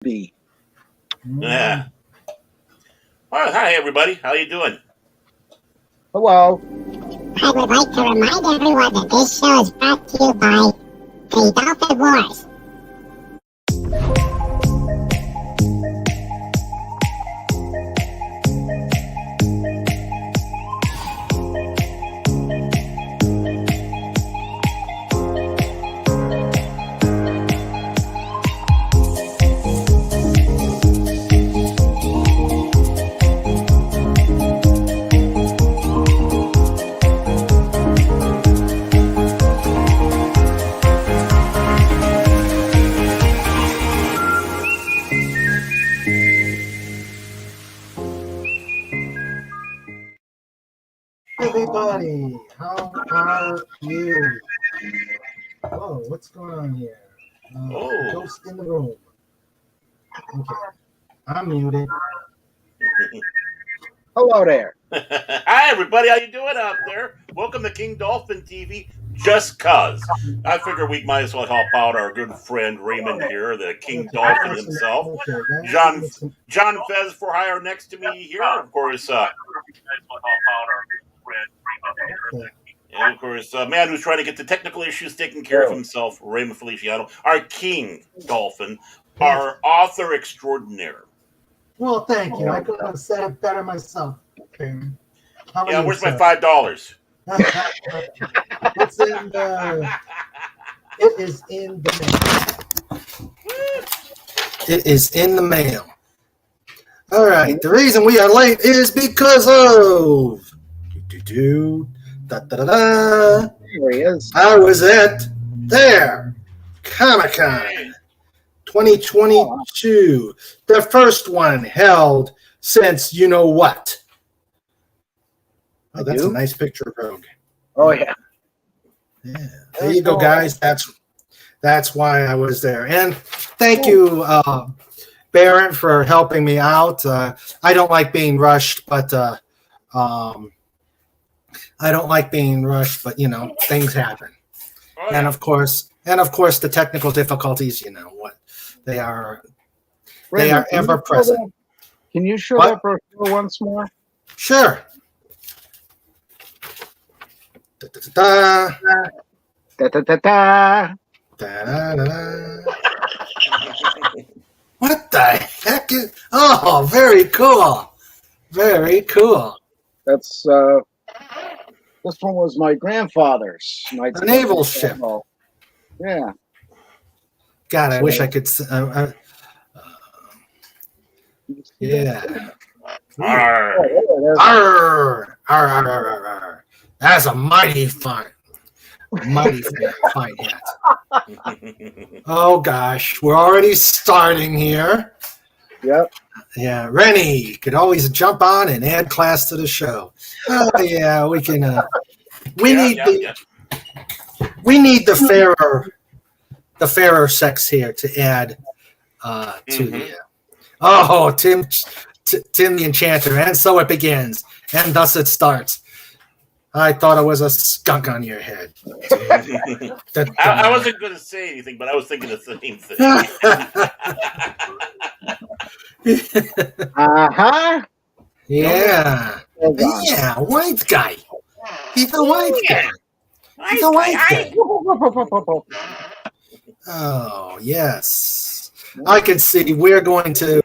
be. Yeah. Well, hi everybody. How you doing? Hello. I would like to remind everyone that this show is brought to you by the Dolphin Wars. Everybody, how are you? Whoa, what's going on here? Ghost in the room. Okay, I'm muted. Hello there. Hi everybody. How you doing out there? Welcome to King Dolphin TV. Just cuz. I figure we might as well help out our good friend Raymond here, the King Dolphin himself. John Fez for hire next to me here. Of course, and of course, man who's trying to get the technical issues taken care of himself, Raymond Feliciano, our King Dolphin, our author extraordinaire. Well, thank you. I couldn't have said it better myself. Yeah, where's my $5? It's in the. It is in the mail. It is in the mail. All right. The reason we are late is because of. There he is. I was at Comicon 2022, the first one held since you know what. Oh, that's a nice picture of Rogue. Oh yeah. Yeah. There you go, guys. That's why I was there. And thank you, Barrett, for helping me out. I don't like being rushed, but you know, things happen. Oh, yeah. And of course, the technical difficulties, you know what they are. They are ever present. Can you show that brochure once more? Sure. Da, da, da, da. Da, da, da, da. Da, da, da. What the heck is? Oh, very cool. Very cool. That's this one was my grandfather's. A naval ship. Yeah. God, I wish I could. Yeah. Arr. Arr. Arr, arr, arr, arr. That's a mighty fine hat. Oh gosh, we're already starting here. Yep. Yeah, Rennie could always jump on and add class to the show. Oh yeah, we can. We need the fairer sex here to add to the. Oh, Tim the Enchanter, and so it begins, and thus it starts. I thought it was a skunk on your head. I wasn't going to say anything, but I was thinking the same thing. Uh-huh. Yeah. Yeah, white guy. He's a white guy. He's a white guy. Oh, yes. I can see we're going to,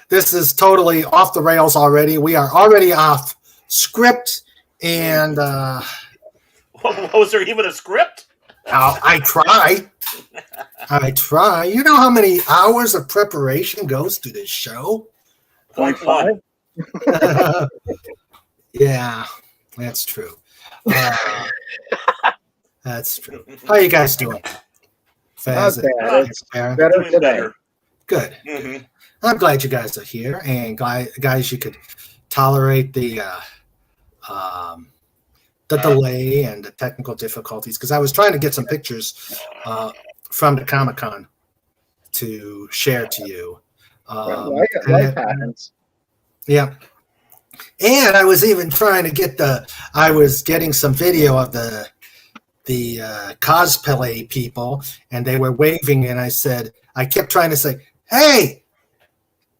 this is totally off the rails already. We are already off script. And was there even a script? I try. You know how many hours of preparation goes to this show? 0.5. Yeah, that's true. That's true. How are you guys doing? Not bad. It's better today. Better. Good. Mm-hmm. I'm glad you guys are here, and guys, you could tolerate the delay and the technical difficulties, because I was trying to get some pictures from the Comic-Con to share to you. Life happens. Yeah. And I was even trying to get I was getting some video of the cosplay people, and they were waving, and I kept trying to say, hey,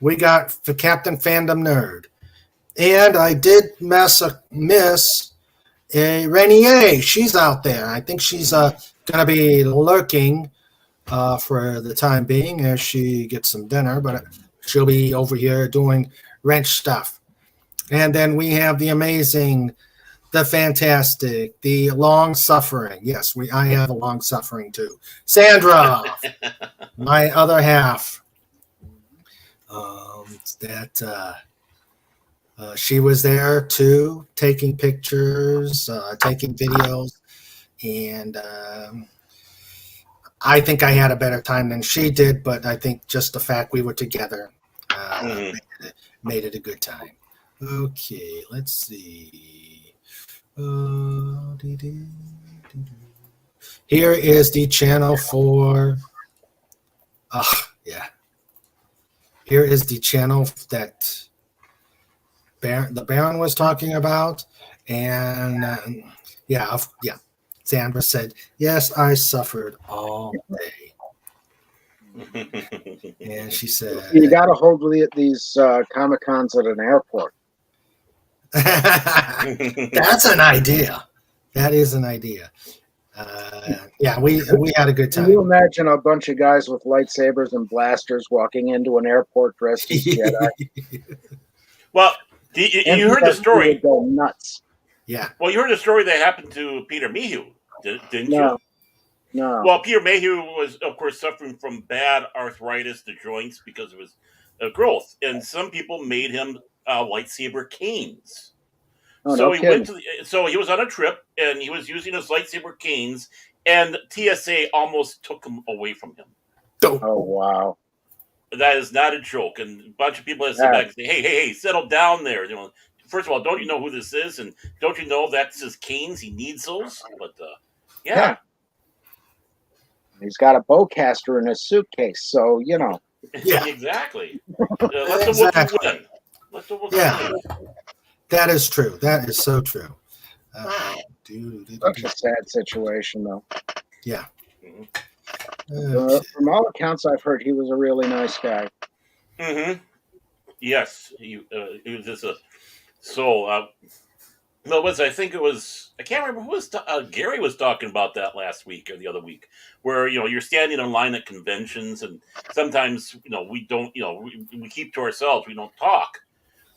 we got the Captain Fandom Nerd. And I did miss a Renier. She's out there. I think she's going to be lurking for the time being as she gets some dinner, but she'll be over here doing wrench stuff. And then we have the amazing, the fantastic, the long-suffering. Yes, I have a long-suffering too. Sandra, my other half. She was there too, taking pictures, taking videos, and I think I had a better time than she did, but I think just the fact we were together made it a good time. Okay, let's see. Here is the channel for. Here is the channel that the Baron was talking about, and Sandra said, "Yes, I suffered all day." And she said, "You got to hold these comicons at an airport." That's an idea. That is an idea. We had a good time. Can you imagine a bunch of guys with lightsabers and blasters walking into an airport dressed as Jedi? Well, you heard the story. Go nuts. Yeah. Well, you heard the story that happened to Peter Mayhew, didn't you? No. Well, Peter Mayhew was, of course, suffering from bad arthritis to joints because of his growth, and some people made him lightsaber canes. Oh, So no he kidding. so he was on a trip and he was using his lightsaber canes, and TSA almost took him away from him. Oh wow. That is not a joke, and a bunch of people have sit back and say, "Hey, settle down there." You know, first of all, don't you know who this is, and don't you know that's his canes? He needs those. But yeah. He's got a bowcaster in his suitcase, so you know. Yeah, Exactly. Let the Wookiee win. Let the Wookiee win. That is true. That is so true. Such a sad situation, though. Yeah. From all accounts I've heard, he was a really nice guy. Mm-hmm. Yes, he was just a soul. I think it was. I can't remember who was. Gary was talking about that last week or the other week, where you're standing in line at conventions, and sometimes we don't. We keep to ourselves. We don't talk.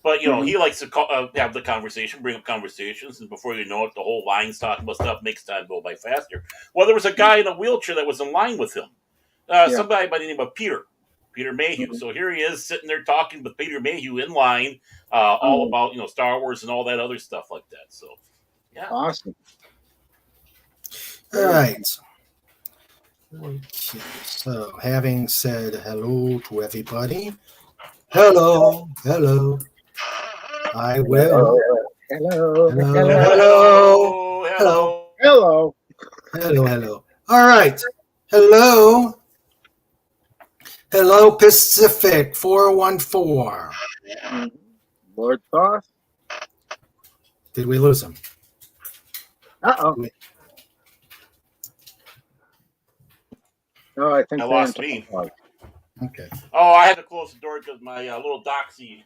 But he likes to have the conversation, bring up conversations, and before you know it, the whole line's talking about stuff, makes time go by faster. Well, there was a guy in a wheelchair that was in line with him, somebody by the name of Peter Mayhew. Mm-hmm. So here he is sitting there talking with Peter Mayhew in line, all about Star Wars and all that other stuff like that. So, yeah, awesome. All right. Okay. So, having said hello to everybody, hello. I will. Hello. All right. Hello, Pacific 414. Lord Thoth. Did we lose him? Oh, I think I lost me. Okay. Oh, I had to close the door because my little doxy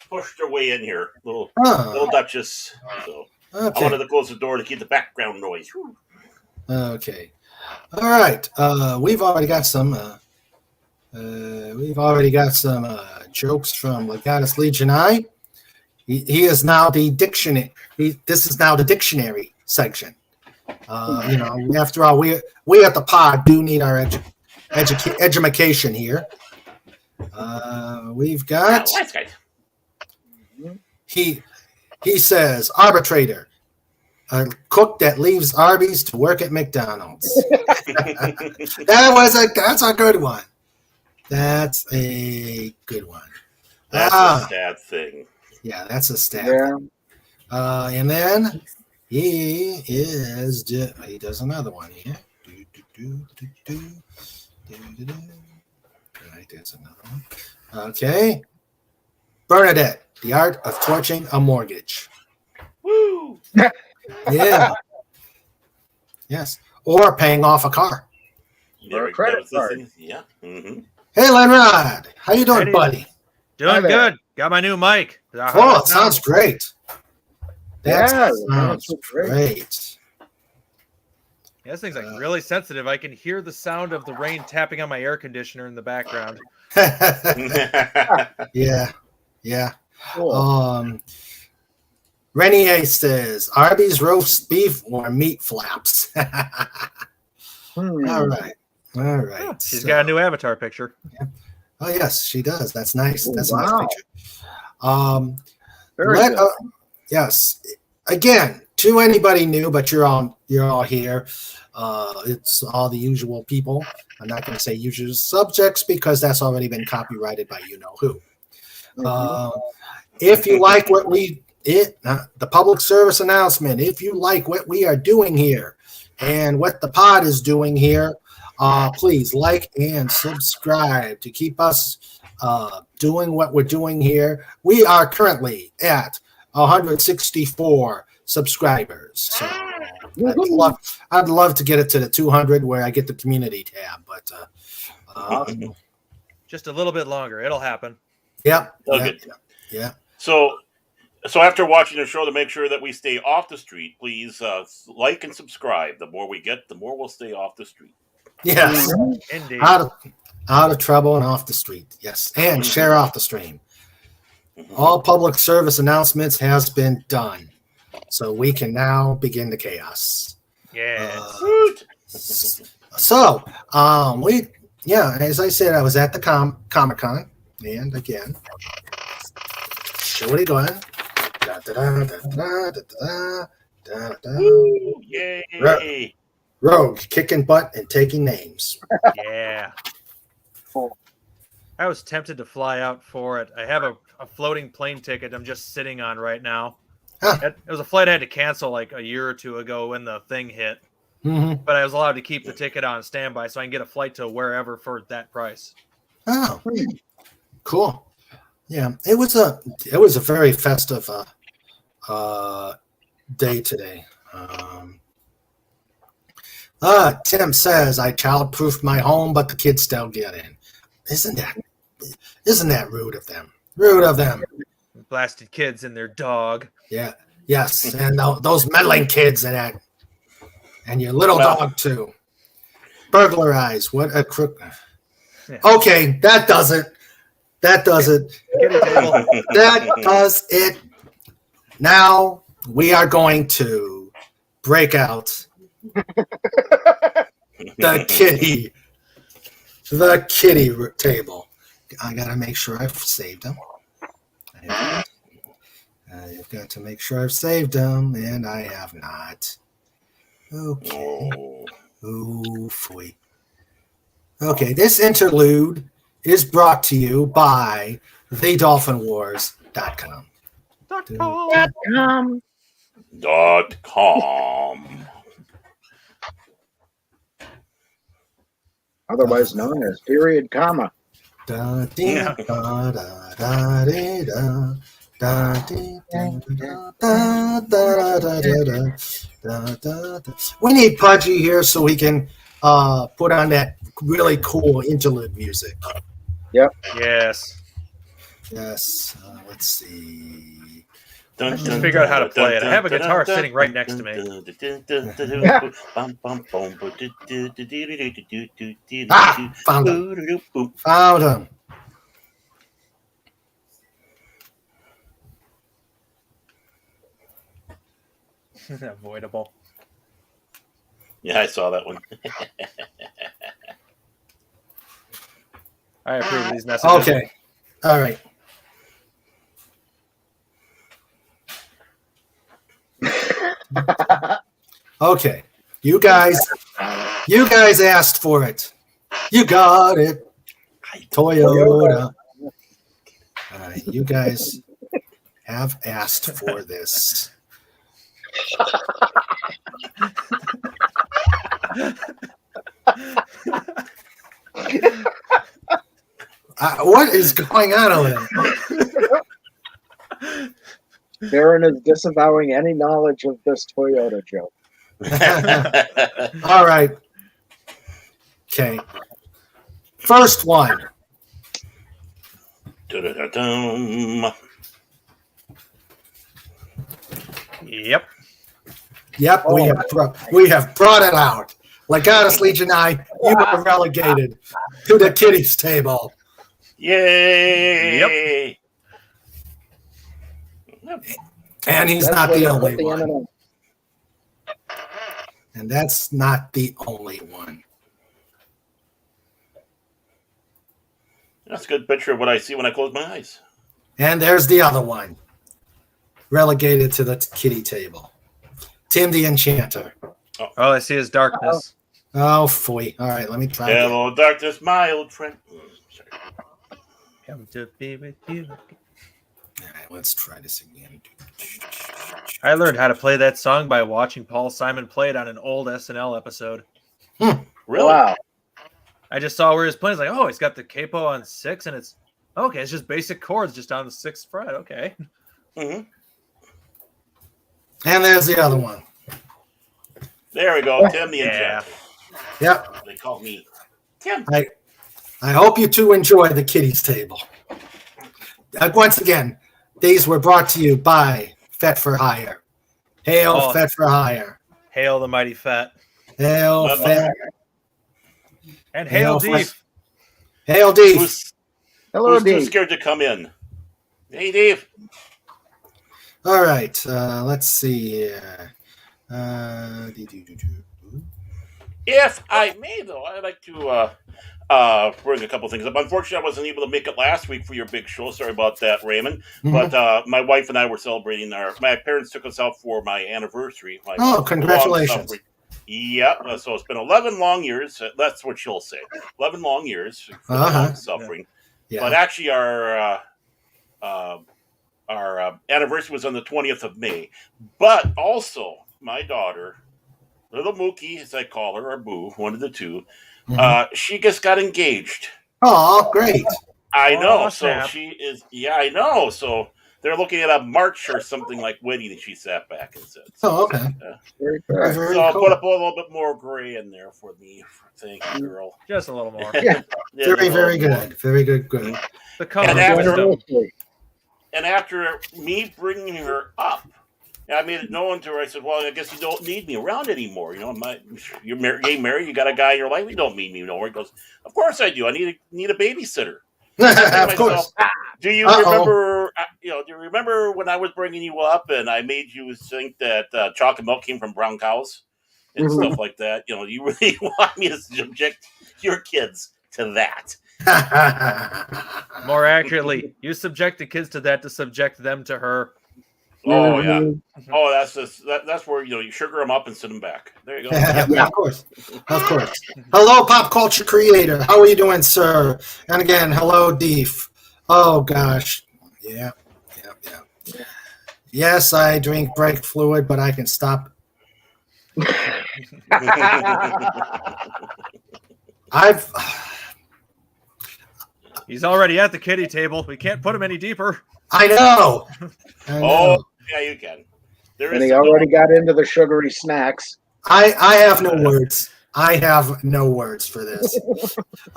pushed her way in here. Little Duchess. So I wanted to close the door to keep the background noise. Whew. Okay. All right. We've already got some. Jokes from Legatus Legion I. He is now the dictionary. This is now the dictionary section. After all, we at the pod do need our education here. We've got. He says arbitrator, a cook that leaves Arby's to work at McDonald's. That's a good one. That's a good one. That's a sad thing. Yeah, that's a sad thing. And then he does another one here. Right, there's another one. Okay. Bernadette, the art of torching a mortgage. Woo! Yeah. Yes. Or paying off a car. Or a credit card. Yeah. Mm-hmm. Hey, Lenrod. How you doing, buddy? Doing good. Got my new mic. Oh, it sounds great. That Yeah, sounds great. great. Yeah, this thing's like really sensitive. I can hear the sound of the rain tapping on my air conditioner in the background. Yeah. Cool. Renier says Arby's roast beef or meat flaps. All right. Oh, she's got a new avatar picture. Yeah. Oh yes, she does. That's nice. That's a Wow. nice picture. Very good. Yes. Again, to anybody new, but you're all here. It's all the usual people. I'm not going to say usual subjects because that's already been copyrighted by you know who. If you like what the public service announcement, if you like what we are doing here and what the pod is doing here, please like and subscribe to keep us doing what we're doing here. We are currently at 164 subscribers. So I'd love to get it to the 200 where I get the community tab, but just a little bit longer. It'll happen. Yeah. So after watching the show, to make sure that we stay off the street, please like and subscribe. The more we get, the more we'll stay off the street. Yes. Indeed. Out of trouble and off the street. Yes. And share off the stream. All public service announcements has been done. So we can now begin the chaos. Yes. As I said, I was at the Comic-Con, and again, show it again. Yay! Rogue kicking butt and taking names. Yeah. I was tempted to fly out for it. I have a floating plane ticket I'm just sitting on right now. Huh. It was a flight I had to cancel like a year or two ago when the thing hit. Mm-hmm. But I was allowed to keep the ticket on standby so I can get a flight to wherever for that price. Oh, cool. Yeah, it was a very festive day today. Tim says I childproofed my home, but the kids still get in. Isn't that rude of them? Rude of them. Blasted kids and their dog. Yeah. Yes, and those meddling kids in that, and your little dog too. Burglarize. What a crook. Yeah. Okay, that does it. That does it. That does it. Now we are going to break out the kitty table. I gotta make sure I've saved them. I've got to make sure I've saved them, and I have not. Okay. Oh, boy. Okay, this interlude is brought to you by thedolphinwars.com. .com. Otherwise known as period, comma. We need Pudgy here so we can put on that really cool interlude music. Yep. Yes. Let's see. I just figure out how to play it. I have a guitar sitting right next to me. Found him. Found him. Avoidable. Yeah, I saw that one. I approve these messages. Okay. All right. Okay. You guys asked for it. You got it. Toyota. You guys have asked for this. What is going on over there? Darren is disavowing any knowledge of this Toyota joke. All right. Okay. First one. Da-da-da-dum. Yep. Yep, we have brought it out. Legatus Legionii, you are relegated to the kiddies table. Yay! And he's That's not where the they only put the one. M&M. And that's not the only one. That's a good picture of what I see when I close my eyes. And there's the other one. Relegated to the kiddie table. Tim the Enchanter. All I see is darkness. Oh, foy. All right, let me try again. Hello, darkness, my old friend. Sorry. Come to be with you. All right, let's try this again. I learned how to play that song by watching Paul Simon play it on an old SNL episode. Really? Wow. I just saw where he's playing. It's like, oh, he's got the capo on 6, and it's okay. It's just basic chords, just on the 6th fret. Okay. Mm-hmm. And there's the other one. There we go. Tim the Enchanter. Yep. They call me Tim. I hope you two enjoy the kiddies table. Once again, these were brought to you by Fet for Hire. Hail, Fet for Hire. Hail the mighty Fet. Hail, Fet. And hail Deef. Hail Deef. Hello, Who's too Deef. scared to come in? Hey, Dave. All right, let's see here. If I may, though, I'd like to bring a couple things up. Unfortunately, I wasn't able to make it last week for your big show. Sorry about that, Raymond. Mhm. But my wife and I were celebrating my parents took us out for my anniversary. Oh, congratulations. Yeah, so it's been 11 long years. That's what she'll say. 11 long years for Uh-huh. suffering. Yeah. But actually, our anniversary was on the 20th of May. But also, my daughter, little Mookie, as I call her, or Boo, one of the two, she just got engaged. Oh, great. I know. Oh, So snap. she is, yeah, I know. So they're looking at a March or something like wedding, and she sat back and said. Oh, okay. Very Very, good. very So I'll cool. put up a little bit more gray in there for me. Thank you, girl. Just a little more. Yeah. Very, very good. Very good. Good. The color And of after- wisdom. Anniversary. And after me bringing her up, I made it known to her. I said, "Well, I guess you don't need me around anymore. You know, you're getting married. You got a guy in your life. You don't need me no more." He goes, "Of course I do. I need a babysitter." Of course. Do you remember? Do you remember when I was bringing you up and I made you think that chocolate milk came from brown cows and Mhm. stuff like that? You know, you really want me to subject your kids to that? More accurately, you subject the kids to that to subject them to her. Oh yeah. Mhm. Oh, that's where you sugar them up and send them back. There you go. Of course. Of course. Hello, pop culture creator. How are you doing, sir? And again, hello, Deef. Oh, gosh. Yeah. Yes, I drink brake fluid, but I can stop. He's already at the kiddie table. We can't put him any deeper. I know. Oh, yeah, you can. There And is he already got into the sugary snacks. I have no words. I have no words for this.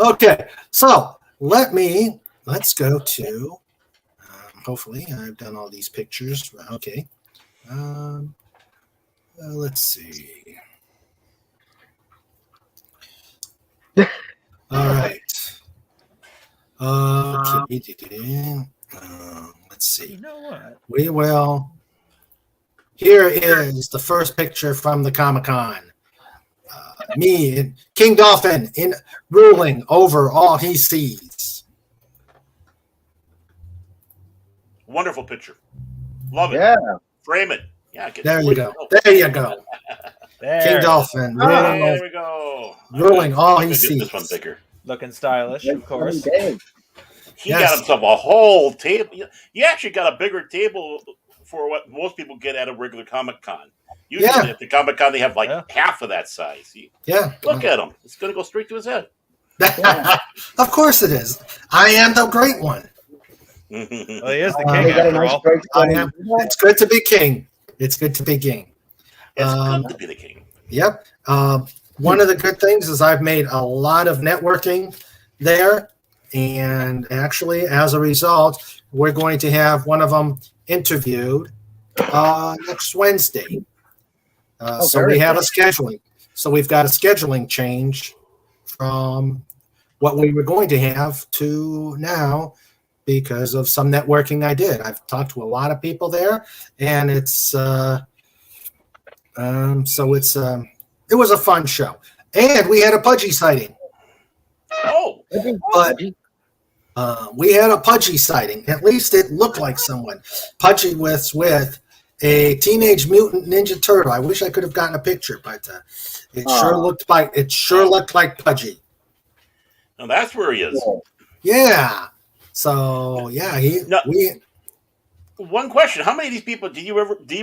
Okay, so let's go to. Hopefully, I've done all these pictures. Okay. Let's see. All right. Let's see. You know what? We will. Here is the first picture from the Comic-Con. Me and King Dolphin in ruling over all he sees. wonderful picture. Love it. Yeah. Frame it. Yeah. There you go. There you go. There. King Dolphin There we go. ruling all he Get sees. this one bigger. Looking stylish, of course. He Yes. got himself a whole table. You actually got a bigger table for what most people get at a regular Comic-Con. Usually Yeah. at the Comic-Con, they have like Yeah. half of that size. Yeah. Look at him. It's going to go straight to his head. Of course it is. I am the great one. Well, he is the They king got a after nice all. break I from- am. It's good to be king. It's good to be king. It's Um, good to be the king. Yep. One of the good things is I've made a lot of networking there. And actually, as a result, we're going to have one of them interviewed next Wednesday. So we have a scheduling. So we've got a scheduling change from what we were going to have to now because of some networking I did. I've talked to a lot of people there, and it was a fun show. And we had a Pudgy sighting. Oh, But we had a Pudgy sighting. At least it looked like someone. Pudgy was with a Teenage Mutant Ninja Turtle. I wish I could have gotten a picture, but it sure looked like Pudgy. now that's where he is. Yeah. So yeah, One question: how many of these people did you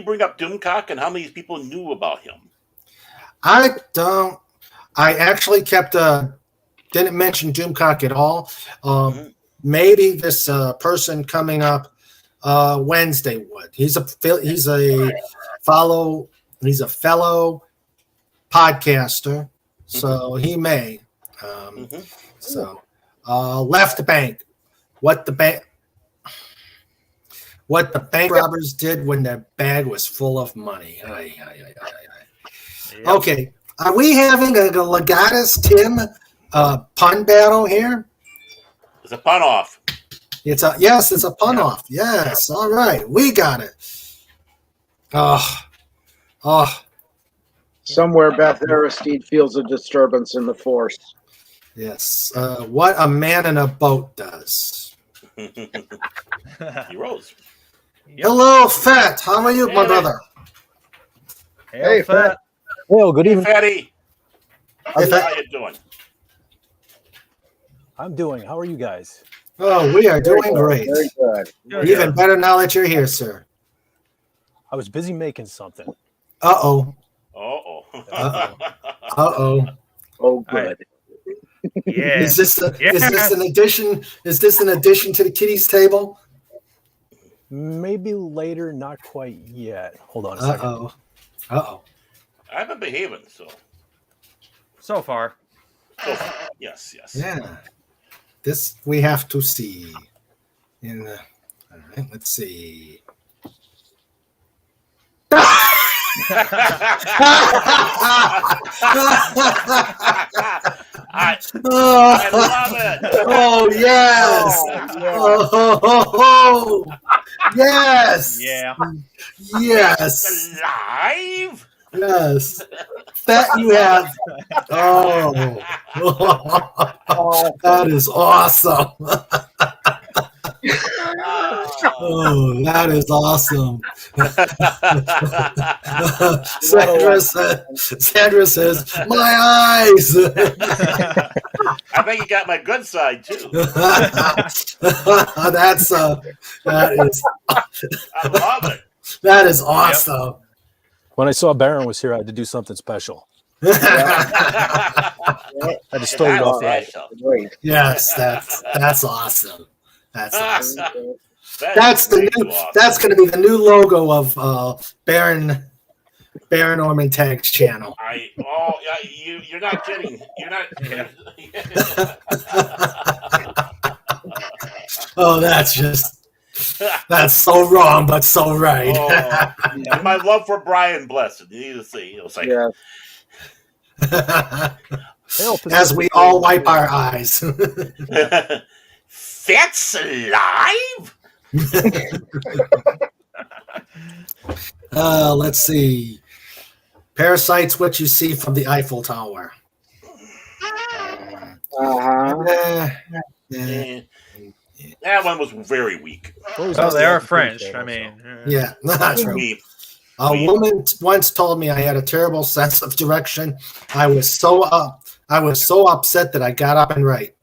bring up Doomcock, and how many of these people knew about him? I actually didn't mention Doomcock at all. Maybe this person coming up Wednesday would. He's a fellow podcaster, so he may. So left bank. What the bank robbers did when their bag was full of money. Okay, are we having a Legatus Tim pun battle here? It's a pun off. It's a pun off. Yes, all right, we got it. Somewhere Beth Aristide feels a disturbance in the force. Yes. What a man in a boat does. He rose. Hello, Fat. How are you, my brother? Hey, Fat. Well, good evening. Fatty, Hey, how Fat. you doing? I'm doing. How are you guys? Oh, we are doing great. Very good. Even better now that you're here, sir. I was busy making something. Uh-oh. Uh-oh. Uh-oh. Oh, good. Yeah. Is this an addition? Is this an addition to the kiddies table? Maybe later, not quite yet. Hold on a second. Uh-oh. Uh-oh. I've been behaving, So far. yes. Yeah. This we have to see. All right, let's see. I love it. Oh yes! Oh, yes! Yeah. Yes! Live. Yes! That you have. Oh, that is awesome! Oh, that is awesome! Sandra says, "My eyes." I think you got my good side too. that is I love it. that is awesome. When I saw Baron was here, I had to do something special. Yes, I had to start it off right. Great. that's awesome. That's awesome. That's That's going to be the new logo of Baron Norman Tag's channel. You're not kidding. You're not. Oh, that's so wrong, but so right. And my love for Brian Blessed. You need to see. It was like, Yeah. As we all wipe our eyes. Fats alive? Let's see. Parasites, what you see from the Eiffel Tower. That one was very weak. Oh, they are French. I mean, Yeah, that's right. Weak. A woman once told me I had a terrible sense of direction. I was so upset that I got up and right.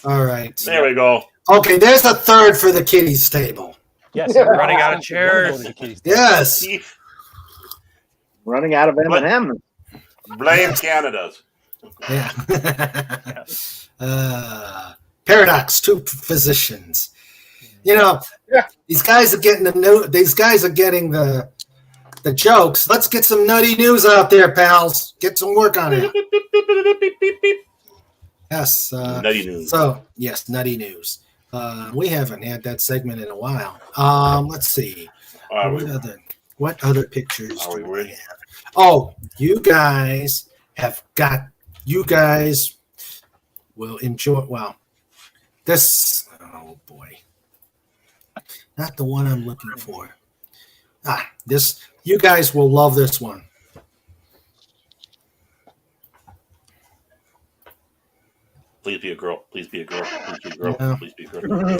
All right. There we go. Okay, there's a third for the kiddies table. Yes, we're running out of chairs. Yes. Running out of M&M. Blame Canada's. Yeah. Paradox, two physicians. You know, these guys are getting the the jokes. Let's get some nutty news out there, pals. Get some work on it. Yes. Nutty news. So, yes, nutty news. We haven't had that segment in a while. Let's see. What other pictures Are we do we ready? have? Oh, you guys will enjoy. Well, this. Oh boy, not the one I'm looking for. This. You guys will love this one. Please be a girl. Please be a girl. Please be a girl. Yeah. Please be a girl.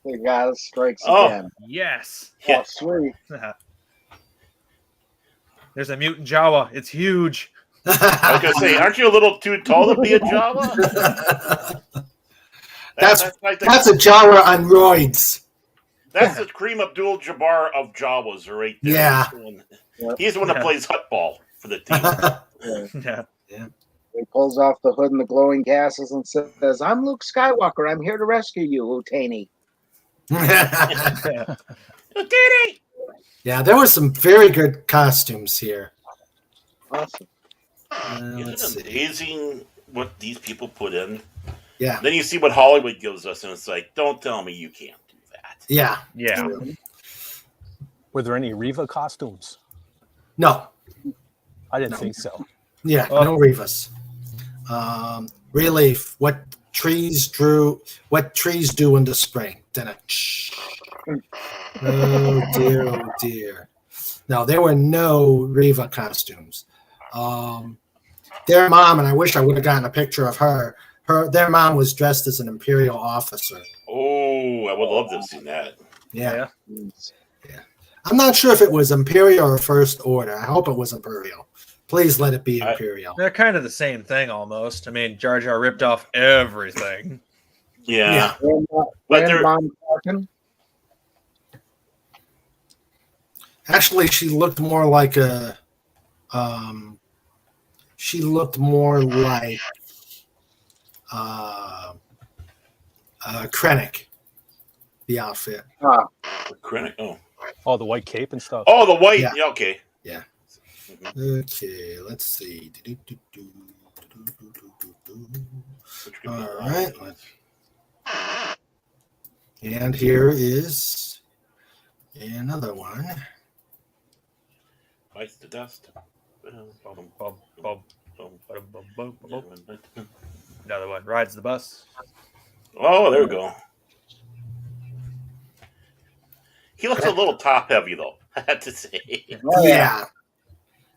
The guy strikes Oh. again. Yes. Yeah. Oh, sweet. There's a mutant Jawa. It's huge. I was gonna say, aren't you a little too tall to be a Jawa? That's like a Jawa on roids. That's the Kareem Abdul-Jabbar of Jawas right there. Yeah. He's the one that plays hutball for the team. Yeah. He pulls off the hood and the glowing gases and says, "I'm Luke Skywalker. I'm here to rescue you, Utani." Utani! Yeah, there were some very good costumes here. Awesome. Isn't Let's it see. amazing what these people put in? Yeah, Then you see what Hollywood gives us, and it's like, don't tell me you can't do that. yeah. Yeah. Were there any Riva costumes? No, I didn't think so. yeah, no Rivas. Really, what trees do in the spring. Oh dear. No, there were no Riva costumes. Their mom, and I wish I would have gotten a picture of her. Their mom was dressed as an Imperial officer. Oh, I would love to have seen that. Yeah. Yeah. I'm not sure if it was Imperial or First Order. I hope it was Imperial. Please let it be Imperial. They're kind of the same thing almost. I mean, Jar Jar ripped off everything. Yeah. But they're- Grandmom talking. Actually, she looked more like a. She looked more like Krennic, the outfit. Krennic. Oh. Oh, the white cape and stuff. Oh, the white. Yeah. Yeah, okay. Yeah. Mhm. Okay, let's see. Which could be All wrong. right. And here is another one. Bites the dust. Bum, bum, bum, bum, bum, bum, bum, bum. Another one. Rides the bus. Oh, there we go. He looks a little top heavy, though, I have to say. Oh, Yeah.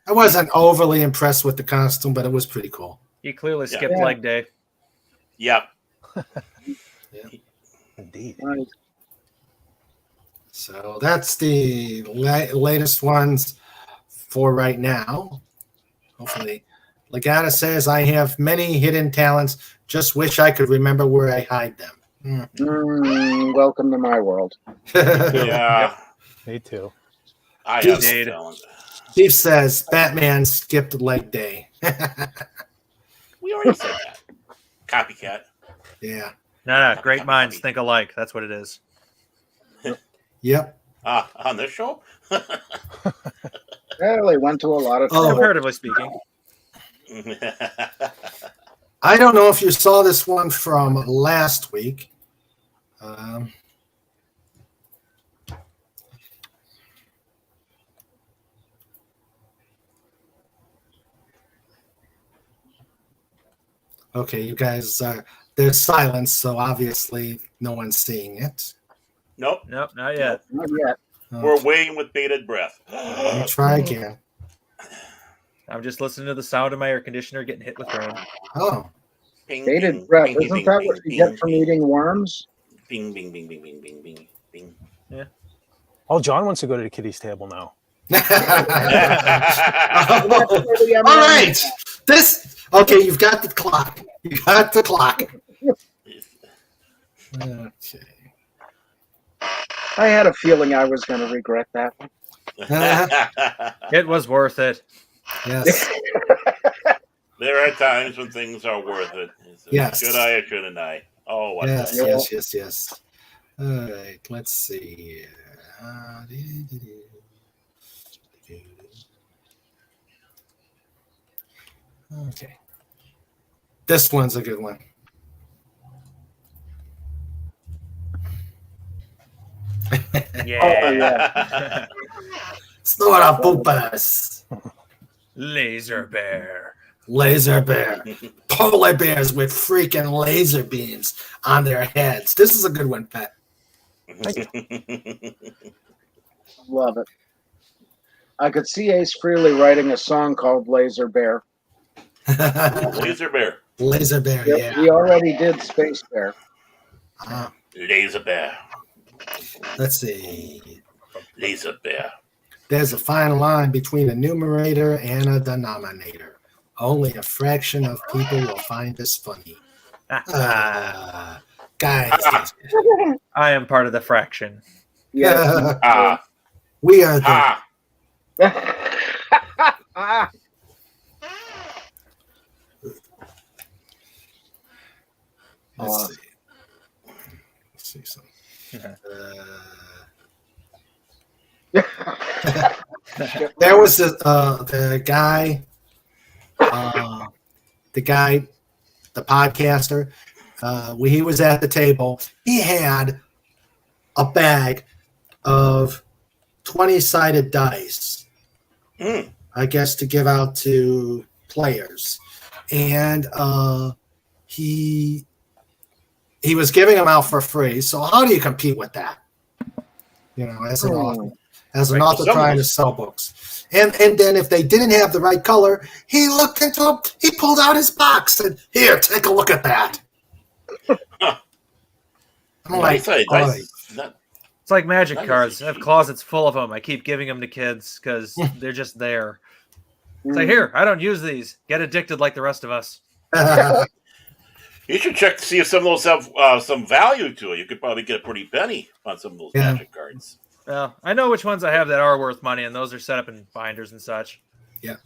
I wasn't overly impressed with the costume, but it was pretty cool. He clearly skipped Yeah. leg day. Yep. Indeed. Nice. So that's the latest ones for right now. Hopefully. Legata says, I have many hidden talents. Just wish I could remember where I hide them. Welcome to my world. Yeah. Me too. I have some Indeed. talent. Steve says, Batman skipped leg day. We already said that. Copycat. Yeah. No. Great minds think alike. That's what it is. Yep. On this show? Well, they went to a lot of Oh. trouble. Comparatively speaking. I don't know if you saw this one from last week. Okay, you guys, there's silence, so obviously no one's seeing it. Nope. Nope, not yet. Not yet. We're waiting with bated breath. Let me try again. I'm just listening to the sound of my air conditioner getting hit with rain. Oh, Bing, Bated bing, breath. bing, Isn't bing, that bing, what you bing, get from bing, eating worms? Bing, bing, bing, bing, bing, bing, bing, bing. Oh, John wants to go to the kiddies table now. all right. Okay, you've got the clock. You got the clock. Okay. I had a feeling I was going to regret that one. It was worth it. Yes. There are times when things are worth it. Yes. Should I or shouldn't I? Oh, what Yes, the heck? yes. All right, let's see. Okay. This one's a good one. Yeah. Snora Poopas. Laser bear. Laser bear. Polar bears with freaking laser beams on their heads. This is a good one, Pat. Love it. I could see Ace Frehley writing a song called Laser Bear. Laser bear. Laser bear, yeah. He already did Space Bear. Laser bear. Let's see. Laser bear. There's a fine line between a numerator and a denominator. Only a fraction of people will find this funny. Guys. I am part of the fraction. Yes. We are the... Let's see something. There was the guy, the podcaster. When he was at the table, he had a bag of 20-sided dice, I guess, to give out to players, and he was giving them out for free. So how do you compete with that? You know, as an author, trying to sell books. And then if they didn't have the right color, he looked into them. He pulled out his box and here, take a look at that. I'm like, it's like magic cards. I have closets full of them. I keep giving them to kids because they're just there. It's like, here, I don't use these. Get addicted like the rest of us. You should check to see if some of those have some value to it. You could probably get a pretty penny on some of those magic cards. Well, I know which ones I have that are worth money, and those are set up in binders and such. Yeah.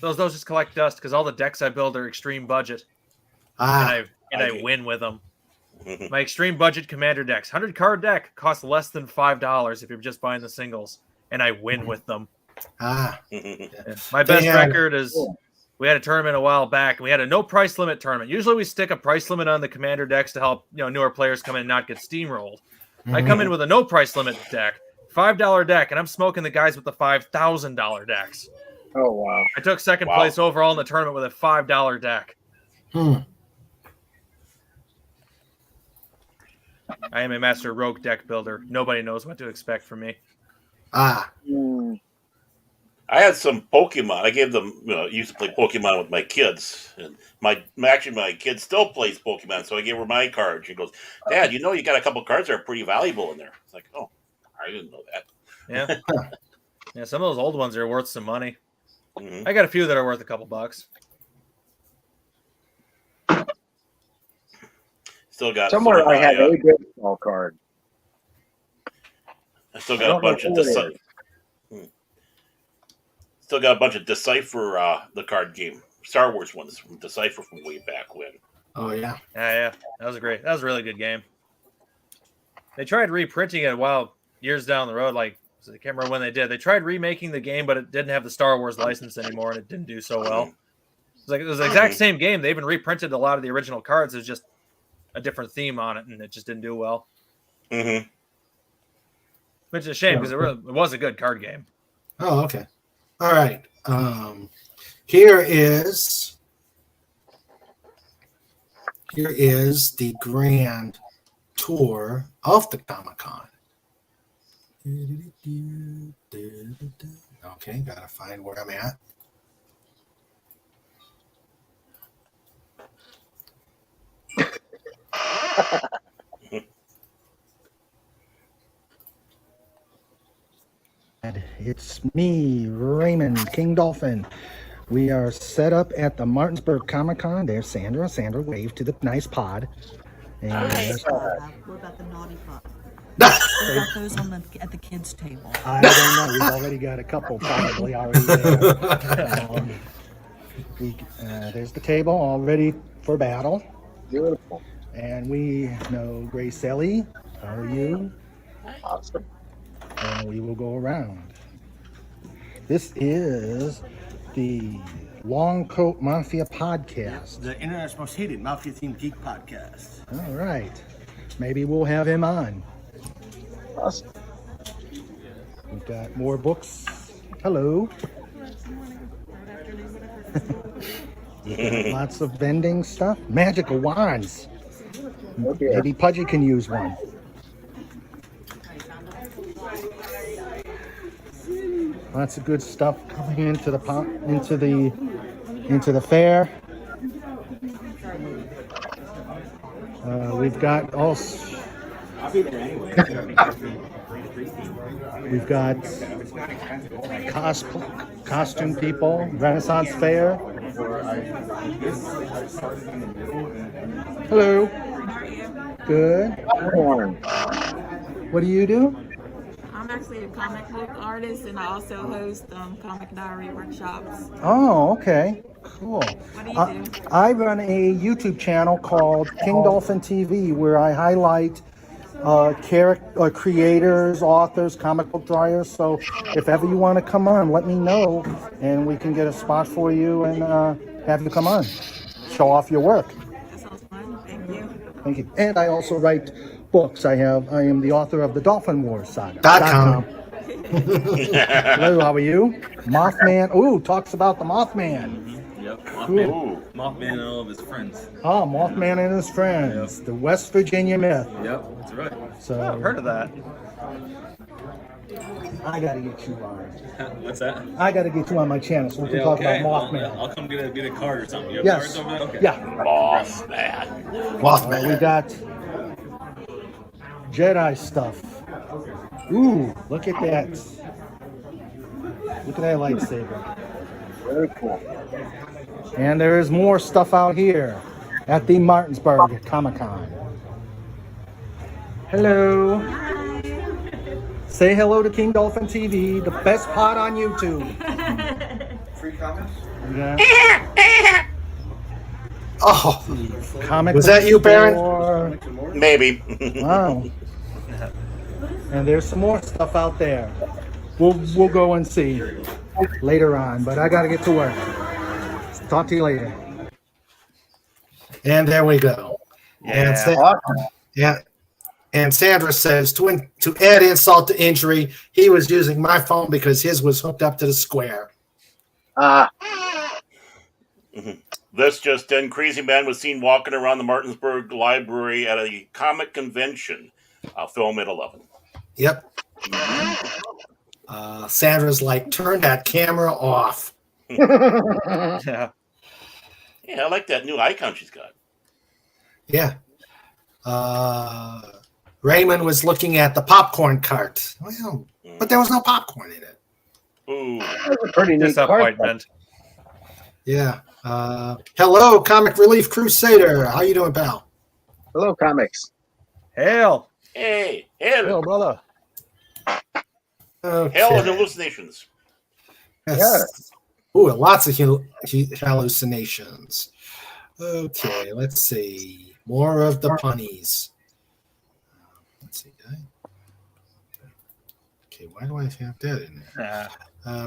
Those just collect dust because all the decks I build are extreme budget. And I win with them. My extreme budget commander decks, 100 card deck, costs less than $5 if you're just buying the singles, and I win with them. My best record is we had a tournament a while back, and we had a no price limit tournament. Usually we stick a price limit on the commander decks to help newer players come in and not get steamrolled. I come in with a no price limit deck, $5 deck, and I'm smoking the guys with the $5,000 decks. Oh wow! I took second place overall in the tournament with a $5 deck. I am a master rogue deck builder. Nobody knows what to expect from me. I had some Pokemon. I gave them, used to play Pokemon with my kids. And my kid still plays Pokemon, so I gave her my card. She goes, Dad, you got a couple cards that are pretty valuable in there. It's like, oh, I didn't know that. Yeah. Yeah, some of those old ones are worth some money. I got a few that are worth a couple bucks. Still got somewhere I have a baseball card. I still got a bunch of Decipher. Still got a bunch of Decipher, the card game, Star Wars ones from Decipher from way back when. Oh yeah, yeah. That was a really good game. They tried reprinting it years down the road. I can't remember when they did. They tried remaking the game, but it didn't have the Star Wars license anymore, and it didn't do so well. It was the exact same game. They even reprinted a lot of the original cards. It was just a different theme on it, and it just didn't do well. Which is a shame because it was a good card game. Oh, okay. All right. Here is the grand tour of the Comic-Con. Okay, gotta find where I'm at. It's me, Raymond, King Dolphin. We are set up at the Martinsburg Comic-Con. There's Sandra. Sandra, wave to the nice pod. And what about the naughty pod? What about those at the kids' table? I don't know. We've already got a couple probably already there. There's the table all ready for battle. Beautiful. And we know Grace Ellie. How are you? Awesome. And we will go around. This is the Long Coat Mafia podcast. The internet's most hated Mafia themed geek podcast. All right. Maybe we'll have him on. Awesome. We've got more books. Hello. Lots of vending stuff. Magical wands. Oh, dear. Maybe Pudgy can use one. Lots of good stuff coming into the fair. We've got also. We've got costume people, Renaissance Fair. Hello. Good. Popcorn. What do you do? I'm actually a comic book artist, and I also host comic diary workshops. Oh, okay. Cool. What do you do? I run a YouTube channel called King Dolphin TV where I highlight creators, authors, comic book drawers. So if ever you want to come on, let me know, and we can get a spot for you and have you come on. Show off your work. That sounds fun. Thank you. Thank you. And I also write books. I am the author of the Dolphin Wars saga. .com. Hello, how are you? Mothman. Ooh, talks about the Mothman. Yep, Cool. Mothman and all of his friends. Oh, Mothman and his friends. Yep. The West Virginia myth. Yep, that's right. So I've heard of that. I gotta get you on. What's that? I gotta get you on my channel so we can talk about Mothman. I'll come get a card or something. You have Yes. cards over there? Okay. Yeah. Mothman. We got Jedi stuff. Ooh, look at that. Look at that lightsaber. Very cool. And there is more stuff out here at the Martinsburg Comic-Con. Hello. Say hello to King Dolphin TV, the best pod on YouTube. Free comments? Yeah. Oh, Comic was that you, Baron? store. Maybe. Wow. And there's some more stuff out there. We'll go and see later on, but I gotta get to work. Talk to you later. and there we go. And and Sandra says to add insult to injury, he was using my phone because his was hooked up to the square. This just in, Crazy Man was seen walking around the Martinsburg Library at a comic convention. Film at 11. Yep. Sandra's like, turn that camera off. Yeah. Yeah, I like that new icon she's got. Yeah. Raymond was looking at the popcorn cart. Well, but there was no popcorn in it. Ooh. That's a pretty neat card. Disappointment. Yeah. Hello, Comic Relief Crusader. How you doing, pal? Hello, comics. Hail. Hey, Hello, hail, brother. Okay. hail and hallucinations. Yes. Ooh, lots of hallucinations. Okay, let's see. More of the punnies. Let's see, guy. Okay, why do I have that in there?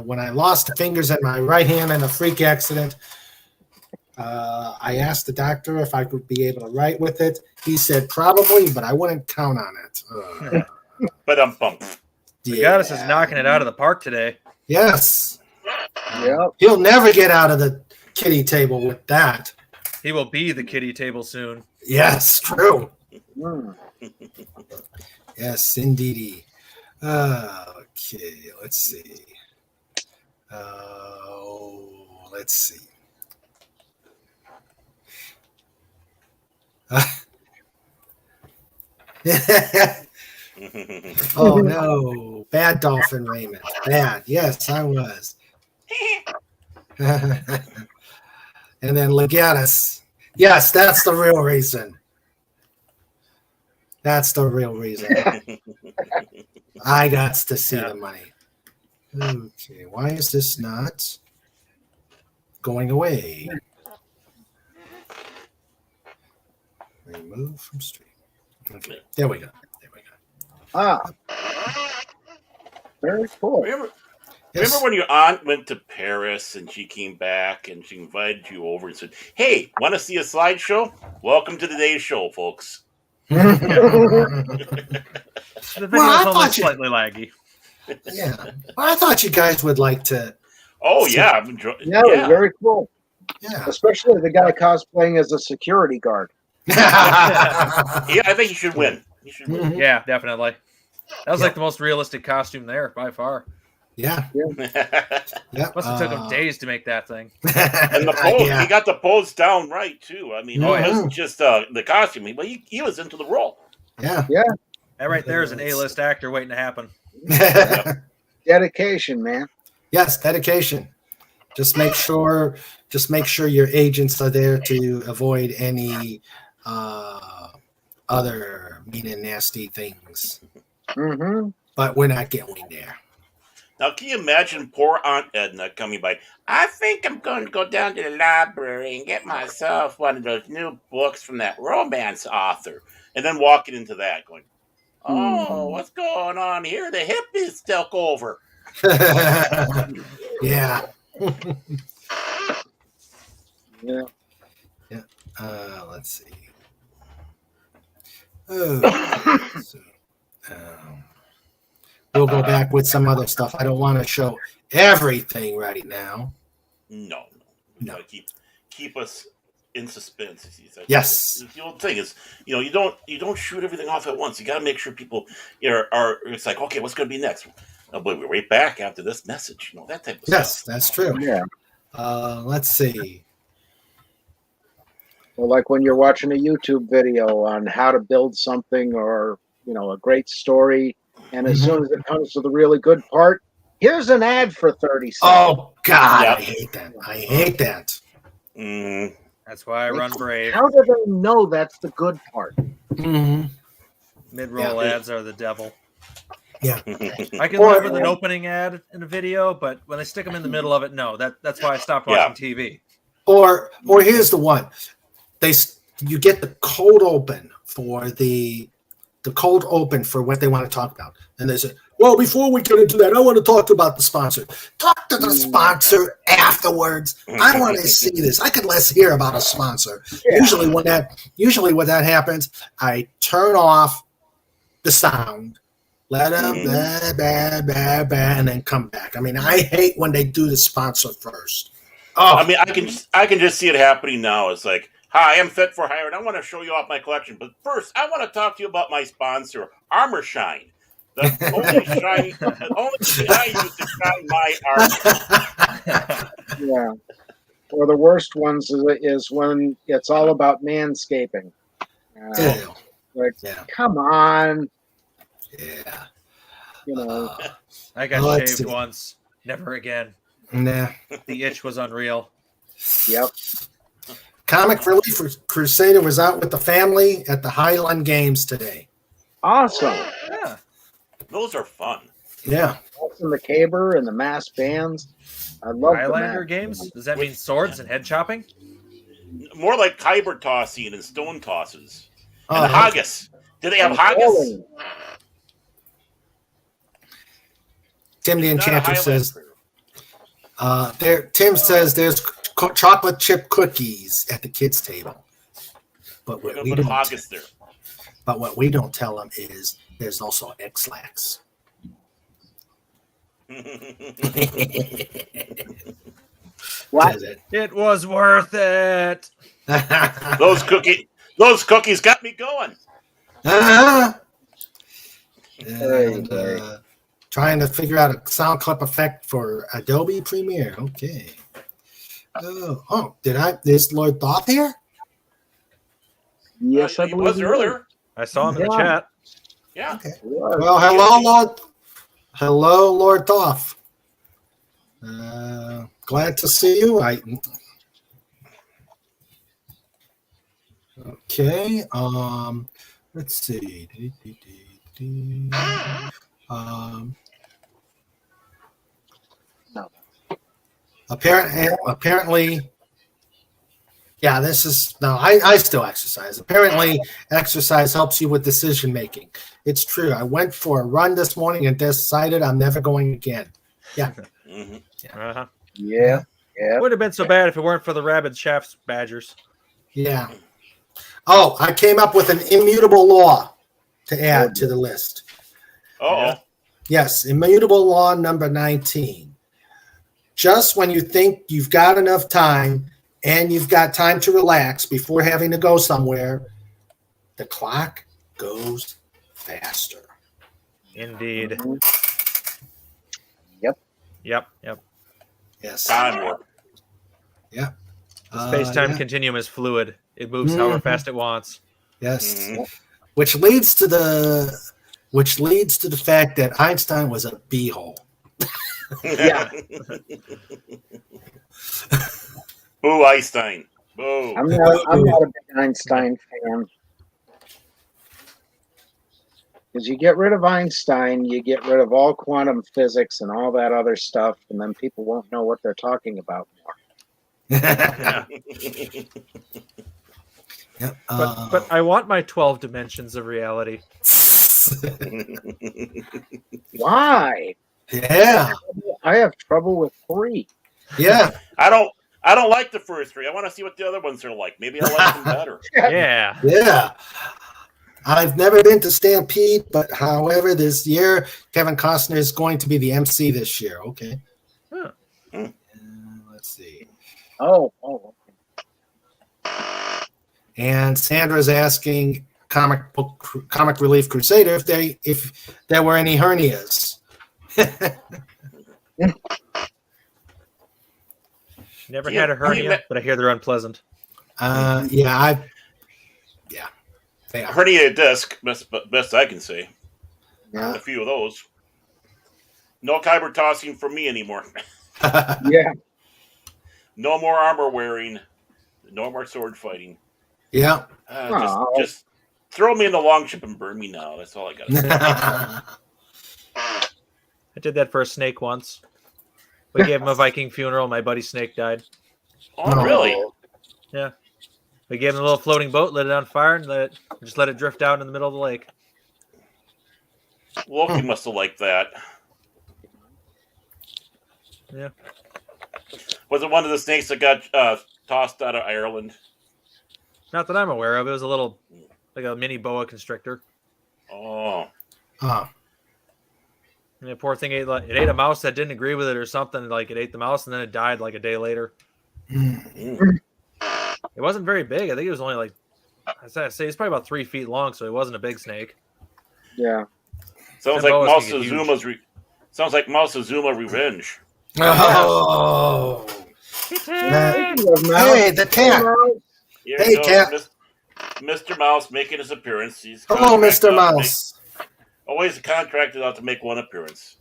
When I lost the fingers in my right hand in a freak accident, I asked the doctor if I could be able to write with it. He said probably, but I wouldn't count on it. But The goddess is knocking it out of the park today. Yes. Yep. He'll never get out of the kiddie table with that. He will be the kiddie table soon. Yes, true. Mm. Yes, indeedy. Okay, let's see. Let's see. Oh no, bad Dolphin Raymond. Bad. Yes, I was. And then Legatus. Yes, that's the real reason. That's the real reason. I got to see the money. Okay, why is this not going away. Remove from stream. Okay, there we go. Ah, very cool. Remember Yes. when your aunt went to Paris and she came back and she invited you over and said, "Hey, want to see a slideshow? Welcome to today's show, folks." The video Well, I is only thought you- slightly laggy. Yeah. Well, I thought you guys would like to. Oh See- yeah, I'm enjoying. Yeah, it was very cool. Yeah. Especially the guy cosplaying as a security guard. Yeah, I think he should win. He should win. Mhm. Yeah, definitely. That was Yeah. like the most realistic costume there by far. Yeah. Yeah. Must have took him days to make that thing. And the pose, Yeah. he got the pose down right too. I mean, Oh, it yeah. wasn't just the costume. He was into the role. Yeah. That right there is an A-list actor waiting to happen. Dedication, man. Yes, dedication. Just make sure your agents are there to avoid any other mean and nasty things. Mm-hmm. But we're not going there. Now, can you imagine poor Aunt Edna coming by? I think I'm going to go down to the library and get myself one of those new books from that romance author. And then walking into that going, oh, what's going on here? The hippies took over. Yeah. Yeah. Yeah. Let's see. Oh. So, we'll go back with some other stuff. I don't want to show everything right now. No. No. Gotta keep us in suspense. Yes. The old thing is, you don't shoot everything off at once. You got to make sure people are. It's like, okay, what's going to be next? Oh, but we're right back after this message. That type of Yes, stuff. that's true. Yeah. Let's see. Well, like when you're watching a YouTube video on how to build something or, a great story, and as soon as it comes to the really good part, here's an ad for 30 seconds. Oh, God, Yep. I hate that. I hate that. Mm. That's why I run Brave. How do they know that's the good part? Mm-hmm. Mid-roll ads are the devil. Yeah. I can live with an opening ad in a video, but when they stick them in the middle of it, no. That's why I stopped watching TV. Or here's the one. You get the cold open for the cold open for what they want to talk about. And they say, well, before we get into that, I want to talk about the sponsor. Talk to the sponsor afterwards. I want to see this. I could less hear about a sponsor. Yeah. Usually when that happens, I turn off the sound, let them and then come back. I mean, I hate when they do the sponsor first. Oh, I mean, I can just see it happening now. It's like, hi, I'm Fit for Hire, and I want to show you off my collection. But first, I want to talk to you about my sponsor, Armor Shine. The only thing I use to shine my armor. Yeah. Or the worst ones is when it's all about manscaping. ew. Like, Yeah. come on. Yeah. I got Let's shaved see. once. Never again. Nah. The itch was unreal. Yep. Comic Relief Crusader was out with the family at the Highland Games today. Awesome. Yeah. Those are fun. Yeah. And the caber and the mass bands. I love Highlander the games? Does that mean swords and head chopping? More like kyber tossing and stone tosses. And Oh, the haggis. Do they have haggis? Tim the Not a Enchanter Highlander. says, Tim says there's chocolate chip cookies at the kids' table. But We're what going we to put don't, haggis there. but what we don't tell them is there's also X-Lax. What? Says it. It was worth it. Those cookies got me going. And, trying to figure out a sound clip effect for Adobe Premiere. Okay. Is Lord Thoth here? Yes, I He believe was he earlier. I saw him in the Yeah. chat. Yeah. Okay. was. Well, hello, Lord. Hello, Lord Thoth. Glad to see you. Okay. Let's see. Apparently, yeah, this is no. I still exercise. Apparently, exercise helps you with decision making. It's true. I went for a run this morning and decided I'm never going again. Yeah. Mm-hmm. Uh-huh. Yeah. Yeah. Would have been so bad if it weren't for the rabid shafts badgers. Yeah. Oh, I came up with an immutable law to add to the list. Uh-oh. Yes, immutable law number 19. Just when you think you've got enough time and you've got time to relax before having to go somewhere, the clock goes faster. Indeed. Mhm. Yep. Yep. Yes. Time warp. Yeah. The space-time yeah. continuum is fluid. It moves however fast it wants. Yes. Mm-hmm. Which leads to the fact that Einstein was a beehole. Yeah. Boo, Einstein. Boo. I'm not a big Einstein fan. Because you get rid of Einstein, you get rid of all quantum physics and all that other stuff, and then people won't know what they're talking about more. Yeah. Yep. But I want my 12 dimensions of reality. Why? Yeah. I have trouble with 3. Yeah. I don't like the first 3. I want to see what the other ones are like. Maybe I like them better. Yeah. Yeah. I've never been to Stampede, but however, this year Kevin Costner is going to be the MC this year. Okay. Huh. Let's see. Oh. And Sandra's asking Comic Relief Crusader if there were any hernias. Never had a hernia, but I hear they're unpleasant. Yeah. They are. Herniated disc, best I can say. Yeah. A few of those. No kyber tossing for me anymore. Yeah. No more armor wearing. No more sword fighting. Yeah. Just throw me in the longship and burn me now. That's all I got to say. I did that for a snake once. We gave him a Viking funeral. My buddy Snake died. Oh, really? Yeah. We gave him a little floating boat, lit it on fire, and let it drift out in the middle of the lake. Loki must have liked that. Yeah. Was it one of the snakes that got tossed out of Ireland? Not that I'm aware of. It was a little, like a mini boa constrictor. Oh. Oh. And the poor thing ate a mouse that didn't agree with it or something. Like it ate the mouse and then it died like a day later. It wasn't very big. I think it was only it's probably about 3 feet long, so it wasn't a big snake. Yeah. Sounds like Mousezuma Revenge. Oh. Hey, the cat. Hey, cat. Mr. Mouse making his appearance. Hello, Mr. Mouse. Always contracted out to make one appearance.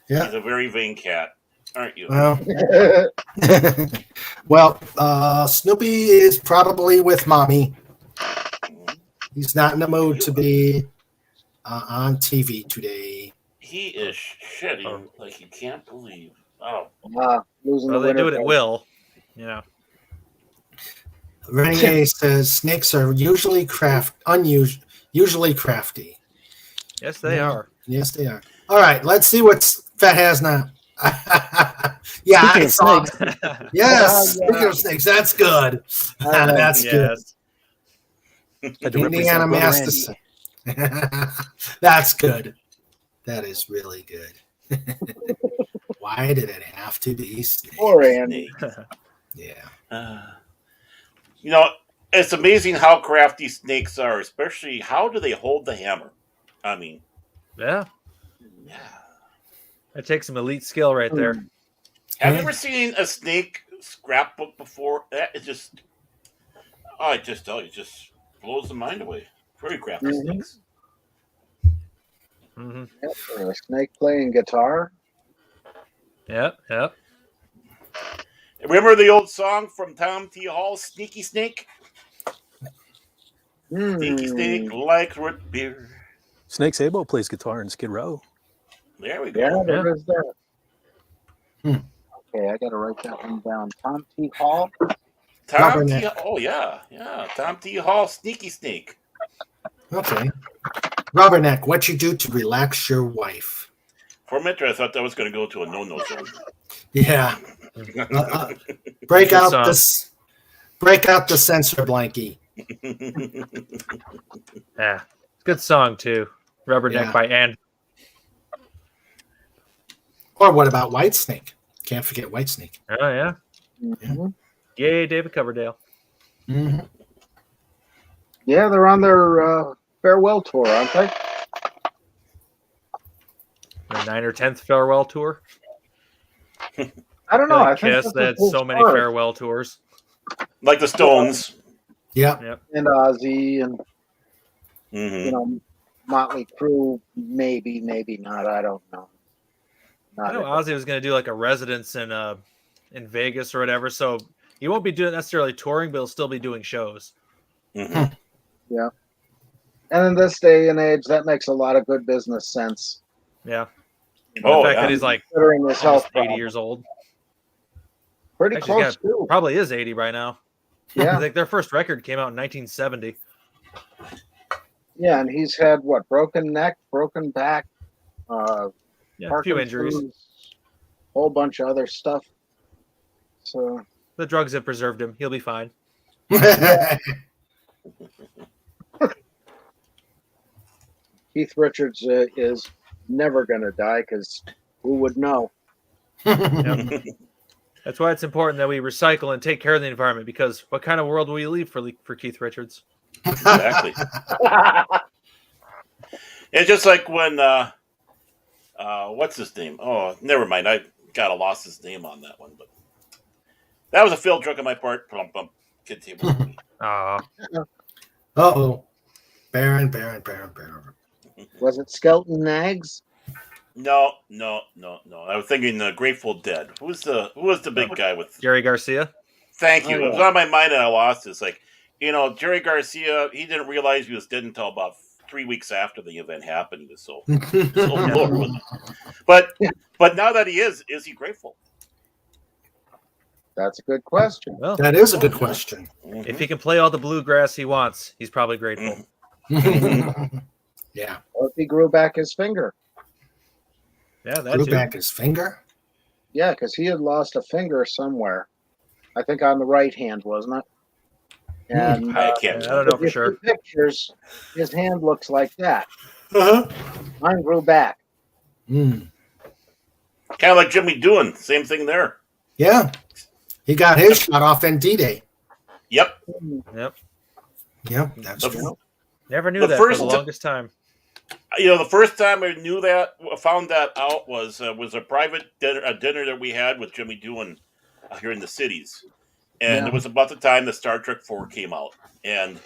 Yeah. He's a very vain cat, aren't you? Well, Snoopy is probably with mommy. He's not in the mood to be on TV today. He is shitting like you can't believe. Oh. Well, they do it at will. Yeah. Renier says snakes are usually usually crafty. Yes, they are. Yes, they are. All right, let's see what Fat has now. Yeah, I saw. Yes, speaking of snakes, that's good. That's good. Indiana Masterson. That's good. That is really good. Why did it have to be snake? Poor Andy. Yeah. It's amazing how crafty snakes are, especially how do they hold the hammer? I mean. Yeah. That takes some elite skill right there. Have you ever seen a snake scrapbook before? That is just, I just tell you, it just blows the mind away. Very crafty snakes. Mm-hmm. Yep, or a snake playing guitar. Yep. Remember the old song from Tom T. Hall, Sneaky Snake? Sneaky Snake likes root beer. Snake Sabo plays guitar in Skid Row. There we go. Yeah, there is that. Okay, I got to write that one down. Tom T. Hall. Tom T. Oh yeah. Tom T. Hall, Sneaky Snake. Okay. Rubberneck, what you do to relax your wife? For a minute, I thought that was going to go to a no-no zone. Yeah. Break out the censor blankie. Yeah, good song too. Rubberneck by And. Or what about Whitesnake? Can't forget Whitesnake. Oh yeah. Mm-hmm. Yay, David Coverdale. Mm-hmm. Yeah, they're on their farewell tour, aren't they? The 9th or 10th farewell tour. I don't know. Like I think Kiss, they had so many farewell tours. Like the Stones. Yeah. Yep. And Ozzy and Mm-hmm. you know, Motley Crue, maybe not. I don't know. I know Ozzy was going to do like a residence in Vegas or whatever, so he won't be doing necessarily touring, but he'll still be doing shows. Mm-hmm. Yeah. And in this day and age, that makes a lot of good business sense. Yeah. Oh, the fact that he's like considering his health 80 years old. Pretty Actually, close too. Probably is 80 by now. Yeah. I think their first record came out in 1970. Yeah, and he's had what? Broken neck, broken back, a few injuries, whole bunch of other stuff. So the drugs have preserved him. He'll be fine. Keith Richards is never going to die because who would know? Yep. That's why it's important that we recycle and take care of the environment, because what kind of world will we leave for Keith Richards? Exactly. It's just like when what's his name? Oh, never mind. I lost his name on that one, but that was a field joke on my part. Continue. Uh-oh. Baron. Was it Skelton Nags? No. I was thinking the Grateful Dead. Who was the big guy with Jerry Garcia? Thank you. Oh, yeah. It was on my mind and I lost it. It's like, Jerry Garcia, he didn't realize he was dead until about 3 weeks after the event happened. He was so low with it. But now that he is he grateful? That's a good question. Well, that is a good question. If he can play all the bluegrass he wants, he's probably grateful. Yeah. Or if he grew back his finger. Yeah, that Grew too. back his finger? Yeah, because he had lost a finger somewhere. I think on the right hand, wasn't it? And I can't. I don't know for if sure. you see pictures, his hand looks like that. Uh-huh. Mine grew back. Kind of like Jimmy Doohan. Same thing there. Yeah. He got his shot off in D-Day. Yep. Yep, that's true. Never knew The that first for the longest time. The first time I found that out was a private dinner that we had with Jimmy Doohan here in the cities, and it was about the time the Star Trek 4 came out, and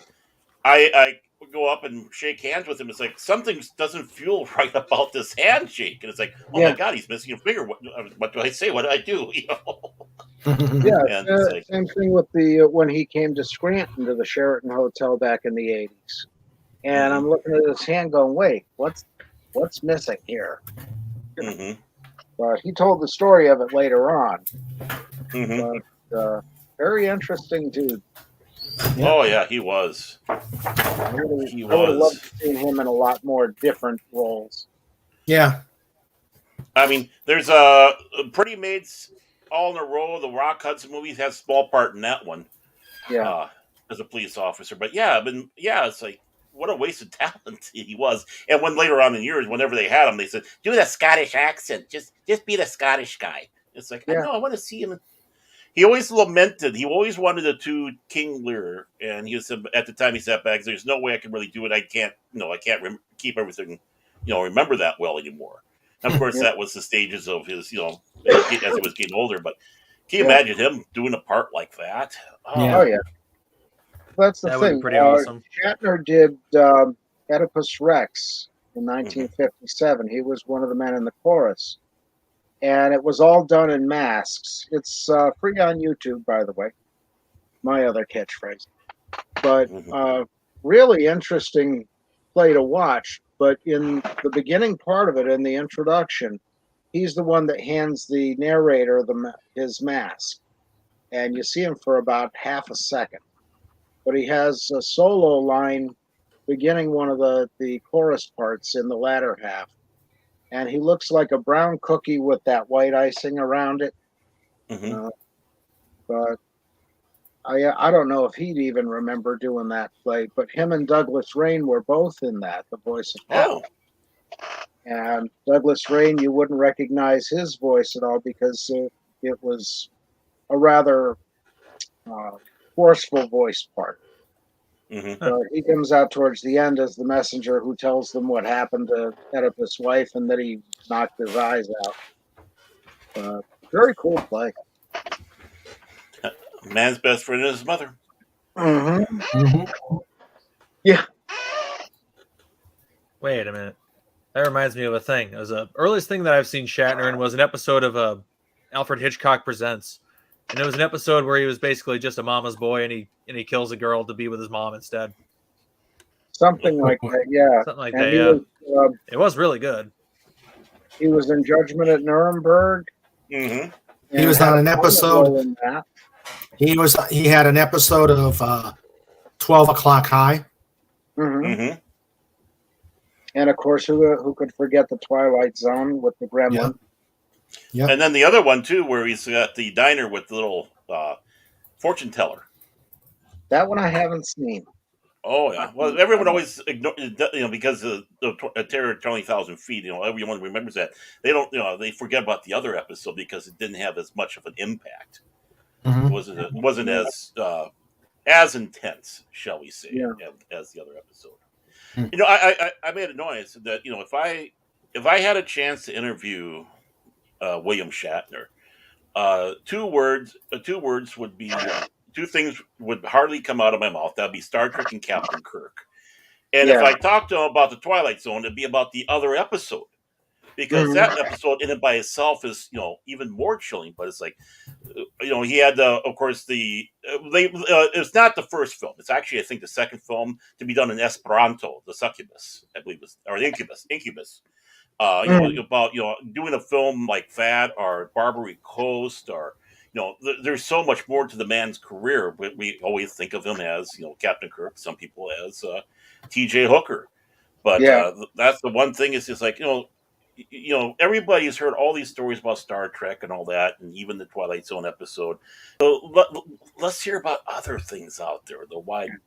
I would go up and shake hands with him. It's like something doesn't feel right about this handshake, and it's like, oh my God, he's missing a finger. What do I say? What do I do? Yeah, same thing with the when he came to Scranton to the Sheraton Hotel back in the 80s. And I'm looking at his hand going, wait, what's missing here? Mm-hmm. But he told the story of it later on. Mm-hmm. But very interesting dude. Oh, yeah, he was. I would have loved to see him in a lot more different roles. Yeah. I mean, there's Pretty Maids all in a row. The Rock Hudson movies has a small part in that one. Yeah. As a police officer. But it's like, what a waste of talent he was. And when later on in years, whenever they had him, they said, do the Scottish accent. Just be the Scottish guy. It's like, I know, I want to see him. He always lamented. He always wanted a two King Lear. And he said, at the time he sat back, there's no way I can really do it. I can't keep everything, remember that well anymore. And of course, that was the stages of his, as he was getting older. But can you imagine him doing a part like that? Oh, yeah. That's the That would thing. be pretty awesome. Shatner did Oedipus Rex in 1957. He was one of the men in the chorus. And it was all done in masks. It's free on YouTube, by the way. My other catchphrase. But really interesting play to watch. But in the beginning part of it, in the introduction, he's the one that hands the narrator his mask, and you see him for about half a second. But he has a solo line beginning one of the chorus parts in the latter half, and he looks like a brown cookie with that white icing around it. But I don't know if he'd even remember doing that play, but him and Douglas Rain were both in that, the voice of Hal. And Douglas Rain, you wouldn't recognize his voice at all because it was a rather forceful voice part. But he comes out towards the end as the messenger who tells them what happened to Oedipus' wife and that he knocked his eyes out. Very cool play. Man's best friend is his mother. Yeah. Wait a minute. That reminds me of a thing. It was the earliest thing that I've seen Shatner in was an episode of Alfred Hitchcock Presents. And it was an episode where he was basically just a mama's boy and he kills a girl to be with his mom instead. Something like that, yeah. Something like and that, yeah. It was really good. He was in Judgment at Nuremberg. He was on an episode. He had an episode of 12 O'Clock High. And of course, who could forget the Twilight Zone with the gremlin? Yeah. And then the other one too, where he's got the diner with the little fortune teller. That one I haven't seen. Oh yeah. Well, everyone always ignore, because of the Terror at 20,000 feet. Everyone remembers that. They don't. They forget about the other episode because it didn't have as much of an impact. It wasn't as intense, shall we say, as the other episode. I made a noise that if I had a chance to interview William Shatner, two words would be two things would hardly come out of my mouth. That'd be Star Trek and Captain Kirk. And if I talked to him about the Twilight Zone, it'd be about the other episode. Because that episode in and by itself is, even more chilling. But it's like, he had, of course, it's not the first film. It's actually, I think, the second film to be done in Esperanto, the Succubus, I believe, or the Incubus. About doing a film like that or Barbary Coast or there's so much more to the man's career. We always think of him as Captain Kirk. Some people as T.J. Hooker, but that's the one thing. Is just like everybody's heard all these stories about Star Trek and all that, and even the Twilight Zone episode. So let's hear about other things out there, the wider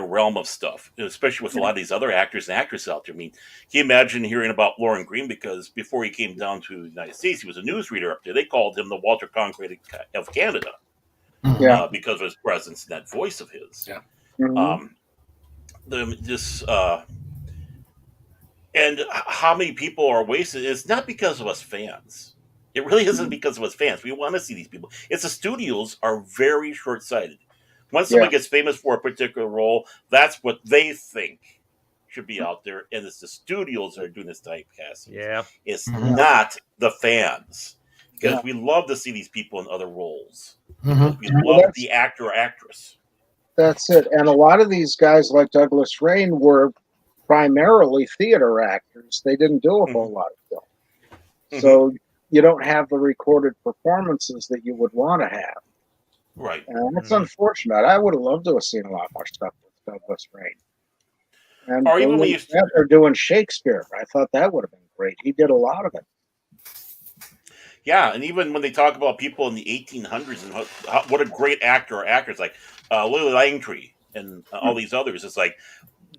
realm of stuff, especially with a lot of these other actors and actresses out there. I mean, can you imagine hearing about Lauren Green? Because before he came down to the United States, he was a newsreader up there. They called him the Walter Cronkite of Canada because of his presence and that voice of his. And how many people are wasted? It's not because of us fans. It really isn't because of us fans. We want to see these people. It's the studios are very short-sighted. Once someone gets famous for a particular role, that's what they think should be out there. And it's the studios that are doing this typecasting. Yeah. It's not the fans. Because we love to see these people in other roles. We love the actor or actress. That's it. And a lot of these guys like Douglas Rain were primarily theater actors. They didn't do a whole lot of film. So you don't have the recorded performances that you would want to have. Right. And it's unfortunate. I would have loved to have seen a lot more stuff with Douglas Rain. And or even when they're doing Shakespeare, I thought that would have been great. He did a lot of it. Yeah, and even when they talk about people in the 1800s and what a great actor or actress like Lily Langtry and all these others, it's like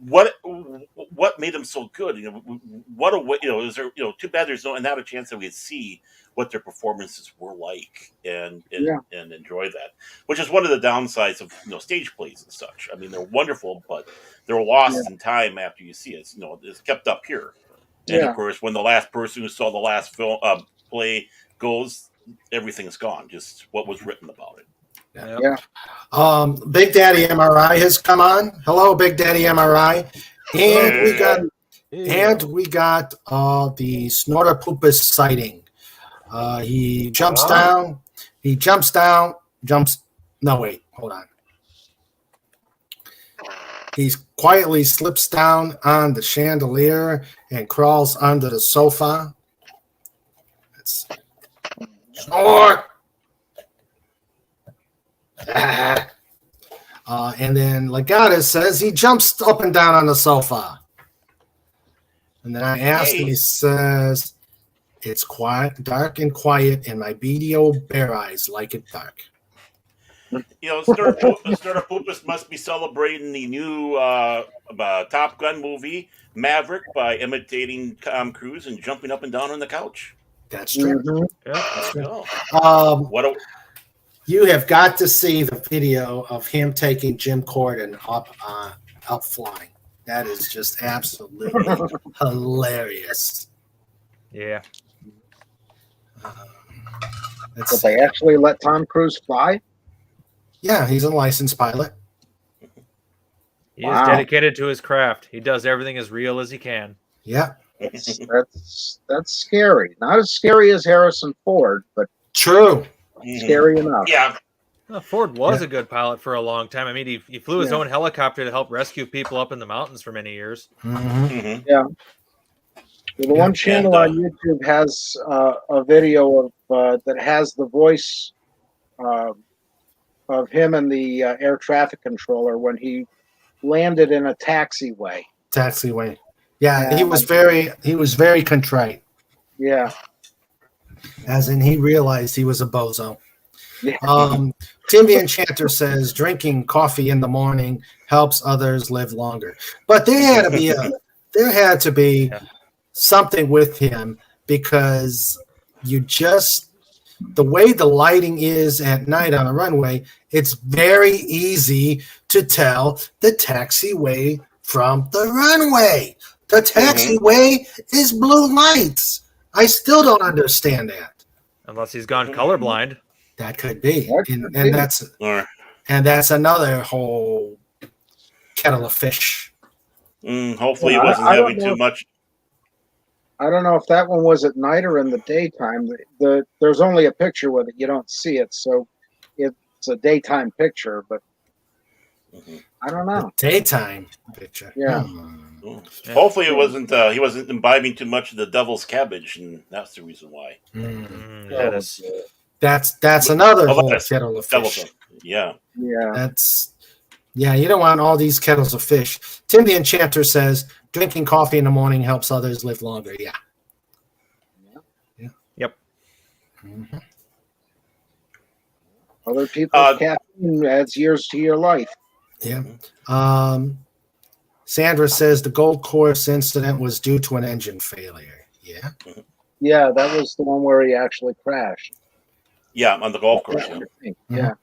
what made them so good? What a way, is there too bad there's not a chance that we'd see what their performances were like and enjoy that, which is one of the downsides of stage plays and such. I mean, they're wonderful, but they're lost in time after you see it. It's kept up here, and of course, when the last person who saw the last film play goes, everything's gone. Just what was written about it. Big Daddy MRI has come on. Hello, Big Daddy MRI, and we got the Snortopupus sighting. He jumps down. No, wait, hold on. He quietly slips down on the chandelier and crawls under the sofa. Snore! And then Legatus says he jumps up and down on the sofa. And then I asked him, he says, it's quiet, dark and quiet, and my beady old bear eyes like it dark. Sternopoulos must be celebrating the new Top Gun movie, Maverick, by imitating Tom Cruise and jumping up and down on the couch. That's true. Mm-hmm. Yeah, that's true. You have got to see the video of him taking Jim Corden up flying. That is just absolutely hilarious. Yeah. Did they actually let Tom Cruise fly? Yeah, he's a licensed pilot. He is dedicated to his craft. He does everything as real as he can. Yeah. That's scary. Not as scary as Harrison Ford, but true. Scary enough. Yeah. Well, Ford was a good pilot for a long time. I mean, he flew his own helicopter to help rescue people up in the mountains for many years. Mm-hmm. Yeah. Well, the one channel on YouTube has a video of that has the voice of him and the air traffic controller when he landed in a taxiway. Yeah, he was very contrite. Yeah. As in, he realized he was a bozo. Yeah. Tim the Enchanter says drinking coffee in the morning helps others live longer. But there had to be something with him, because the way the lighting is at night on a runway, it's very easy to tell the taxiway from the runway. The taxiway is blue lights. I still don't understand that. Unless he's gone colorblind. That could be. And that's another whole kettle of fish. Hopefully it wasn't having too much. I don't know if that one was at night or in the daytime. There's only a picture with it. You don't see it, so it's a daytime picture, but I don't know. Daytime picture. Yeah. Hopefully it wasn't. He wasn't imbibing too much of the devil's cabbage, and that's the reason why. That's another whole kettle of fish. Yeah. You don't want all these kettles of fish. Tim the Enchanter says drinking coffee in the morning helps others live longer. Yeah. Yep. Mm-hmm. Other people's caffeine adds years to your life. Yeah. Sandra says the Gold Course incident was due to an engine failure. Yeah. Yeah, that was the one where he actually crashed. Yeah, on the golf course. Yeah.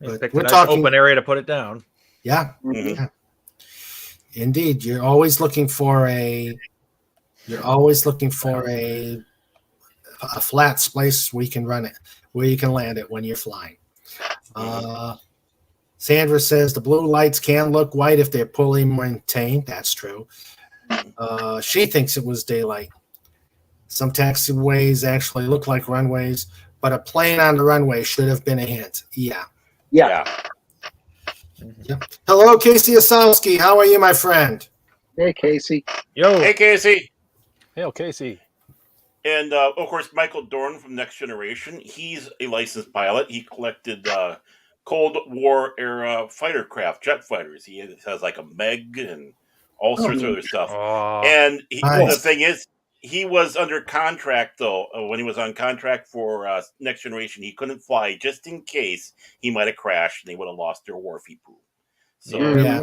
But we're talking open area to put it down. Yeah. Yeah. Indeed, you're always looking for a flat place where you can run it, where you can land it when you're flying. Sandra says the blue lights can look white if they're poorly maintained. That's true. She thinks it was daylight. Some taxiways actually look like runways, but a plane on the runway should have been a hint. Yeah. Yep. Hello, Casey Osowski. How are you, my friend? Hey, Casey. Yo. Hey, Casey. Hey, Casey. And, of course, Michael Dorn from Next Generation. He's a licensed pilot. He collected Cold War era fighter craft, jet fighters. He has like a Meg and all sorts of other stuff. And the thing is, he was under contract, though. When he was on contract for Next Generation, he couldn't fly just in case he might have crashed and they would have lost their wharfie pool. So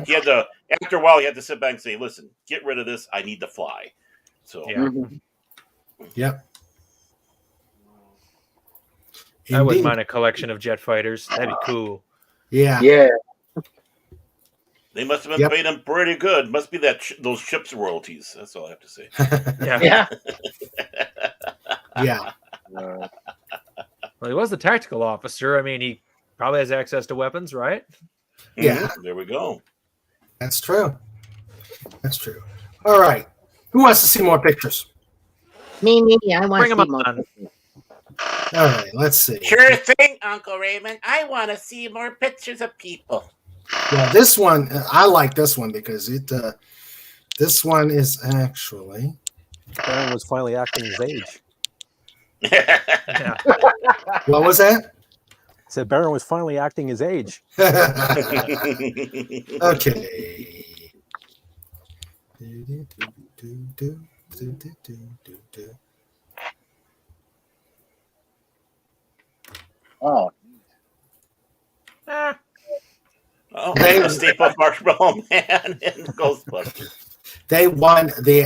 he had to, after a while, he had to sit back and say, listen, get rid of this. I need to fly. So, I wouldn't mind a collection of jet fighters. That'd be cool. Yeah. They must have been paying him pretty good. Must be that those ships royalties. That's all I have to say. Well, he was the tactical officer. I mean, he probably has access to weapons, right? Yeah. There we go. That's true. All right. Who wants to see more pictures? Me. I want to see more pictures. All right. Let's see. Sure thing, Uncle Raymond. I want to see more pictures of people. Yeah, this one I like this one because it. This one is actually. Baron was finally acting his age. Yeah. What was that? I said Baron was finally acting his age. Okay. Oh, Oh, a Stay-Puft Marshmallow Man and Ghostbusters. They won the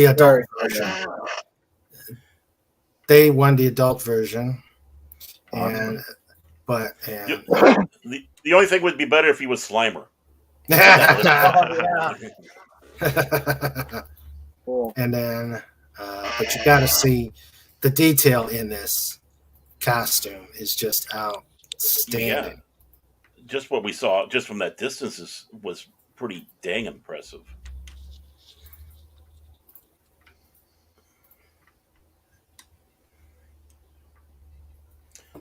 adult version. They won the adult version, and the only thing would be better if he was Slimer. cool. And then, but you got to see the detail in this costume is just outstanding. Yeah. Just what we saw, just from that distance, was pretty dang impressive.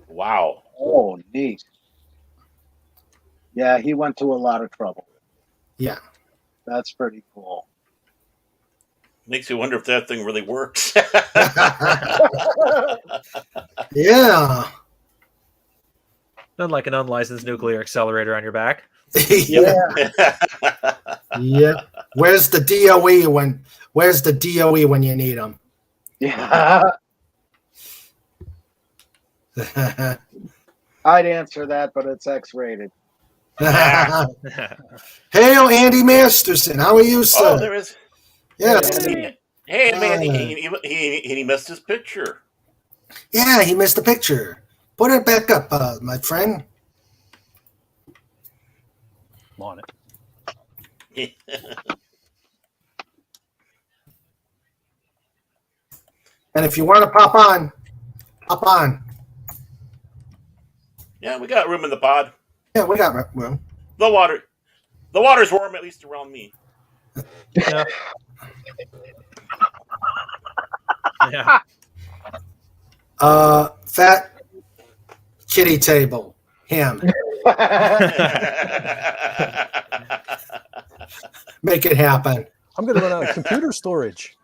Wow. Oh, neat. Yeah, he went to a lot of trouble. Yeah. That's pretty cool. Makes you wonder if that thing really works. Yeah. Not like an unlicensed nuclear accelerator on your back. Yeah. Yeah. Where's the DOE when you need them? Yeah. I'd answer that, but it's X-rated. Hail, Andy Masterson. How are you, sir? Oh, there is. Yes. Hey, man, he missed his picture. Yeah, he missed the picture. Put it back up, my friend. I'm on it. And if you want to pop on, hop on. Yeah, we got room in the pod. Yeah, we got room. The water's warm, at least around me. Yeah. Yeah. Fat kitty table. Him. Make it happen. I'm going to run out of computer storage.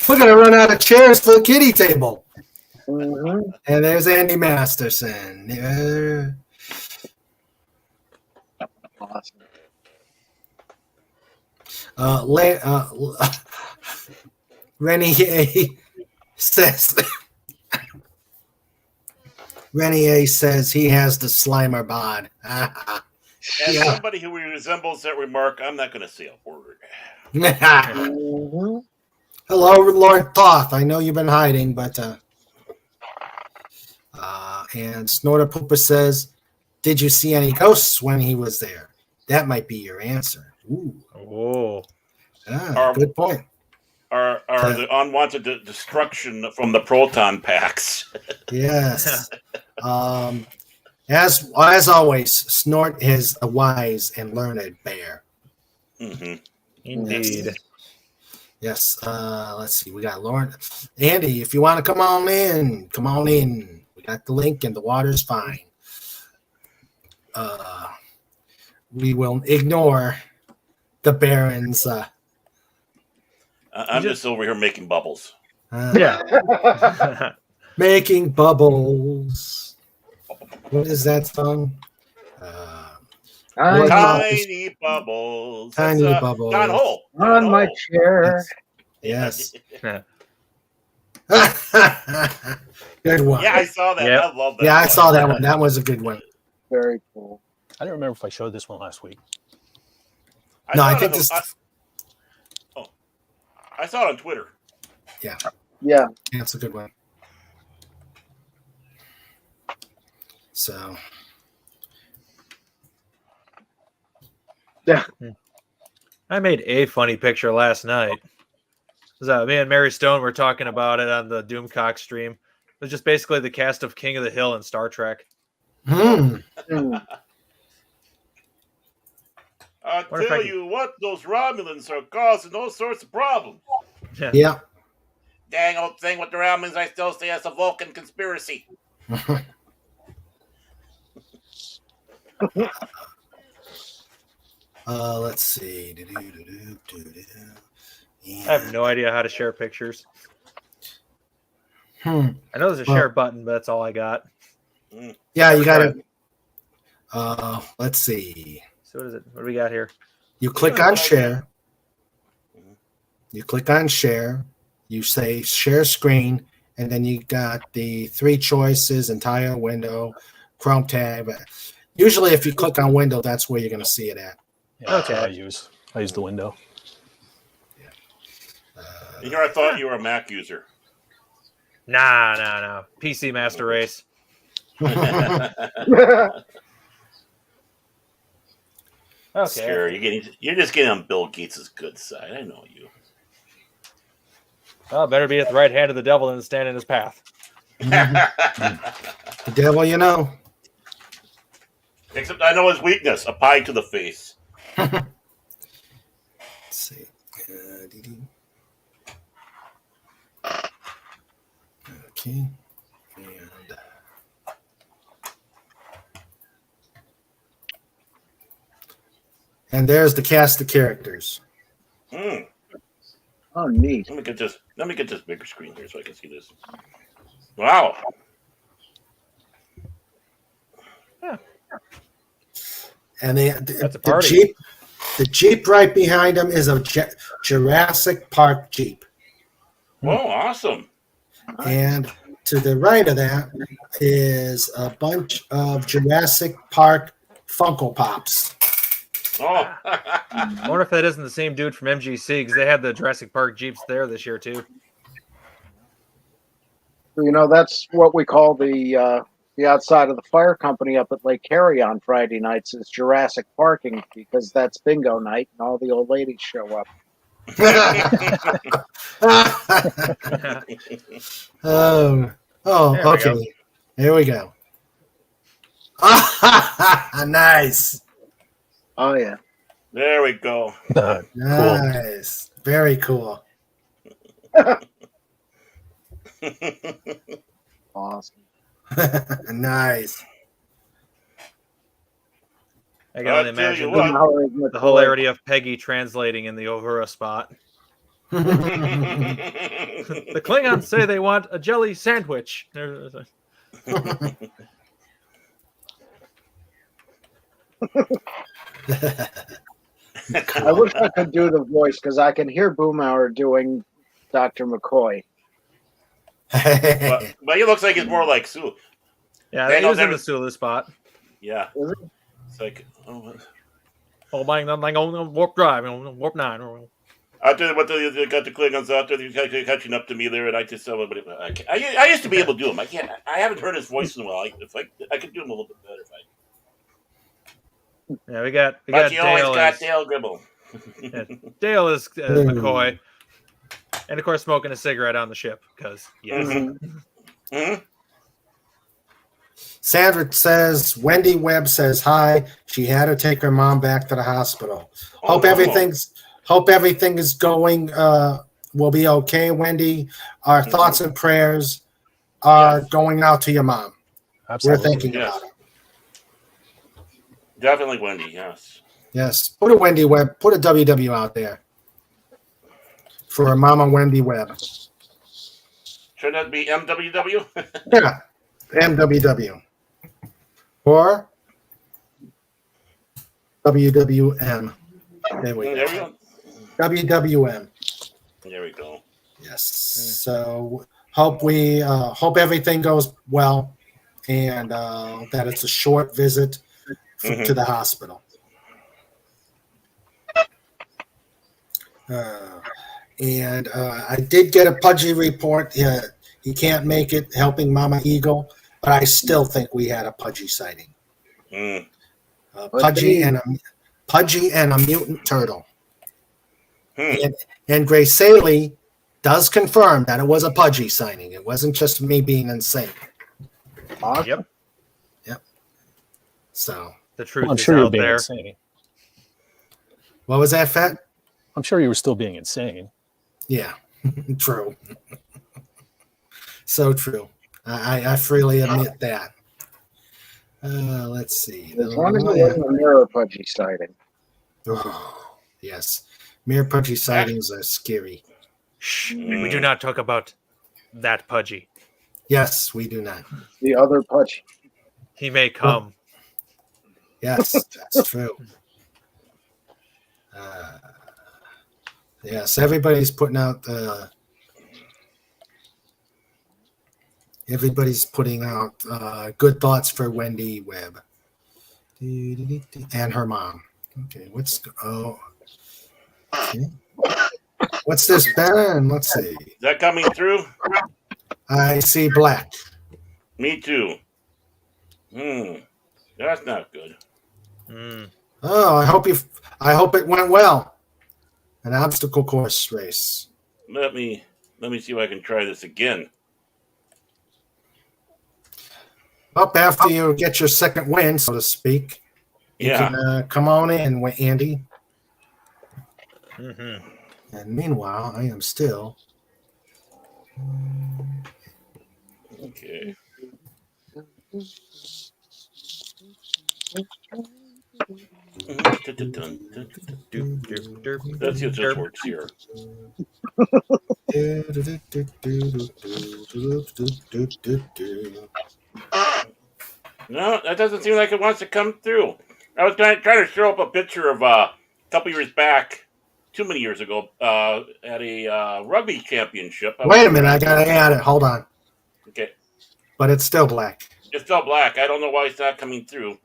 We're going to run out of chairs for the kitty table. Mm-hmm. And there's Andy Masterson. Awesome. Renier says Renier says he has the Slimer bod. As somebody who resembles that remark, I'm not going to say a word. Mm-hmm. Hello, Lord Thoth. I know you've been hiding, but and Snorter Pooper says, "Did you see any ghosts when he was there?" That might be your answer. Ooh. Oh. Good point. Are the unwanted destruction from the proton packs? Yes. As always, Snort is a wise and learned bear. Mm-hmm. Indeed. Yes. Let's see. We got Lauren. Andy, if you want to come on in, come on in. We got the link and the water's fine. We will ignore the Baron's. I'm just over here making bubbles. Yeah. Making bubbles. What is that song? Tiny bubbles. Tiny bubbles. John Hole. On my chair. Yes. Yeah. Good one. Yeah, I saw that. Yep. I love that. Yeah, I saw that one. That was a good one. Very cool. I don't remember if I showed this one last week. I think this. I saw it on Twitter. Yeah. Yeah. That's a good one. So. Yeah. I made a funny picture last night. Me and Mary Stone were talking about it on the Doomcock stream. It was just basically the cast of King of the Hill and Star Trek. I'll tell you what, those Romulans are causing all sorts of problems. Yeah. dang old thing with the Romans, I still say it's a Vulcan conspiracy. Let's see. I have no idea how to share pictures. I know there's a share button, but that's all I got. Yeah, you got to. Let's see. So what is it? What do we got here? You click on share. You click on share. You say share screen, and then you got the 3 choices: entire window, Chrome tab. Usually, if you click on window, that's where you're going to see it at. Yeah, that's what I use the window. I thought you were a Mac user. Nah. PC Master Race. Okay. Scary. You're just getting on Bill Gates' good side. I know you. Well, better be at the right hand of the devil than stand in his path. The devil, you know. Except I know his weakness: a pie to the face. Let's see. Okay. And there's the cast of characters. Oh, neat. Let me get this bigger screen here so I can see this. Wow. Yeah. And the Jeep right behind them is a Jurassic Park Jeep. Oh, awesome. And to the right of that is a bunch of Jurassic Park Funko Pops. Oh. I wonder if that isn't the same dude from MGC, because they had the Jurassic Park Jeeps there this year, too. That's what we call the outside of the fire company up at Lake Harry on Friday nights is Jurassic Parking, because that's bingo night and all the old ladies show up. Okay. Here we go. Nice. Oh, yeah. There we go. Nice. Cool. Very cool. Awesome. Nice. I can only imagine the hilarity of Peggy translating in the Uhura spot. The Klingons say they want a jelly sandwich. I wish I could do the voice because I can hear Boomhauer doing Dr. McCoy. But he looks like he's more like Sue. Yeah, they use in the Sulu spot. Yeah. It's like, bang on warp drive, warp 9. After what they got the Klingons out there, they're catching up to me there, and I just I used to be able to do him. I can't. I haven't heard his voice in a while. I could do him a little bit better if I. Yeah, we got you always Dale. Got Dale Gribble. Yeah, Dale is McCoy, and of course smoking a cigarette on the ship because yes. Sandra says Wendy Webb says hi. She had to take her mom back to the hospital. Hope everything is going will be okay, Wendy. Our thoughts and prayers are going out to your mom. Absolutely. We're thinking about it. Definitely Wendy, yes. Yes. Put a Wendy Webb, put a WW out there for a Mama Wendy Webb. Should that be MWW? Yeah, MWW. Or WWM. There we go. WWM. There we go. Yes. So hope everything goes well and that it's a short visit to the hospital. And I did get a Pudgy report. He can't make it helping Mama Eagle, but I still think we had a Pudgy sighting. Pudgy and a mutant turtle. And Grace Saley does confirm that it was a Pudgy sighting. It wasn't just me being insane. Awesome. Yep. So the truth I'm is sure you're out being there. insane. What was that, Fat? I'm sure you were still being insane. Yeah, true. So true. I freely admit that. Let's see. There's one in the way a mirror pudgy sighting. Oh, yes. Mirror pudgy sightings are scary. Shh. We do not talk about that pudgy. Yes, we do not. The other pudgy. He may come. Yes, that's true. Yes, everybody's putting out good thoughts for Wendy Webb and her mom. Okay, okay. What's this, Ben? Let's see. Is that coming through? I see black. Me too. That's not good. Oh, I hope it went well. An obstacle course race. Let me see if I can try this again. Up after you get your second win, so to speak. You can, come on in, Andy. And meanwhile, I am still. Okay. Let's see if this works here. No, that doesn't seem like it wants to come through. I was trying to show up a picture of a couple years back, too many years ago, at a rugby championship. Wait a minute, I gotta add it. Hold on. Okay. But it's still black. It's still black. I don't know why it's not coming through.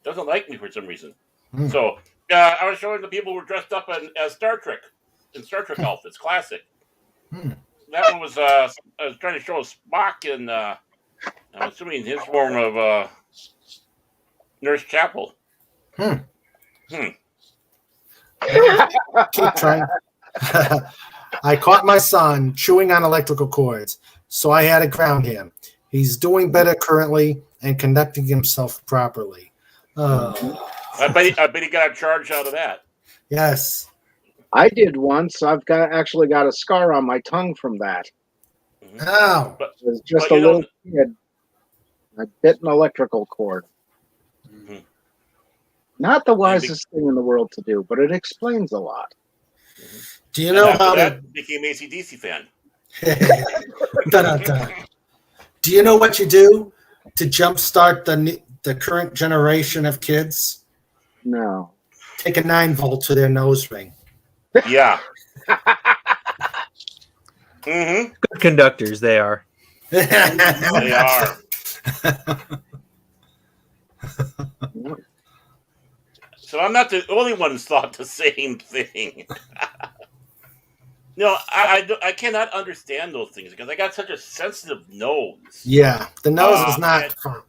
Doesn't like me for some reason. So I was showing the people who were dressed up as Star Trek in Star Trek outfits, classic. That one was I was trying to show Spock in I'm assuming his form of Nurse Chapel. Keep trying. I caught my son chewing on electrical cords, so I had to ground him. He's doing better currently and conducting himself properly. I bet he got a charge out of that. Yes. I did once. I've actually got a scar on my tongue from that. Oh. It was just a little kid. I bit an electrical cord. Not the wisest thing in the world to do, but it explains a lot. Do you know how to became AC/DC fan? Do you know what you do to jumpstart the current generation of kids? No. Take a 9-volt to their nose ring. Yeah. Good conductors, they are. They are. So I'm not the only one who's thought the same thing. No, I cannot understand those things because I got such a sensitive nose. Yeah, the nose is not fun.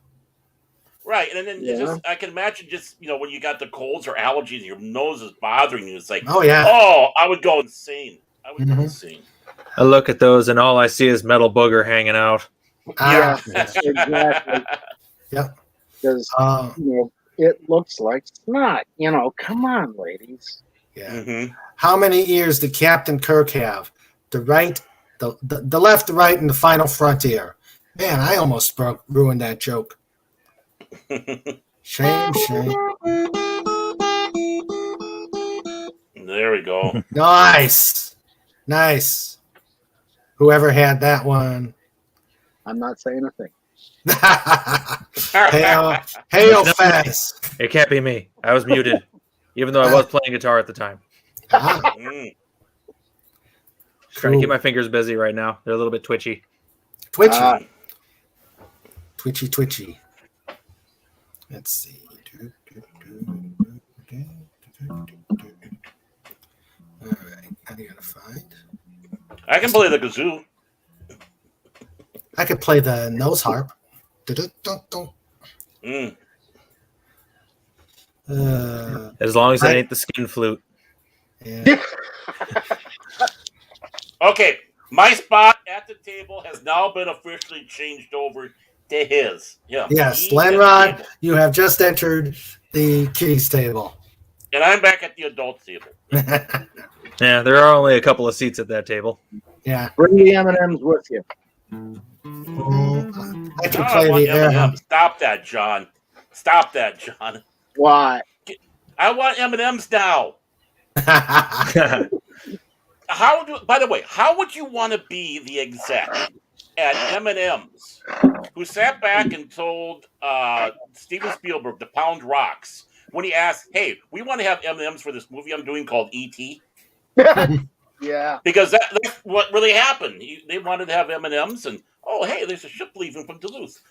Right, and then just I can imagine just when you got the colds or allergies, and your nose is bothering you. It's like, I would go insane. I would go insane. I look at those, and all I see is metal booger hanging out. Yeah, exactly. Yeah, because it looks like snot. Come on, ladies. Yeah. How many ears did Captain Kirk have? The right, the left, the right, and the final front ear. Man, I almost ruined that joke. Shame. There we go. Nice. Whoever had that one. I'm not saying a thing. Hail fast. It can't be me. I was muted, even though I was playing guitar at the time. Trying to keep my fingers busy right now. They're a little bit twitchy. Twitchy. Let's see. All right, I gotta find. I can play the kazoo. I could play the nose harp. As long as it ain't the skin flute. Yeah. Okay, my spot at the table has now been officially changed over to his. Yeah. Yes, Lenrod, you have just entered the kiddies table. And I'm back at the adult table. Yeah, there are only a couple of seats at that table. Yeah. Bring the M&Ms with you. I can Now I play want the air. M&M's. Stop that, John. Stop that, John. Why? I want M&M's now. By the way, how would you want to be the exec at M&M's who sat back and told Steven Spielberg to pound rocks when he asked, "Hey, we want to have M&M's for this movie I'm doing called E.T." Yeah. Because that's what really happened. They wanted to have M&M's, and oh, hey, there's a ship leaving from Duluth.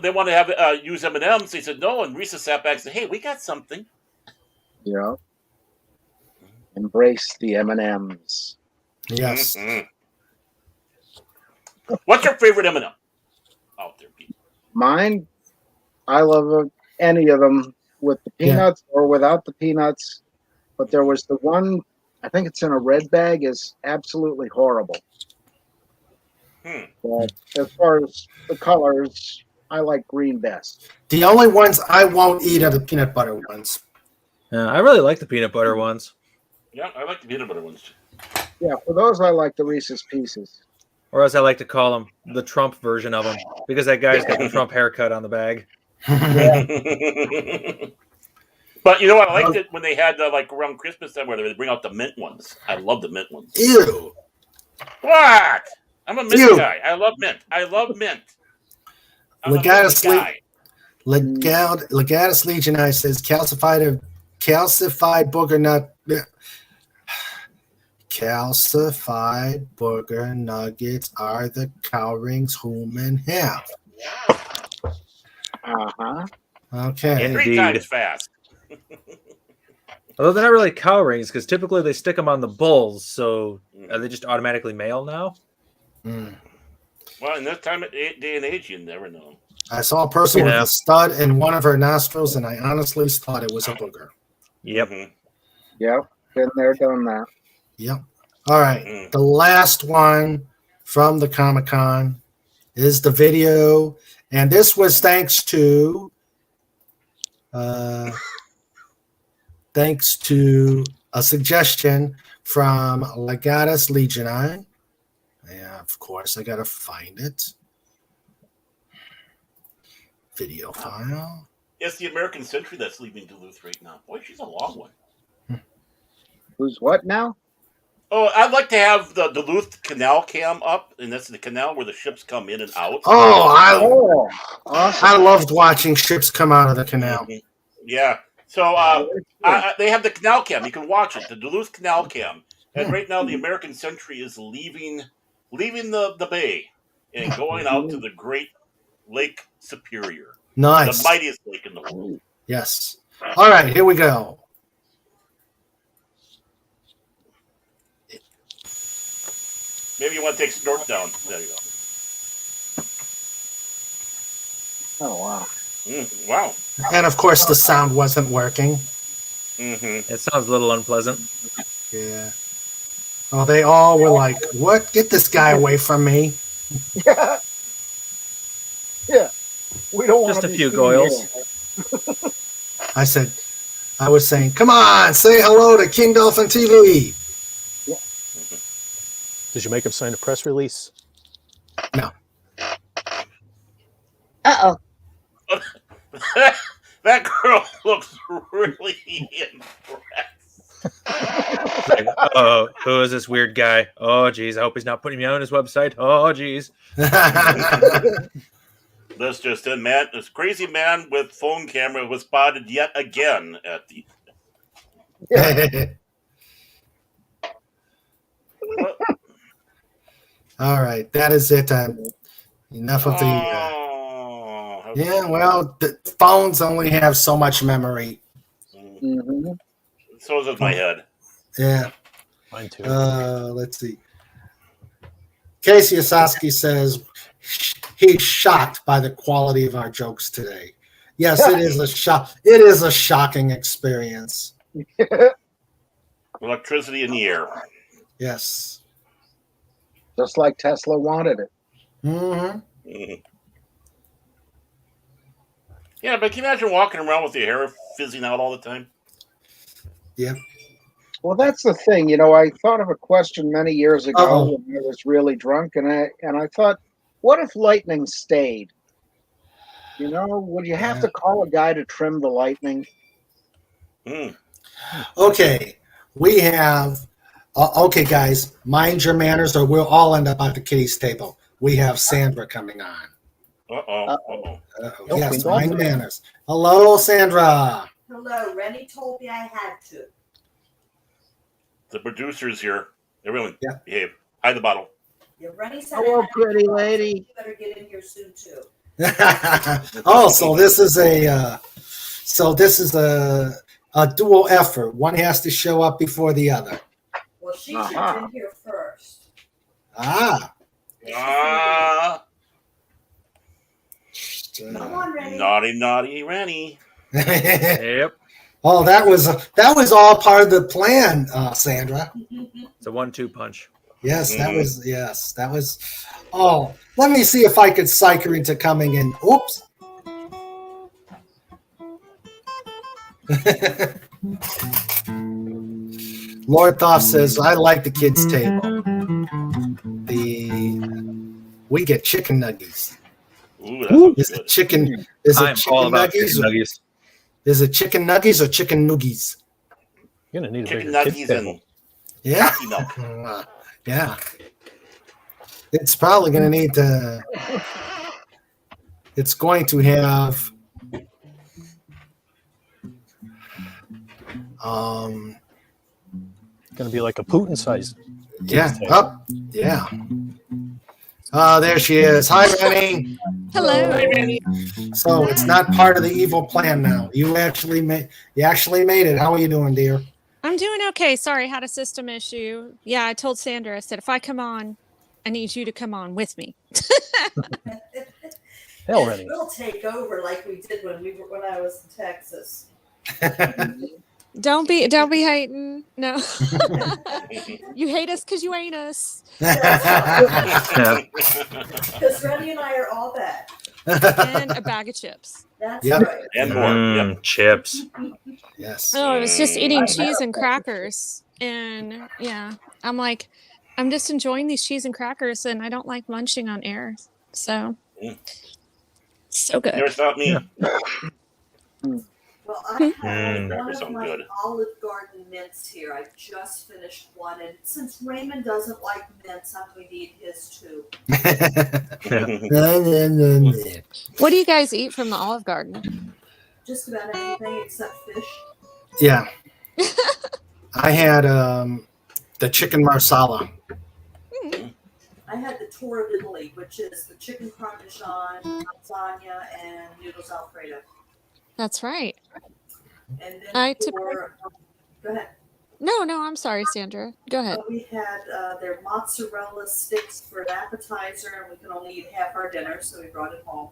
They want to have use M&M's. They said no, and Risa sat back and said, "Hey, we got something." Yeah. Embrace the M&Ms. Yes. Mm-hmm. What's your favorite M&M out there, people? Mine, I love any of them with the peanuts or without the peanuts. But there was the one, I think it's in a red bag, is absolutely horrible. But as far as the colors, I like green best. The only ones I won't eat are the peanut butter ones. I really like the peanut butter ones. Yeah, I like the peanut butter ones. Yeah, for those, I like the Reese's Pieces. Or as I like to call them, the Trump version of them, because that guy's got the Trump haircut on the bag. But you know what? I liked it when they had like around Christmas time where they bring out the mint ones. I love the mint ones. Ew. What? I'm a mint guy. I love mint. Legatus Legionnaire says calcified booger nut. Calcified booger nuggets are the cow rings human have. Okay. 3 times fast. Although they're not really cow rings, because typically they stick them on the bulls, so are they just automatically male now? Well, in this day and age, you never know. I saw a person with a stud in one of her nostrils, and I honestly thought it was a booger. Yep. Yep. Been there, done that. Yep. All right. The last one from the Comic-Con is the video, and this was thanks to a suggestion from Legatus Legionnaire. Yeah, of course, I gotta find it. Video file. It's the American Century that's leaving Duluth right now. Boy, she's a long one. Who's what now? Oh, I'd like to have the Duluth Canal cam up, and that's the canal where the ships come in and out. Oh, I loved watching ships come out of the canal. Yeah. So they have the canal cam. You can watch it, the Duluth Canal cam. And right now, the American Century is leaving the bay and going out to the Great Lake Superior. Nice. The mightiest lake in the world. Yes. All right, here we go. Maybe you want to take Snort down. There you go. Oh, wow. Wow. And of course, the sound wasn't working. It sounds a little unpleasant. Yeah. Oh, they all were like, "What? Get this guy away from me!" Yeah. Yeah. We don't want just a few goils. I was saying, "Come on, say hello to King Dolphin TV." Did you make him sign a press release? No. Uh-oh. That girl looks really impressed. Like, who is this weird guy? Oh, geez, I hope he's not putting me on his website. Oh, geez. This just in, man. This crazy man with phone camera was spotted yet again at the. All right, that is it. Enough of the. Yeah, well, the phones only have so much memory. So does my head. Yeah. Mine too. Let's see. Casey Osaski says he's shocked by the quality of our jokes today. Yes, it is a shock. It is a shocking experience. Electricity in the air. Yes. Just like Tesla wanted it. Yeah, but can you imagine walking around with your hair fizzing out all the time? Yeah. Well, that's the thing. I thought of a question many years ago Uh-oh. when I was really drunk, and I thought, what if lightning stayed? Would you have to call a guy to trim the lightning? Okay, we have. Okay, guys, mind your manners, or we'll all end up at the kitty's table. We have Sandra coming on. Yes, mind manners. Hello, Sandra. Hello, Rennie told me I had to. The producer's here. Everyone, behave. Hide the bottle. Yeah, Rennie said Hello, pretty lady. You better get in here soon too. Oh, so this is a dual effort. One has to show up before the other. Well, she should have been here first. Come on, Rennie. Naughty Rennie. Yep. Oh, that was all part of the plan, Sandra. It's a 1-2 punch. Yes, that was. Oh, let me see if I could psych her into coming in. Oops. Lord Thoth says, I like the kids' table. We get chicken nuggies. Ooh, is it chicken? Is it chicken nuggies? Is it chicken nuggies or chicken noogies? You're gonna need a chicken bigger nuggies kids table. Yeah. Yeah. It's probably going to need to. It's going to have. Gonna be like a Putin size. Yeah. Up. Yeah. There she is. Hi, Rennie. Hello. So it's not part of the evil plan now. You actually made it. How are you doing, dear? I'm doing okay. Sorry, I had a system issue. Yeah, I told Sandra, I said, if I come on, I need you to come on with me. Hell, Rennie. We'll take over like we did when I was in Texas. Don't be hating. No. You hate us because you ain't us. Because Rennie and I are all that. And a bag of chips. That's right. And more. Chips. Yes. Oh, I was just eating cheese and crackers. And yeah, I'm just enjoying these cheese and crackers, and I don't like munching on air. So, so good. Never stopped me. Well, I have one Crackers of sound my good. Olive Garden mints here. I just finished one, and since Raymond doesn't like mints, I'm going to eat his too. What do you guys eat from the Olive Garden? Just about anything except fish. Yeah. I had the chicken marsala. I had the tour of Italy, which is the chicken parmesan, lasagna, and noodles alfredo. That's right. And then go ahead. No, I'm sorry, Sandra. Go ahead. We had their mozzarella sticks for an appetizer, and we could only eat half our dinner, so we brought it home.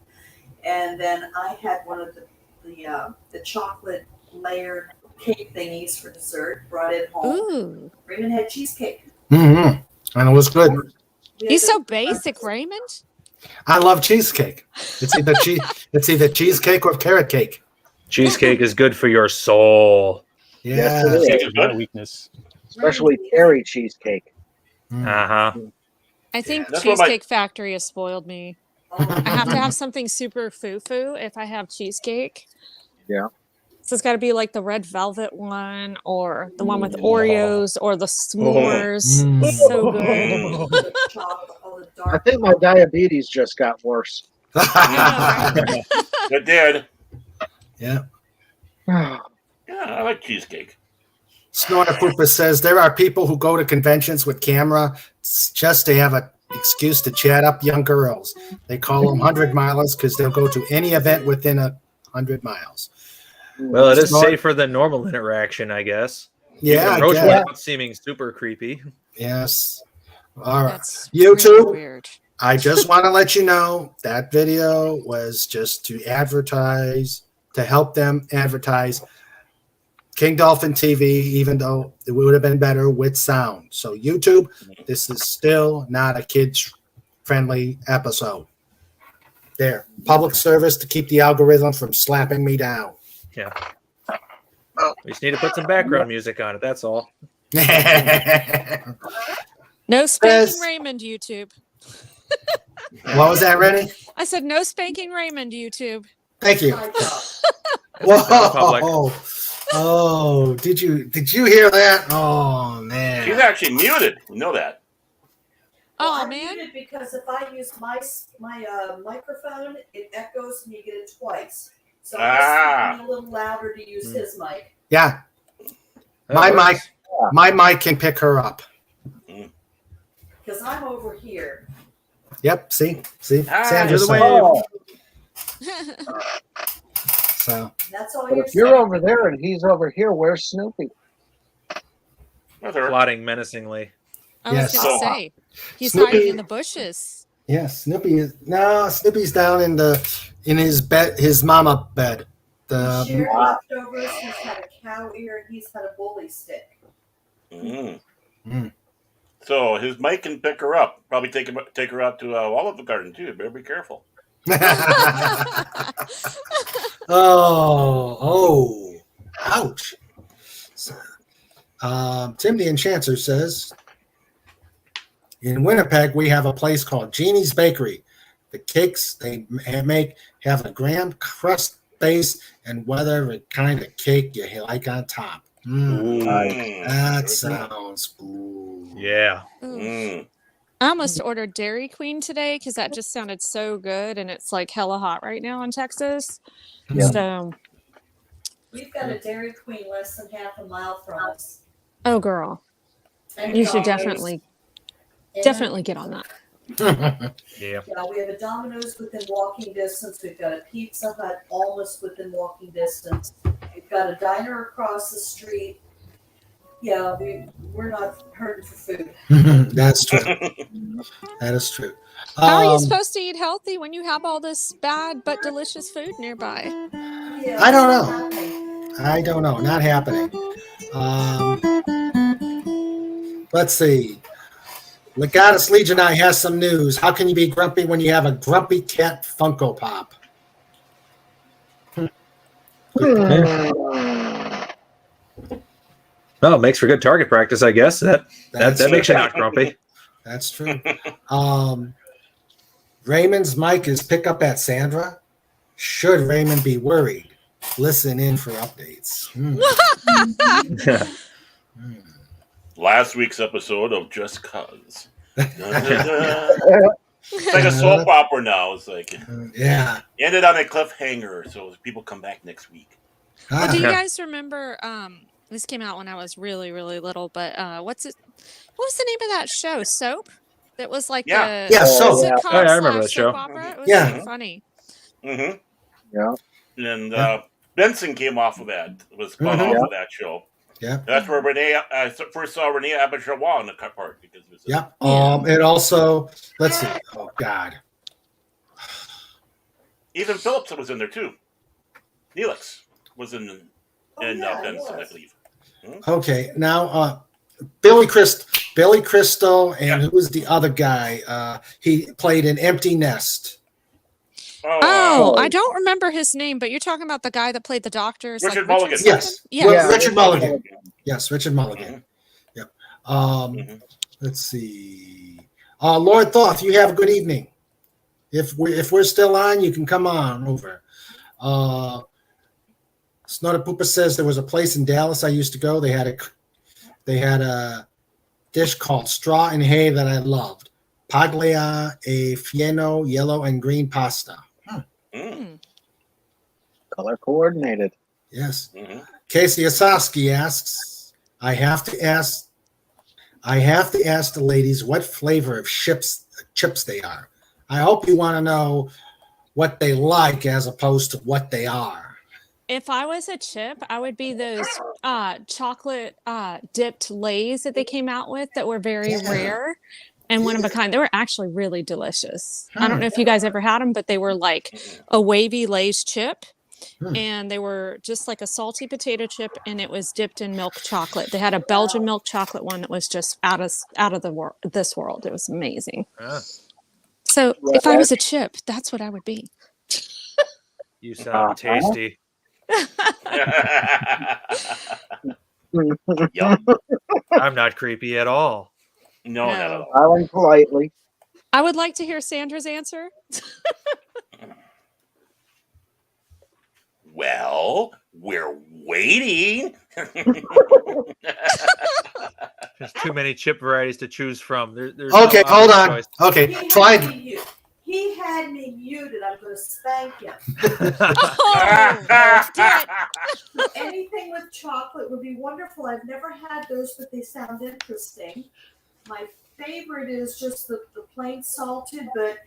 And then I had one of the chocolate layered cake thingies for dessert. Brought it home. Ooh. Raymond had cheesecake. Mm-hmm. And it was good. He's so basic, Raymond. I love cheesecake. It's either cheesecake or carrot cake. Cheesecake is good for your soul. Yeah, That's my weakness. Especially cherry cheesecake. Uh-huh. I think That's what Cheesecake Factory has spoiled me. I have to have something super foo-foo if I have cheesecake. Yeah. So it's got to be like the red velvet one, or the one with Oreos, or the s'mores. So good. I think my diabetes just got worse. It did. Yeah. Yeah, I like cheesecake. Snorter Pooper says there are people who go to conventions with camera just to have an excuse to chat up young girls. They call them 100-milers because they'll go to any event within 100 miles. Well, it is safer than normal interaction, I guess. Yeah, Roach yeah. without seeming super creepy. Yes. All right. That's YouTube, weird. I just want to let you know that video was just to advertise, to help them advertise King Dolphin TV, even though it would have been better with sound. So YouTube, this is still not a kids-friendly episode. There. Public service to keep the algorithm from slapping me down. Yeah. We just need to put some background music on it, that's all. No spanking Raymond YouTube. What was that, Rennie? I said no spanking Raymond YouTube. Thank you. Whoa. Oh, did you hear that? Oh man. She's actually muted. You know that. Oh I'm man. muted because if I use my microphone, it echoes and you get it twice. So I'm speaking a little louder to use his mic. Yeah. My mic can pick her up. Because I'm over here. Yep. See, Sandra. So. That's all But if you're over there and he's over here, where's Snoopy? Plotting menacingly. I was going to say, he's Snoopy, hiding in the bushes. Yes, Snoopy's down in his bed, his mama bed. Shared leftovers. He's had a cow ear and he's had a bully stick. So his mic can pick her up. Probably take her out to Olive Garden too. Better be careful. Oh, ouch. Tim the Enchanter says, in Winnipeg, we have a place called Jeannie's Bakery. The cakes they make have a graham crust base and whatever kind of cake you like on top. That sounds cool. Yeah. I almost ordered Dairy Queen today because that just sounded so good, and it's like hella hot right now in Texas. Yeah. So We've got a Dairy Queen less than half a mile from us. oh girl, And you should Domino's. definitely get on that. Yeah. We have a Domino's within walking distance. We've got a Pizza Hut almost within walking distance. We've got a diner across the street. Yeah, we're not hurting for food. That's true. That is true. How are you supposed to eat healthy when you have all this bad but delicious food nearby? Yeah, I don't know. Not happening. Let's see. Legatus Legion I has some news. How can you be grumpy when you have a grumpy cat Funko Pop? Well, it makes for good target practice, I guess. That makes you not grumpy. That's true. Raymond's mic is pick up at Sandra. Should Raymond be worried? Listen in for updates. Last week's episode of Just Cuz. It's like a soap opera now. It's like ended on a cliffhanger, so people come back next week. Well, do you guys remember? This came out when I was really, really little. But what was the name of that show? Soap. That was like Soap. sitcom I remember that show. soap opera. It was so funny. Mm-hmm. Yeah. And Benson came off of that. Was spun off of that show. Yeah. That's where I first saw Renee Abishawa in the cut part because it was It also, let's see. Oh God. Ethan Phillips was in there too. Neelix was in Benson, I believe. Okay, now Billy Crystal, and who was the other guy? He played an Empty Nest. I don't remember his name, but you're talking about the guy that played the doctor. Richard Mulligan. Yes. Yes. Richard Mulligan. Yes, Richard Mulligan. Yep. Let's see. Lord Thoth, you have a good evening. If we're still on, you can come on over. Snorter Poopa says there was a place in Dallas I used to go. They had a dish called straw and hay that I loved. Paglia e fieno, yellow and green pasta. Color coordinated. Yes. Casey Osaski asks, I have to ask the ladies what flavor of chips they are. I hope you want to know what they like as opposed to what they are. If I was a chip, I would be those chocolate dipped Lays that they came out with that were very rare and one of a kind. They were actually really delicious. I don't know if you guys ever had them, but they were like a wavy Lay's chip. And they were just like a salty potato chip, and it was dipped in milk chocolate. They had a Belgian milk chocolate one that was just out of this world. It was amazing. So if I was a chip, that's what I would be. You sound tasty. Yum. I'm not creepy at all. No, not at all. Smiling politely. I would like to hear Sandra's answer. Well, we're waiting. There's too many chip varieties to choose from. There's Okay, no hold obvious on. choice. Okay, try. He had me muted. I'm going to spank him. Anything with chocolate would be wonderful. I've never had those, but they sound interesting. My favorite is just the plain salted, but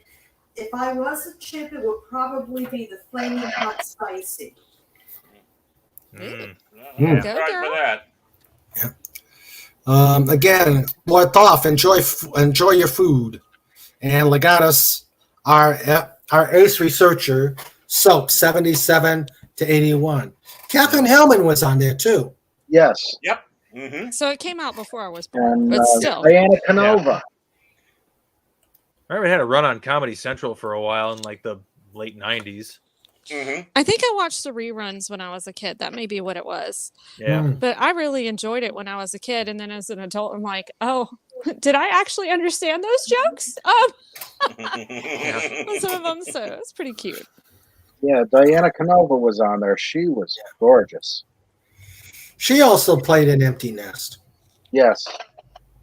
if I was a chip, it would probably be the flaming hot spicy. Go girl. for that. Again, Lord Thoth, enjoy your food. And Legatus, our ace researcher, Soap 77 to 81. Catherine Hellman was on there too. Yes. Yep. Mm-hmm. So it came out before I was born, And but still. Diana Canova. I remember it had a run on Comedy Central for a while in like the late 90s. Mm-hmm. I think I watched the reruns when I was a kid. That may be what it was. Yeah. But I really enjoyed it when I was a kid. And then as an adult, I'm like, oh, did I actually understand those jokes? Some of them, so it's pretty cute. Yeah, Diana Canova was on there. She was gorgeous. She also played in Empty Nest. Yes.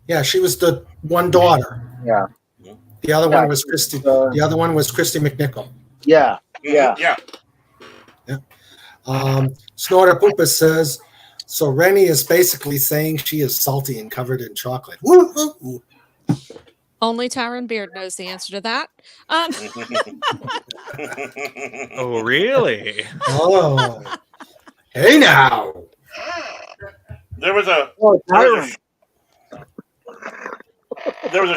Yeah, she was the one daughter. Yeah. The other one was Christy. The other one was Christy McNichol. Yeah. Yeah. Yeah. Snorter Poopa says, so Rennie is basically saying she is salty and covered in chocolate. Woo, woo, woo. Only Tyron Beard knows the answer to that. Oh, really? Oh. Hey now. There was a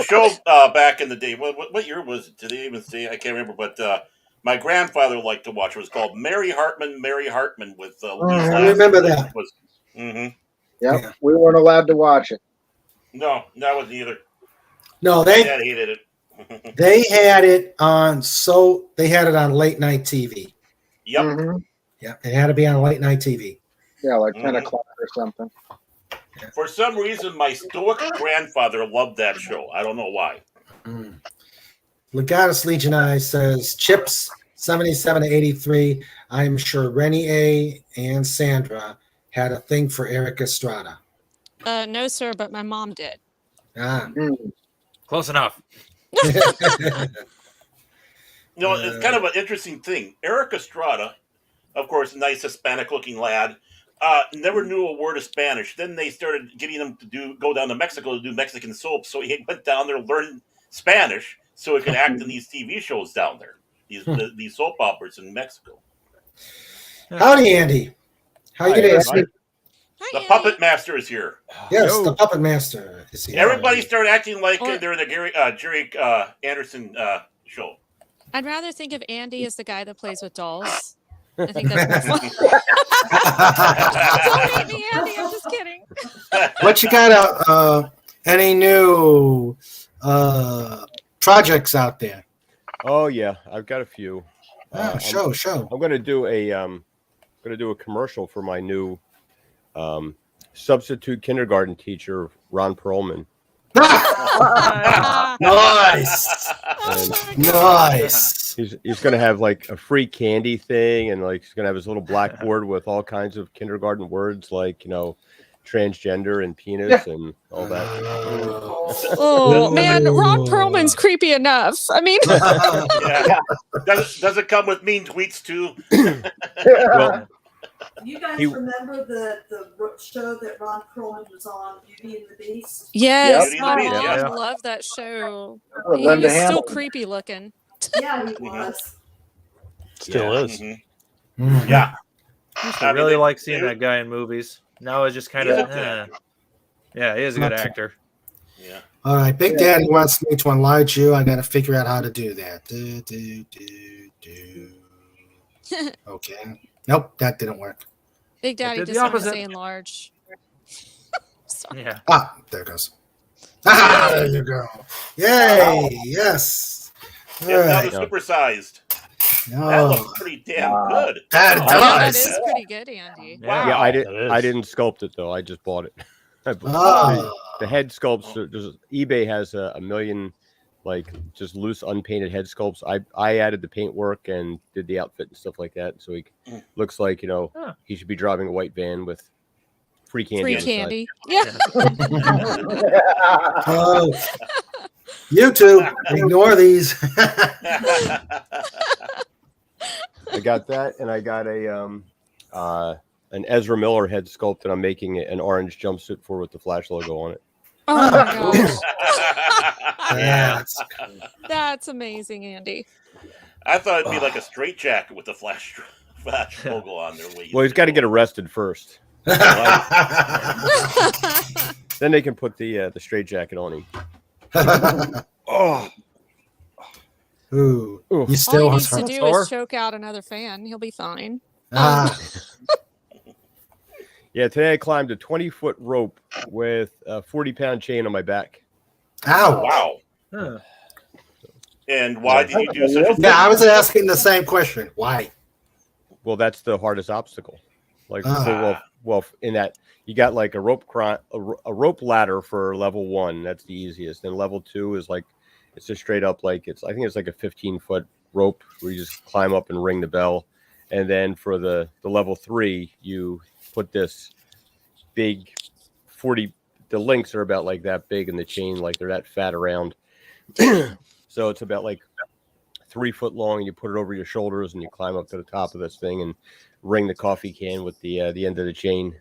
show back in the day. What year was it? Did they even say? I can't remember. But my grandfather liked to watch. It was called Mary Hartman with. I remember that. Mm-hmm. Yep. We weren't allowed to watch it. No, that wasn't either. No, My dad hated it. they had it on. So they had it on late night TV. Yep. Mm-hmm. Yeah, it had to be on late night TV. Yeah, like 10 o'clock or something. For some reason, my stoic grandfather loved that show. I don't know why. Legatus Legion I says Chips 77 to 83. I'm sure Rennie A and Sandra had a thing for Eric Estrada. No, sir, but my mom did. Close enough. It's kind of an interesting thing. Eric Estrada, of course, a nice Hispanic-looking lad, never knew a word of Spanish. Then they started getting him to go down to Mexico to do Mexican soap. So he went down there, learned Spanish, so he could act in these TV shows down there, these soap operas in Mexico. Howdy, Andy. How you doing? The Puppet Master is here. Yes, the Puppet Master is here. Everybody started acting like they're in the Jerry Anderson show. I'd rather think of Andy as the guy that plays with dolls. I think that's more fun. Don't hate me, Andy. I'm just kidding. What you got? Any new projects out there? Oh yeah, I've got a few. Show. I'm going to do a commercial for my new substitute kindergarten teacher, Ron Perlman. Nice. Nice. He's going to have like a free candy thing, and like he's going to have his little blackboard with all kinds of kindergarten words like, transgender and penis and all that. Oh man, Ron Perlman's creepy enough. I mean, yeah. Does it come with mean tweets too? Well, you guys remember the show that Ron Perlman was on, Beauty and the Beast? Yes, Yep. my Beauty and the mom Beast, loved that show. He Linda was still Hamilton. creepy looking. Yeah, he was. Still is. Mm-hmm. Yeah. I really like seeing that guy in movies. Now it's just kind of, yeah, he is a good actor. Yeah. All right, Big Daddy wants me to enlarge you. I got to figure out how to do that. Okay. Nope, that didn't work. Big Daddy did the just wanted to opposite. say enlarge. Sorry. Yeah. There it goes. There you go. Yay! Yes. All Now right. the supersized. That Oh, looks pretty damn good. that Yeah, that does. is pretty good, Andy. Wow. Yeah, I didn't sculpt it though. I just bought it. The head sculpts. eBay has a million, like just loose unpainted head sculpts. I added the paintwork and did the outfit and stuff like that. So he looks like he should be driving a white van with free candy. Free candy. Yeah. YouTube, ignore these. I got that, and I got an Ezra Miller head sculpt that I'm making an orange jumpsuit for with the Flash logo on it. Oh my gosh. Yeah. That's amazing, Andy. I thought it'd be like a straight jacket with the Flash logo on there. Well, he's got to get arrested first. Then they can put the straight jacket on him. Ooh. All You still he needs to do is choke out another fan. He'll be fine. Yeah, today I climbed a 20-foot rope with a 40-pound chain on my back. Ow. Wow. Huh. And why did you do such a thing? Yeah, I was asking the same question. Why? Well, that's the hardest obstacle. Like, well, in that you got like a rope ladder for level 1. That's the easiest. And level 2 is like it's just straight up like I think it's like a 15-foot rope where you just climb up and ring the bell. And then for the level 3, you put this big 40. The links are about like that big, and the chain like they're that fat around. So it's about like 3 foot long, and you put it over your shoulders, and you climb up to the top of this thing and ring the coffee can with the end of the chain.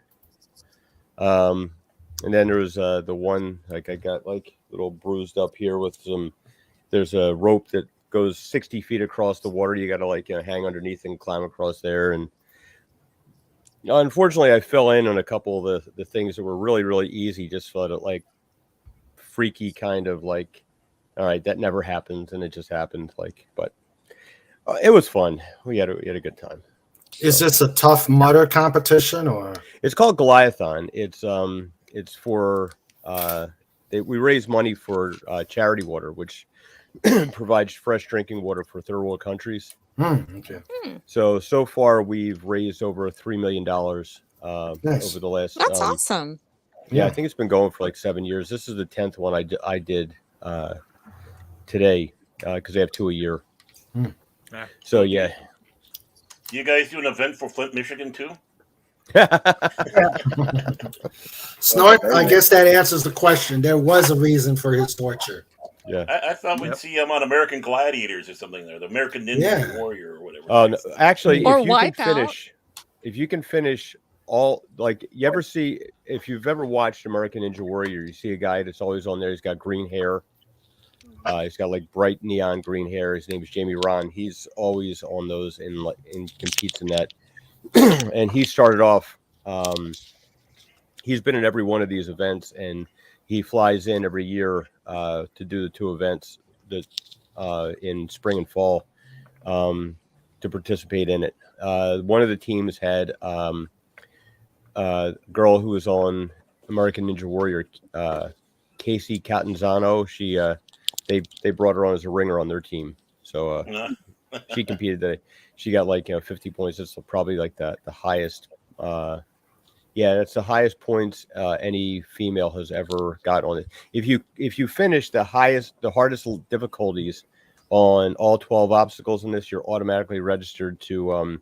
And then there's the one like I got like little bruised up here with some. There's a rope that goes 60 feet across the water. You got to like hang underneath and climb across there. And unfortunately, I fell in on a couple of the things that were really, really easy. Just felt it like freaky kind of like, all right, that never happens, and it just happened. Like, but it was fun. We had a good time. Is this a Tough Mudder competition or? It's called Goliathon. It's for we raise money for Charity Water, which provides fresh drinking water for third world countries. Okay. So far we've raised over $3 million Nice. over the last. That's awesome. Yeah, I think it's been going for like 7 years. This is the 10th one I did today because they have 2 a year. So yeah. You guys do an event for Flint, Michigan too? Snort, I guess that answers the question. There was a reason for his torture. Yeah. I thought we'd see him on American Gladiators or something there, the American Ninja Warrior or whatever. Oh, no, actually, Or if you can finish all, like, you ever see, if you've ever watched American Ninja Warrior, you see a guy that's always on there. He's got green hair. He's got like bright neon green hair. His name is Jamie Ron. He's always on those and competes in that. And he started off. He's been in every one of these events, and he flies in every year to do the 2 events that in spring and fall to participate in it. One of the teams had a girl who was on American Ninja Warrior, Casey Catanzano. She they brought her on as a ringer on their team, so she competed. She got like 50 points. That's probably like the highest. That's the highest points any female has ever got on it. If you finish the hardest difficulties on all 12 obstacles in this, you're automatically registered to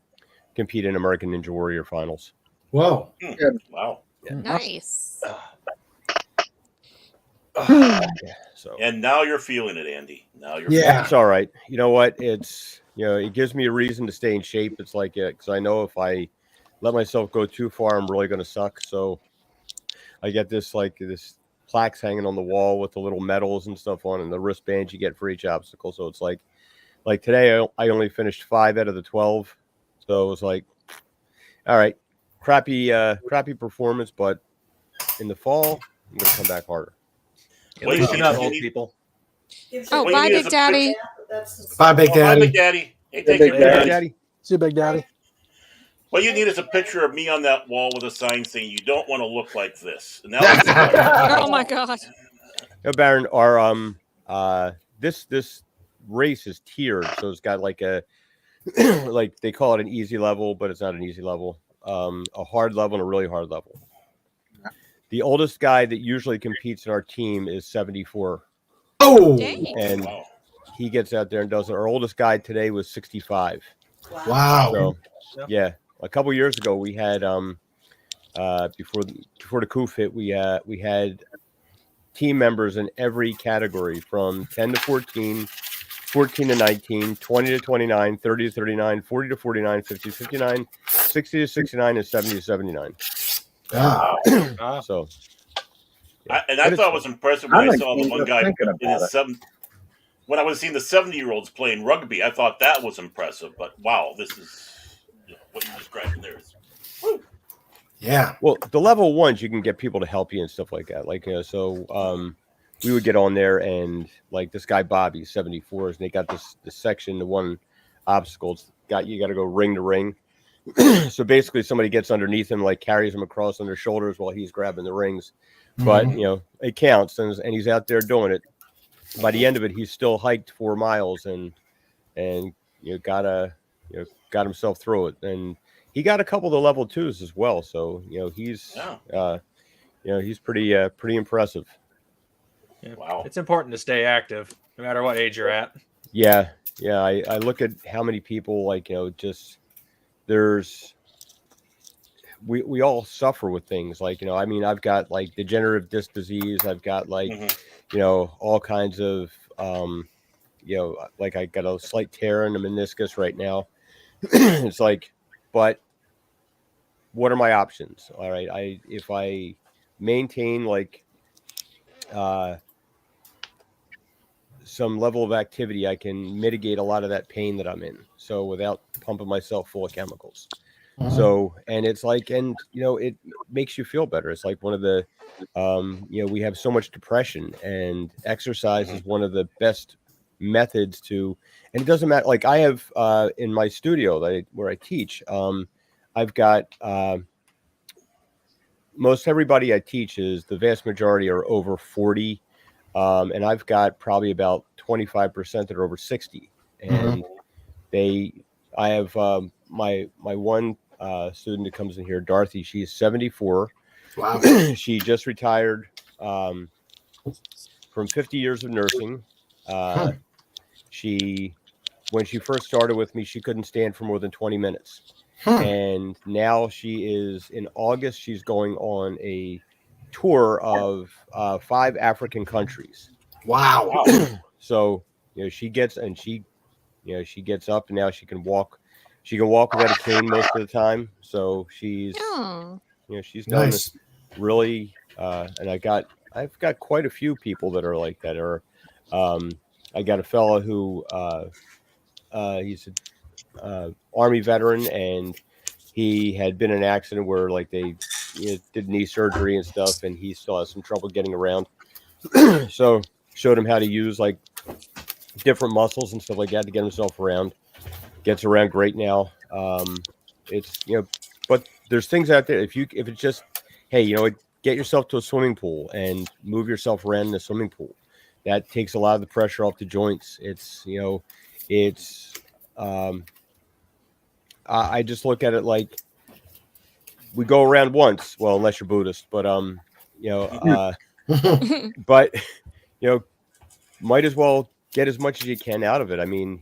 compete in American Ninja Warrior finals. Whoa! Wow! Yeah. Nice. So and now you're feeling it, Andy. Now you're it's all right. You know what? It's it gives me a reason to stay in shape. It's like because I know if I let myself go too far, I'm really going to suck. So I get this plaques hanging on the wall with the little medals and stuff on, and the wristbands you get for each obstacle. So it's like today I only finished 5 out of the 12. So it was like, all right, crappy performance, but in the fall I'm going to come back harder. At least you're not old people. Oh, bye, Big Daddy. Bye, Big Daddy. Bye, Big Daddy. Hey, take Big care, Daddy. See you, Big Daddy. What you need is a picture of me on that wall with a sign saying you don't want to look like this. And that Oh my God. No, Baron, our this race is tiered, so it's got like a like they call it an easy level, but it's not an easy level. A hard level and a really hard level. the oldest guy that usually competes in our team is 74. Oh, and he gets out there and does it. Our oldest guy today was 65. Wow. So, yeah, a couple years ago we had before the coup hit, we had team members in every category from 10 to 14, 14 to 19, 20 to 29, 30 to 39, 40 to 49, 50 to 59, 60 to 69, and 70 to 79. So, I thought it was impressive when I saw the one guy in his when I was seeing the 70-year-olds playing rugby. I thought that was impressive. But wow, this is what you're describing there is. Woo. Yeah. Well, the level ones, you can get people to help you and stuff like that. Like, we would get on there and like this guy, Bobby, 74s, and they got this section, the one obstacles you got to go ring to ring. So basically somebody gets underneath him, like carries him across on their shoulders while he's grabbing the rings. But, it counts and he's out there doing it. By the end of it, he's still hiked 4 miles and got himself through it. And he got a couple of the level 2s as well. So, he's pretty impressive. Yeah. Wow. It's important to stay active no matter what age you're at. Yeah. Yeah. I look at how many people we all suffer with things I've got like degenerative disc disease. I've got all kinds of, I got a slight tear in the meniscus right now. It's like, but what are my options? All right. If I maintain some level of activity, I can mitigate a lot of that pain that I'm in. So without pumping myself full of chemicals. So, and it's it makes you feel better. It's like one of the, we have so much depression, and exercise is one of the best methods to, and it doesn't matter. Like I have, in my studio where I teach, I've got, most everybody I teach the vast majority are over 40. And I've got probably about 25% that are over 60. And I have, my one, student that comes in here, Dorothy, she's 74. Wow. She just retired from 50 years of nursing. When she first started with me, she couldn't stand for more than 20 minutes. And now she is, in August, she's going on a tour of 5 African countries. Wow. So, she gets up and now she can walk. She can walk without a cane most of the time. So she's done this really. And I've got quite a few people that are like that. I got a fellow who he's a Army veteran, and he had been in an accident where they did knee surgery and stuff, and he still has some trouble getting around. So showed him how to use different muscles and stuff like that to get himself around. Gets around great now. It's but there's things out there. If it's just, hey, get yourself to a swimming pool and move yourself around in the swimming pool. That takes a lot of the pressure off the joints. I just look at it like we go around once. Well, unless you're Buddhist, but but might as well get as much as you can out of it. I mean,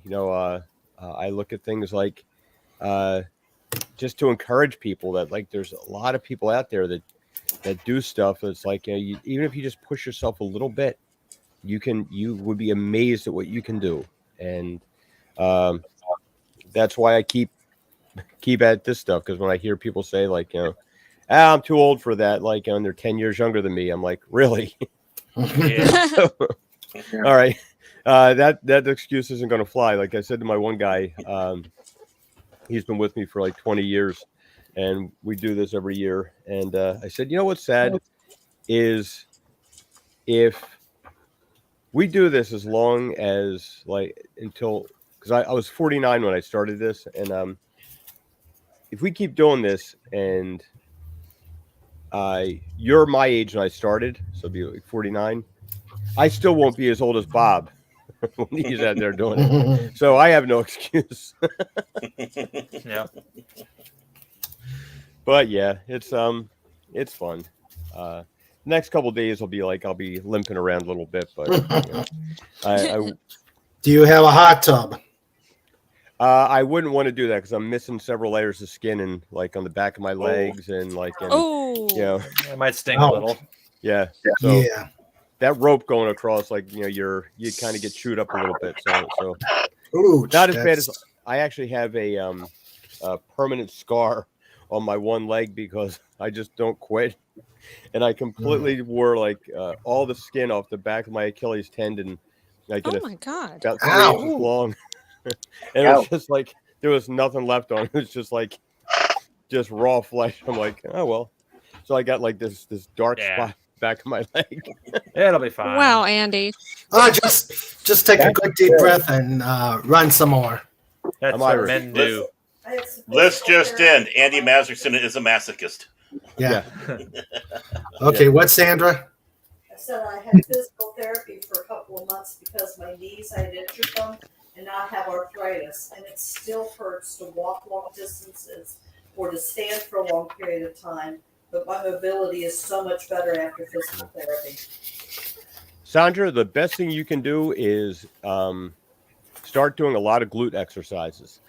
I look at things like just to encourage people that there's a lot of people out there that do stuff that's even if you just push yourself a little bit, you would be amazed at what you can do. And that's why I keep at this stuff, because when I hear people say I'm too old for that, and they're 10 years younger than me, I'm like, really? Yeah. All right. That excuse isn't going to fly. Like I said to my one guy, he's been with me for 20 years, and we do this every year. And I said, what's sad is if we do this as long as until, because I was 49 when I started this, and if we keep doing this, and you're my age when I started, so it'll be 49, I still won't be as old as Bob when he's out there doing it. So I have no excuse. Yeah. But yeah, it's fun. next couple of days will be like I'll be limping around a little bit, but do you have a hot tub? I wouldn't want to do that because I'm missing several layers of skin and like on the back of my legs and like you know it might sting a little. Yeah. So that rope going across, like you kind of get chewed up a little bit. So Ooh, not as bad as I actually have a permanent scar on my one leg because I just don't quit. And I completely wore like all the skin off the back of my Achilles tendon. Like oh my God. About 3 inches long. And it was just like there was nothing left on it. It was just like raw flesh. I'm like, oh well. So I got like this dark spot back of my leg. It'll be fine. Wow, Andy. Just take a good deep breath and run some more. That's what men do. List just in. Andy Masterson is a masochist. Yeah. Okay, what's Sandra? I said I had physical therapy for a couple of months because my knees, I had injured them, and now I have arthritis, and it still hurts to walk long distances or to stand for a long period of time. But my mobility is so much better after physical therapy. Sandra, the best thing you can do is start doing a lot of glute exercises.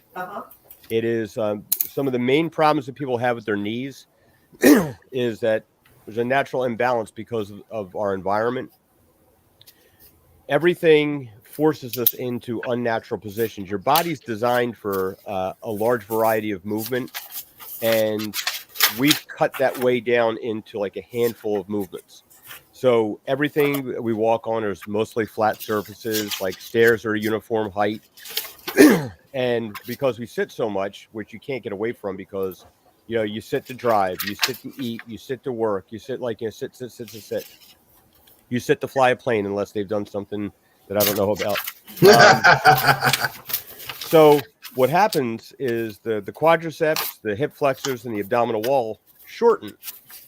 It is some of the main problems that people have with their knees is that there's a natural imbalance because of our environment. Everything forces us into unnatural positions. Your body's designed for a large variety of movement, and we've cut that way down into like a handful of movements. So everything that we walk on is mostly flat surfaces, like stairs are a uniform height. And because we sit so much, which you can't get away from because, you sit to drive, you sit to eat, you sit to work, you sit sit. You sit to fly a plane unless they've done something that I don't know about. So what happens is the quadriceps, the hip flexors, and the abdominal wall shorten,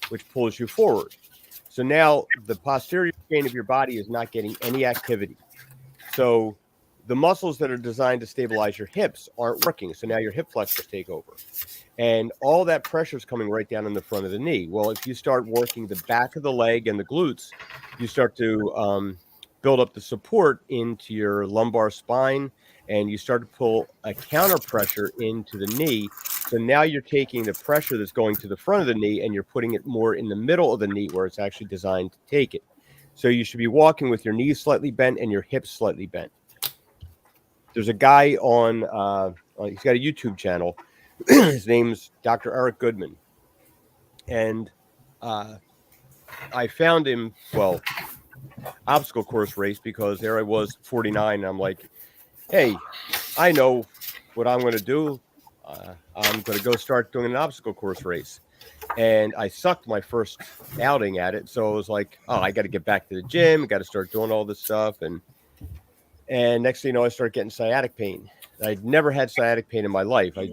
which pulls you forward. So now the posterior chain of your body is not getting any activity. So the muscles that are designed to stabilize your hips aren't working. So now your hip flexors take over. And all that pressure is coming right down in the front of the knee. Well, if you start working the back of the leg and the glutes, you start to build up the support into your lumbar spine, and you start to pull a counter pressure into the knee. So now you're taking the pressure that's going to the front of the knee and you're putting it more in the middle of the knee where it's actually designed to take it. So you should be walking with your knees slightly bent and your hips slightly bent. There's a guy on, he's got a YouTube channel. His name's Dr. Eric Goodman. And I found him, obstacle course race, because there I was 49. And I'm like, hey, I know what I'm going to do. I'm going to go start doing an obstacle course race. And I sucked my first outing at it. So I was like, oh, I got to get back to the gym. I got to start doing all this stuff. And next thing you know, I started getting sciatic pain. I'd never had sciatic pain in my life. I,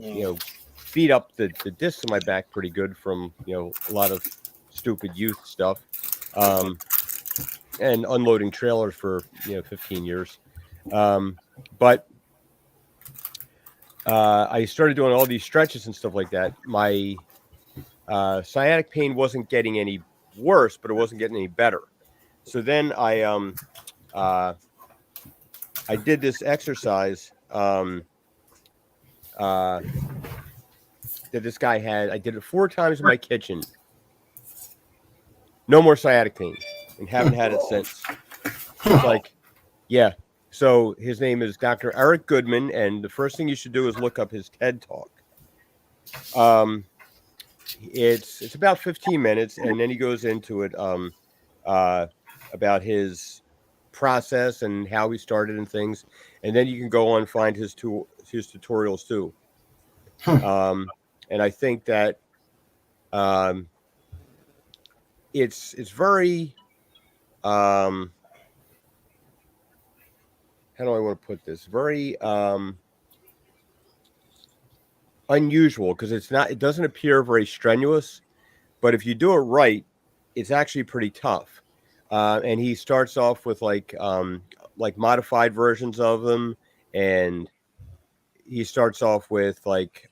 beat up the discs in my back pretty good from, a lot of stupid youth stuff. And unloading trailers for, 15 years. But I started doing all these stretches and stuff like that. My sciatic pain wasn't getting any worse, but it wasn't getting any better. So then I did this exercise that this guy had. I did it 4 times in my kitchen. No more sciatic pain, and haven't had it since. It's like, yeah. So his name is Dr. Eric Goodman, and the first thing you should do is look up his TED Talk. It's about 15 minutes, and then he goes into it about his process and how he started and things, and then you can go on and find his tutorials too. And I think that it's very how do I want to put this? Very unusual, because it doesn't appear very strenuous, but if you do it right, it's actually pretty tough. And he starts off with like modified versions of them, and he starts off with like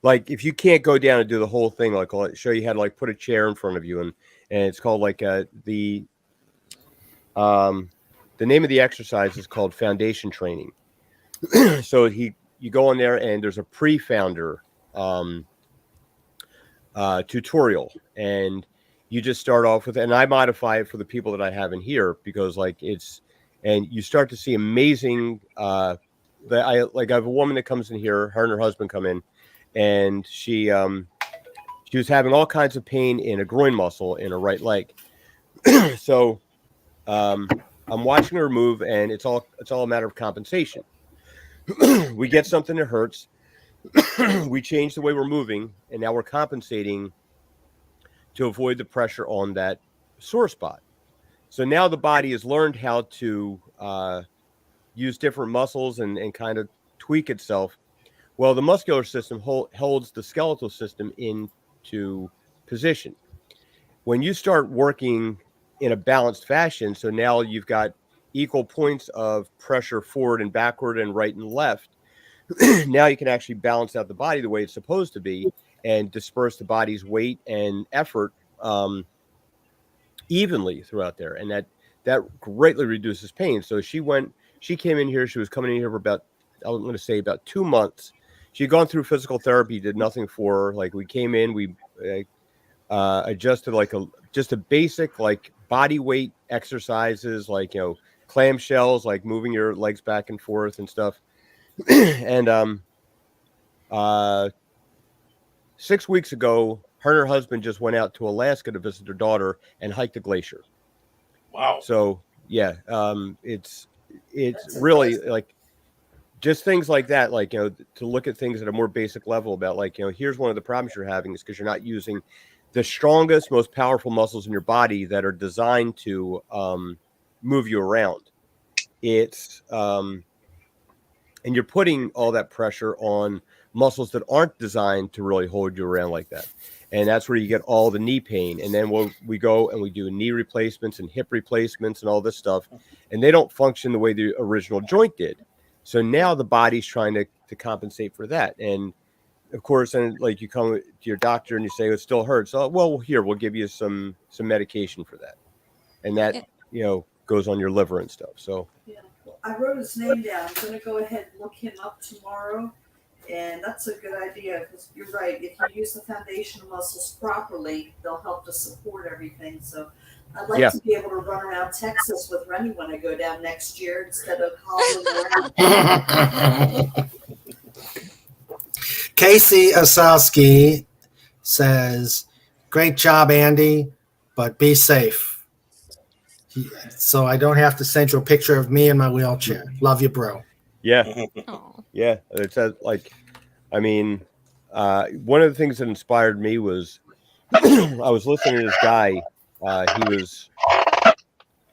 like if you can't go down and do the whole thing, like I'll show you how to like put a chair in front of you, and it's called like the name of the exercise is called foundation training. So you go in there and there's a pre-founder tutorial, and you just start off with, and I modify it for the people that I have in here because like and you start to see amazing. I have a woman that comes in here, her and her husband come in, and she was having all kinds of pain in a groin muscle in her right leg. So I'm watching her move, and it's all a matter of compensation. We get something that hurts, we change the way we're moving, and now we're compensating to avoid the pressure on that sore spot. So now the body has learned how to use different muscles and kind of tweak itself. Well, the muscular system holds the skeletal system into position. When you start working in a balanced fashion, so now you've got equal points of pressure forward and backward and right and left, now you can actually balance out the body the way it's supposed to be and disperse the body's weight and effort evenly throughout there. And that greatly reduces pain. So she came in here, she was coming in here for about 2 months. She'd gone through physical therapy, did nothing for her. Like we came in, we adjusted like just a basic like body weight exercises, like, clamshells, like moving your legs back and forth and stuff. And 6 weeks ago, her and her husband just went out to Alaska to visit their daughter and hiked a glacier. Wow. So yeah, it's really like just things like that, like, to look at things at a more basic level about like, here's one of the problems you're having is because you're not using the strongest, most powerful muscles in your body that are designed to move you around. It's and you're putting all that pressure on muscles that aren't designed to really hold you around like that. And that's where you get all the knee pain. And then we go and we do knee replacements and hip replacements and all this stuff. And they don't function the way the original joint did. So now the body's trying to compensate for that. And of course, and like you come to your doctor and you say, it still hurts. Oh, well, here, we'll give you some medication for that. And that, goes on your liver and stuff. So yeah. I wrote his name down. I'm going to go ahead and look him up tomorrow. And that's a good idea because you're right. If you use the foundational muscles properly, they'll help to support everything. So I'd like to be able to run around Texas with Rennie when I go down next year instead of hobbling around. Casey Osowski says, "Great job, Andy, but be safe." So I don't have to send you a picture of me in my wheelchair. Love you, bro. Yeah. Yeah. It's like, I mean, one of the things that inspired me was I was listening to this guy. He was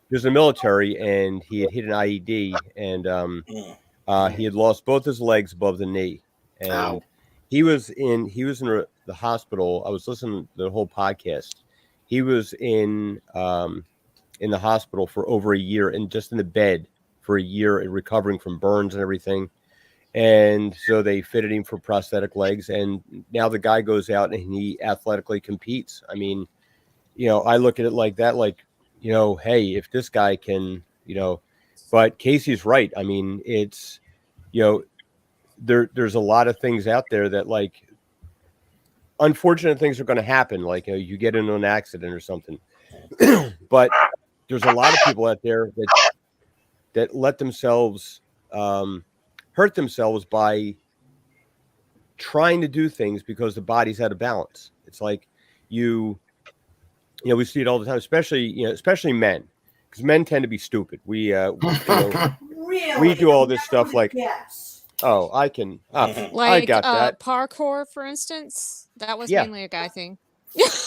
in the military and he had hit an IED and he had lost both his legs above the knee. And he was in the hospital. I was listening to the whole podcast. He was in the hospital for over a year and just in the bed for a year and recovering from burns and everything. And so they fitted him for prosthetic legs. And now the guy goes out and he athletically competes. I mean, I look at it like that, like, hey, if this guy can, but Casey's right. I mean, it's, there's a lot of things out there that like unfortunate things are going to happen. Like, you get into an accident or something, but there's a lot of people out there that let themselves hurt themselves by trying to do things because the body's out of balance. It's like we see it all the time, especially men, because men tend to be stupid. We we do all this stuff like, oh, I can, like I got that. Parkour, for instance, that was mainly a guy thing.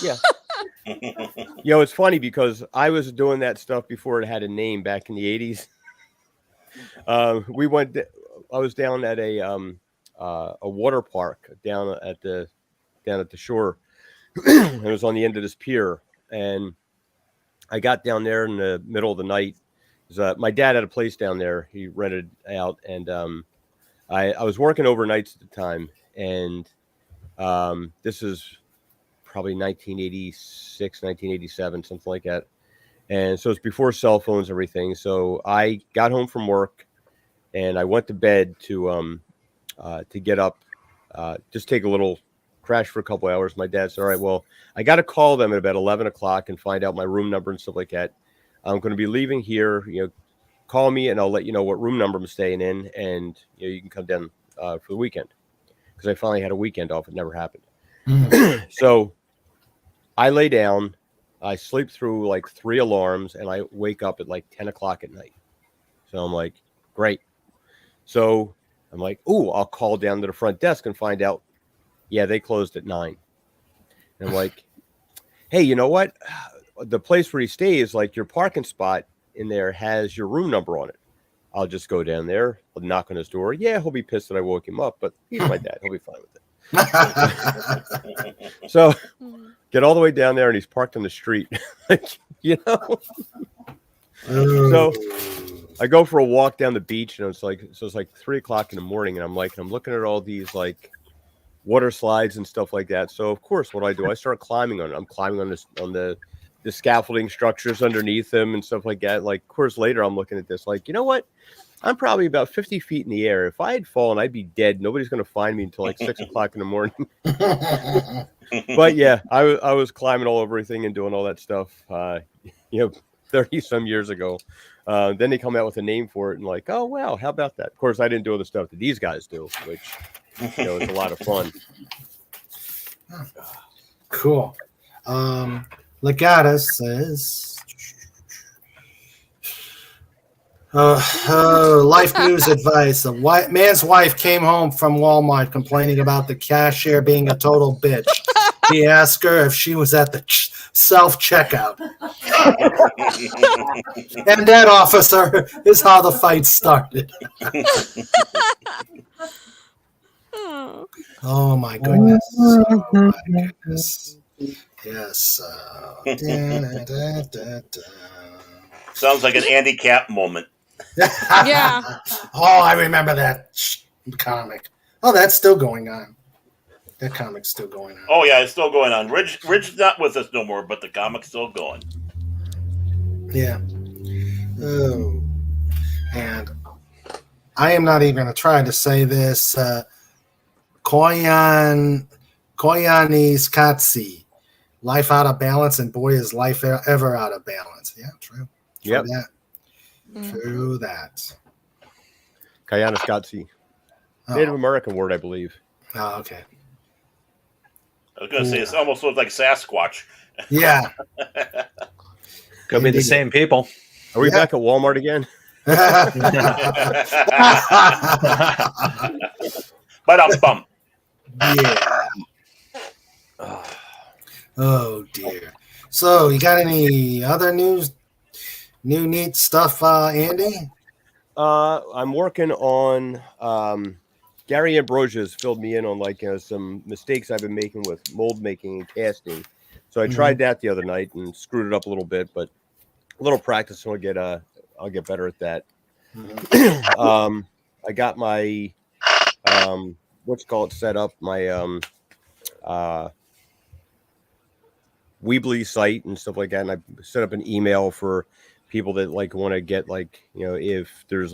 Yeah. It's funny because I was doing that stuff before it had a name back in the 80s. I was down at a water park down at the shore. It was on the end of this pier, and I got down there in the middle of the night. My dad had a place down there. He rented out, and I was working overnights at the time, and This is probably 1986, 1987, something like that. And so it's before cell phones, everything. So I got home from work and I went to bed to get up, just take a little crash for a couple hours. My dad said, all right, well, I got to call them at about 11 o'clock and find out my room number and stuff like that. I'm going to be leaving here, call me and I'll let you know what room number I'm staying in. And, you can come down for the weekend. Because I finally had a weekend off. It never happened. So I lay down, I sleep through like 3 alarms, and I wake up at like 10 o'clock at night. So I'm like, great. So I'm like, ooh, I'll call down to the front desk and find out. Yeah, they closed at 9. And I'm like, hey, you know what? The place where he stays, like your parking spot in there has your room number on it. I'll just go down there, I'll knock on his door. Yeah, he'll be pissed that I woke him up, but he's my dad. He'll be fine with it. So get all the way down there and he's parked on the street. So I go for a walk down the beach and it's like 3 o'clock in the morning and I'm looking at all these like water slides and stuff like that. So of course what I do, I start climbing on it. I'm climbing on the scaffolding structures underneath them and stuff like that. Like, of course, later I'm looking at this, like, you know what? I'm probably about 50 feet in the air. If I had fallen, I'd be dead. Nobody's going to find me until like 6 o'clock in the morning. But yeah, I was climbing all over everything and doing all that stuff, 30 some years ago. Then they come out with a name for it and like, oh, wow, how about that? Of course, I didn't do all the stuff that these guys do, which, is a lot of fun. Cool. Legata says, life news advice. A man's wife came home from Walmart complaining about the cashier being a total bitch. He asked her if she was at the self-checkout. And that, officer, is how the fight started. Oh, my goodness. Oh, my goodness. Yes. Sounds like an Andy Cap moment. Yeah. Oh, I remember that comic. Oh, that's still going on. That comic's still going on. Oh yeah, it's still going on. Ridge's not with us no more, but the comic's still going. Yeah. Oh. And I am not even going to try to say this. Koyani's Katsi. Life out of balance, and boy, is life ever out of balance. Yeah, true. Yep. True that. Kayanisqatsi. Native American word, I believe. Oh, okay. I was going to say, it's almost looks like Sasquatch. Yeah. Could be the same people. Are we back at Walmart again? But I'm bummed. Yeah. Oh dear. So you got any other new neat stuff, Andy? I'm working on Gary Ambrosia's filled me in on some mistakes I've been making with mold making and casting. So I tried that the other night and screwed it up a little bit, but a little practice and I'll get better at that. I got my set up, my Weebly site and stuff like that, and I set up an email for people that want to get if there's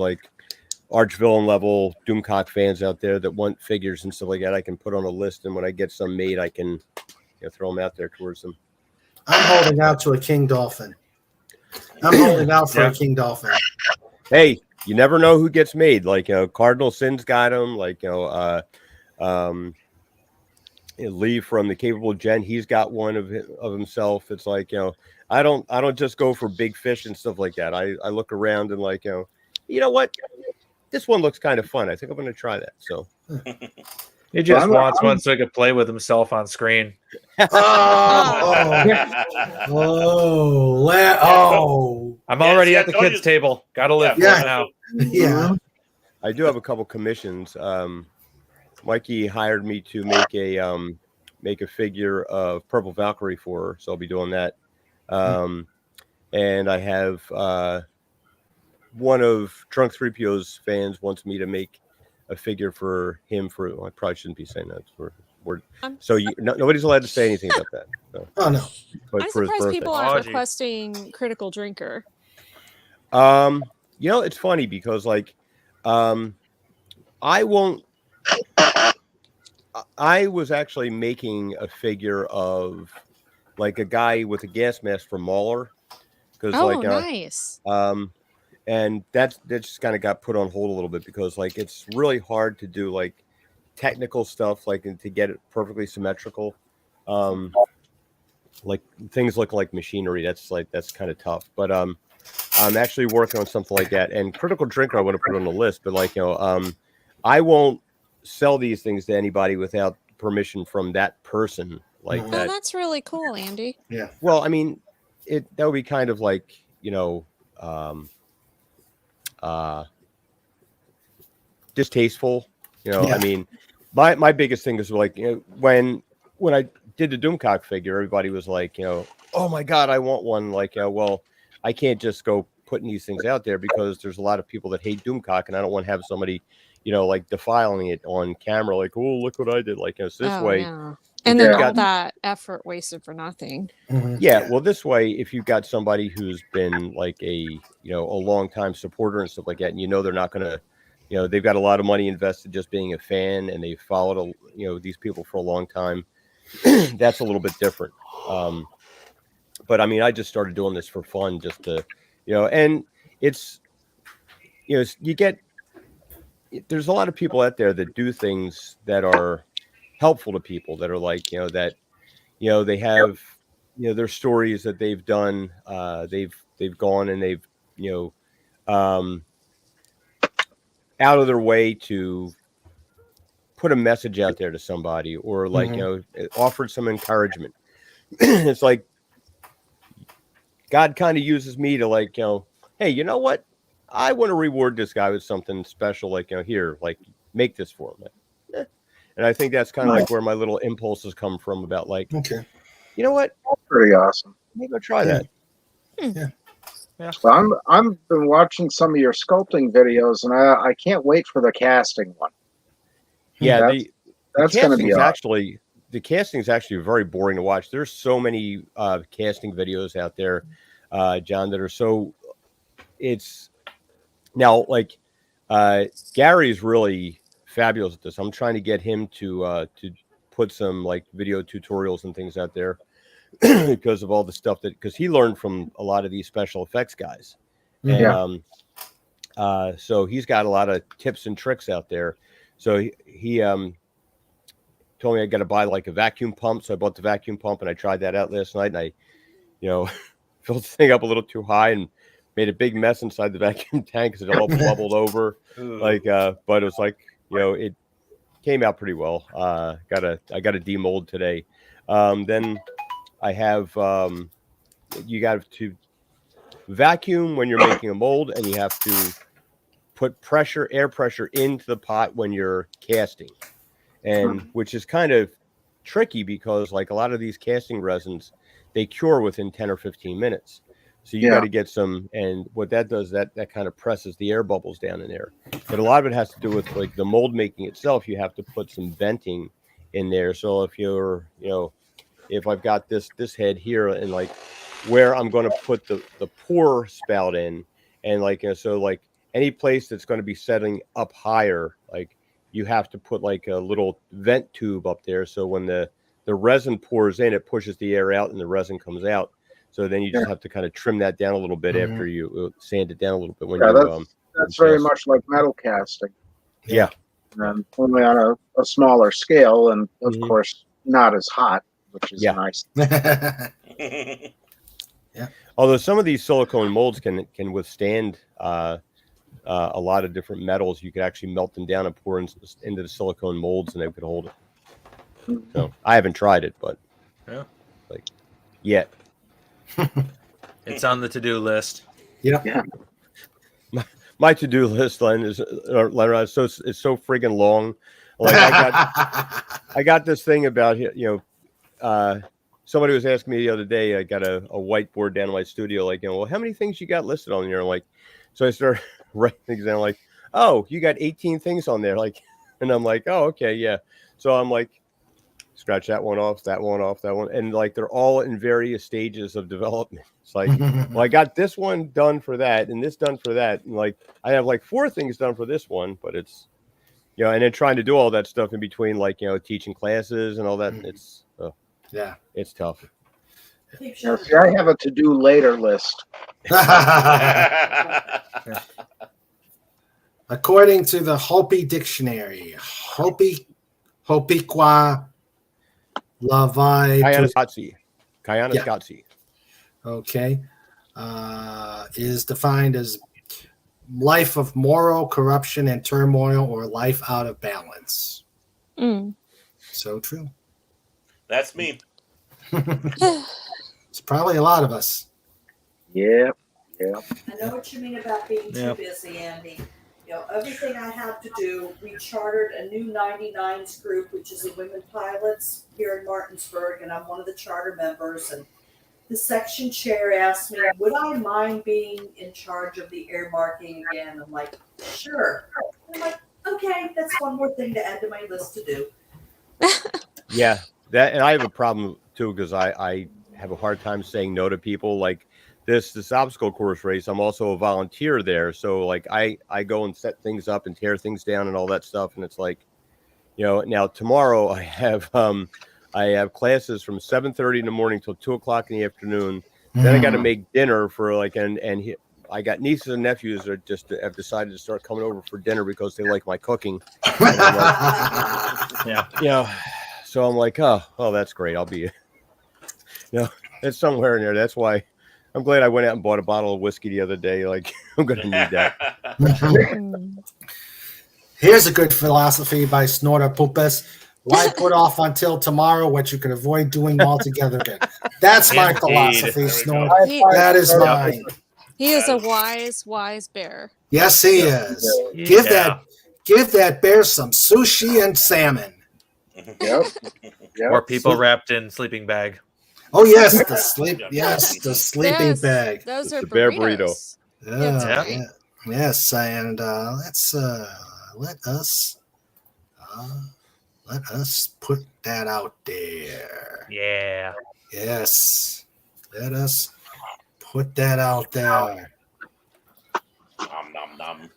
Archvillain level Doomcock fans out there that want figures and stuff like that, I can put on a list, and when I get some made, I can throw them out there towards them. I'm holding out to a King Dolphin. I'm holding out for a King Dolphin. Hey, you never know who gets made. Cardinal Sin's got him. Lee from the Capable Gen, he's got one of himself. It's I don't just go for big fish and stuff like that. I look around and you know what, this one looks kind of fun. I think I'm going to try that. So he just wants one so he could play with himself on screen. I'm already at the kids' table. Got to live for it now. Yeah, I do have a couple commissions. Mikey hired me to make a figure of Purple Valkyrie for her, so I'll be doing that. And I have one of Trunk 3PO's fans wants me to make a figure for him I probably shouldn't be saying that, for Nobody's allowed to say anything about that. So. Oh no! But I'm for his surprised birthday. people aren't requesting Critical Drinker. It's funny because I won't. I was actually making a figure of like a guy with a gas mask from Mauler. Nice. And that just kind of got put on hold a little bit because it's really hard to do technical stuff and to get it perfectly symmetrical. Things look like machinery. That's kind of tough. But I'm actually working on something like that. And Critical Drinker I want to put on the list, but I won't sell these things to anybody without permission from that person. Oh, that's really cool, Andy. Yeah. Well, I mean, that would be kind of distasteful. I mean, my biggest thing is when I did the Doomcock figure, everybody was oh my God, I want one. Well, I can't just go putting these things out there because there's a lot of people that hate Doomcock, and I don't want to have somebody, defiling it on camera, oh, look what I did. So this way. Yeah. And then all that effort wasted for nothing. Mm-hmm. Yeah. Well, this way, if you've got somebody who's been a long time supporter and stuff like that, and they're not going to, they've got a lot of money invested just being a fan, and they've followed, these people for a long time. That's a little bit different. But I mean, I just started doing this for fun, just to, and it's, there's a lot of people out there that do things that are helpful to people, that are they have, their stories that they've done, they've gone and they've, out of their way to put a message out there to somebody, or offered some encouragement. It's God kind of uses me to hey, you know what? I want to reward this guy with something special, here, make this for him. And I think that's kind of where my little impulses come from about okay, you know what? Pretty awesome. Maybe I'll try that. Yeah. Well, I'm been watching some of your sculpting videos, and I can't wait for the casting one. Yeah, that's going to be actually the casting is actually very boring to watch. There's so many casting videos out there, John, that are so. It's now Gary's really fabulous at this. I'm trying to get him to put some video tutorials and things out there because of all the stuff because he learned from a lot of these special effects guys. And so he's got a lot of tips and tricks out there. So he told me I got to buy a vacuum pump. So I bought the vacuum pump and I tried that out last night, and I filled the thing up a little too high and made a big mess inside the vacuum tank because it all bubbled over. But it was it came out pretty well. I got a demold today. Then I have you got to vacuum when you're making a mold, and you have to put air pressure into the pot when you're casting, and which is kind of tricky because a lot of these casting resins, they cure within 10 or 15 minutes. So you got to get some, and what that does, that kind of presses the air bubbles down in there. But a lot of it has to do with the mold making itself. You have to put some venting in there. So if you're, if I've got this head here and where I'm going to put the pour spout in, and so any place that's going to be setting up higher, you have to put a little vent tube up there. So when the resin pours in, it pushes the air out and the resin comes out. So then you just have to kind of trim that down a little bit after you sand it down a little bit. When that's very much like metal casting. Yeah. Only on a smaller scale, and of course not as hot, which is nice. Yeah. Although some of these silicone molds can withstand a lot of different metals, you could actually melt them down and pour into the silicone molds, and they could hold it. So I haven't tried it, but yet. It's on the to-do list. Yeah. My to-do list line is it's so friggin' long. I got this thing about somebody was asking me the other day. I got a whiteboard down in my studio. Well, how many things you got listed on here? So I started writing things down. Oh, you got 18 things on there. And I'm oh, okay, yeah. So I'm scratch that one off, that one off, that one, and like they're all in various stages of development. It's like, well, I got this one done for that, and this done for that, and like I have like 4 things done for this one, but it's and then trying to do all that stuff in between, like teaching classes and all that. It's it's tough. Now, see, I have a to-do later list. According to the Hopi dictionary, Hopiqua Lavai Kayanakatsi. Okay. Is defined as life of moral corruption and turmoil or life out of balance. So true. That's me. It's probably a lot of us. Yeah. I know what you mean about being too busy, Andy. Everything I have to do, we chartered a new 99s group, which is the women pilots here in Martinsburg, and I'm one of the charter members. And the section chair asked me, would I mind being in charge of the air marking again? I'm like, sure. I'm like, okay, that's one more thing to add to my list to do. Yeah, that, and I have a problem too because I have a hard time saying no to people. Like this obstacle course race, I'm also a volunteer there, so like I go and set things up and tear things down and all that stuff, and it's like, now tomorrow I have classes from 7:30 in the morning till 2:00 in the afternoon. Then I got to make dinner for like I got nieces and nephews that just have decided to start coming over for dinner because they like my cooking. So I'm like, oh, that's great. I'll be, it's somewhere in there. That's why I'm glad I went out and bought a bottle of whiskey the other day. Like, I'm going to need that. Here's a good philosophy by Snorter Pupus. Why put off until tomorrow what you can avoid doing altogether again? That's my philosophy, Snorter. That is mine. He is a wise bear. Yes, he is. Give that bear some sushi and salmon. Yep. Or people wrapped in sleeping bag. Oh yes, the sleeping bag. Those are the bear burrito. Yes, and let us put that out there. Yeah. Yes. Let us put that out there. Nom nom nom.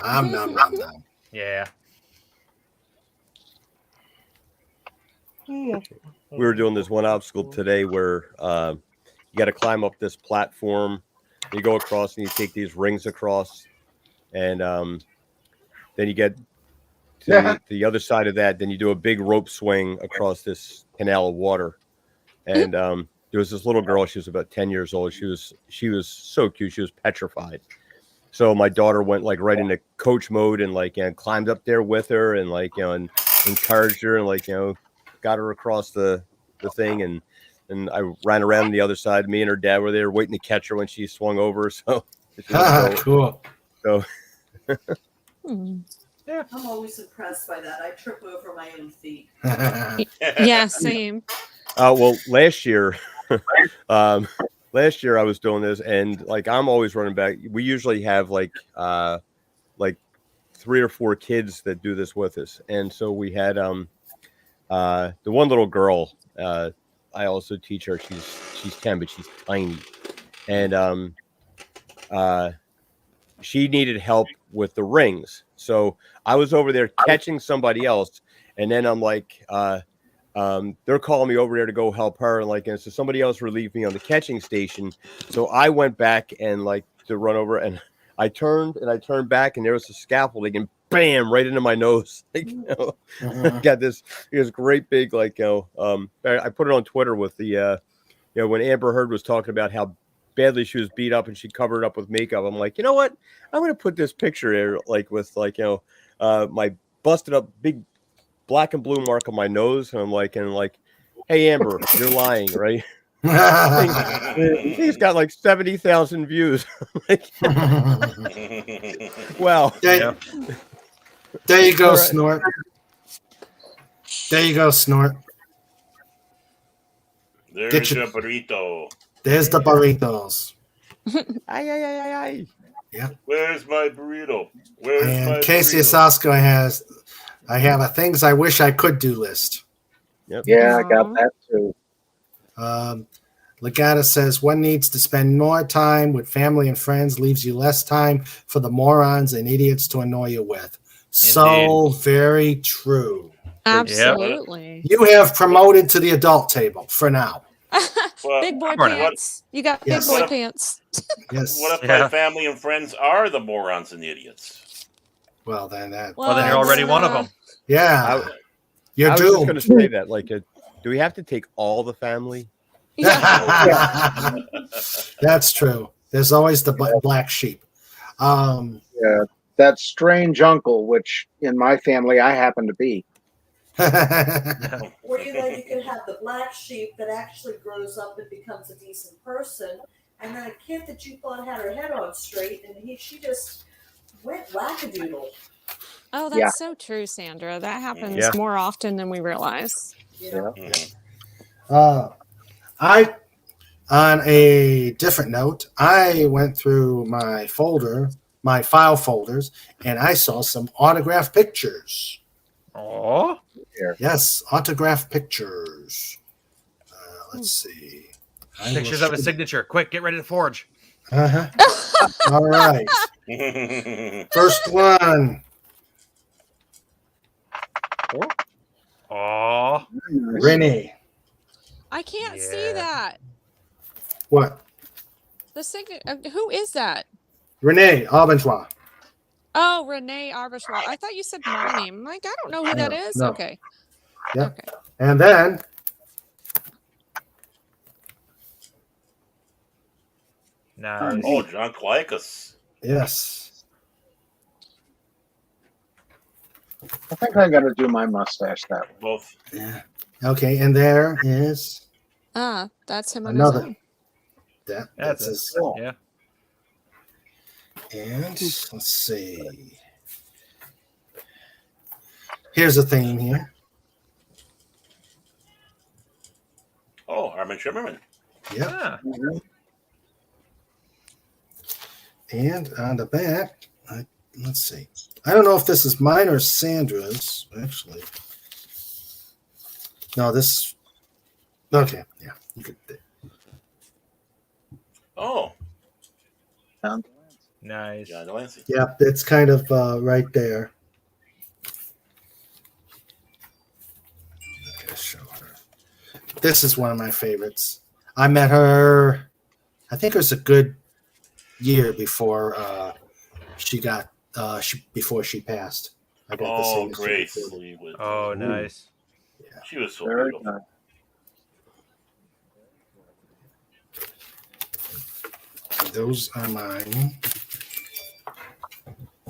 Nom nom nom nom. Yeah. We were doing this one obstacle today where you got to climb up this platform. You go across and you take these rings across, and then you get to the other side of that. Then you do a big rope swing across this canal of water. And there was this little girl. She was about 10 years old. She was so cute. She was petrified. So my daughter went like right into coach mode and climbed up there with her and and encouraged her and got her across the thing, and I ran around the other side. Me and her dad were there waiting to catch her when she swung over. So cool. So Yeah, I'm always impressed by that. I trip over my own feet. Yeah, same. Well, last year I was doing this, and I'm always running back. We usually have like 3 or 4 kids that do this with us, and so we had the one little girl. I also teach her. She's 10, but she's tiny, and she needed help with the rings. So I was over there catching somebody else, and then I'm like, they're calling me over there to go help her, and so somebody else relieved me on the catching station. So I went back and to run over, and I turned back, and there was a scaffolding, and bam, right into my nose. Got this great big I put it on Twitter with the when Amber Heard was talking about how badly she was beat up and she covered it up with makeup. I'm like, you know what? I'm gonna put this picture there with my busted up big black and blue mark on my nose, and I'm like, hey Amber, you're lying, right? He's got 70,000 views. Wow. There you go, Snort. There you go, Snort. There's your burrito. There's the burritos. Ay. Yeah. Where's my burrito? And Casey Asasco I have a things I wish I could do list. Yep. Yeah, I got that too. Legata says one needs to spend more time with family and friends, leaves you less time for the morons and idiots to annoy you with. So very true. Absolutely. You have promoted to the adult table for now. Big boy pants. You got big Yes. boy pants. Yes. What if my family and friends are the morons and the idiots? Well, then that. Well, then you're already one of them. Yeah. I You're was doomed. just going to say that. Like, do we have to take all the family? That's true. There's always the black sheep. Yeah, that strange uncle, which in my family I happen to be. Or you can have the black sheep that actually grows up and becomes a decent person, and then a kid that you thought had her head on straight, and she just went wackadoodle. Oh, that's so true, Sandra. That happens more often than we realize. Yeah. On a different note, I went through my file folders, and I saw some autographed pictures. Oh, yes, autographed pictures. Let's see. Pictures of a signature. Quick, get ready to forge. All right. First one. Oh, Renee. I can't see that. What? The signature. Who is that? Renee Aubenchois. Oh, Renee Arbachwa. I thought you said my name. I'm like, I don't know who that is. No. Okay. Yeah. Okay. And then nice. Oh, John Clycus. Yes. I think I got to do my mustache that way. Both. Yeah. Okay, and there is that's him on another. his own. That's his. Yeah. And let's see. Here's a theme here. Oh, Armin Shimmerman. Yeah. Yeah. And on the back, let's see. I don't know if this is mine or Sandra's, actually. No, this. Okay, yeah. You could. Oh. Nice. John Delancey. Yeah, it's kind of right there. I'm gonna show her. This is one of my favorites. I met her. I think it was a good year before she got before she passed. I got Oh, the Grace. Oh, nice. Yeah. She was so Very beautiful. nice. Those are mine.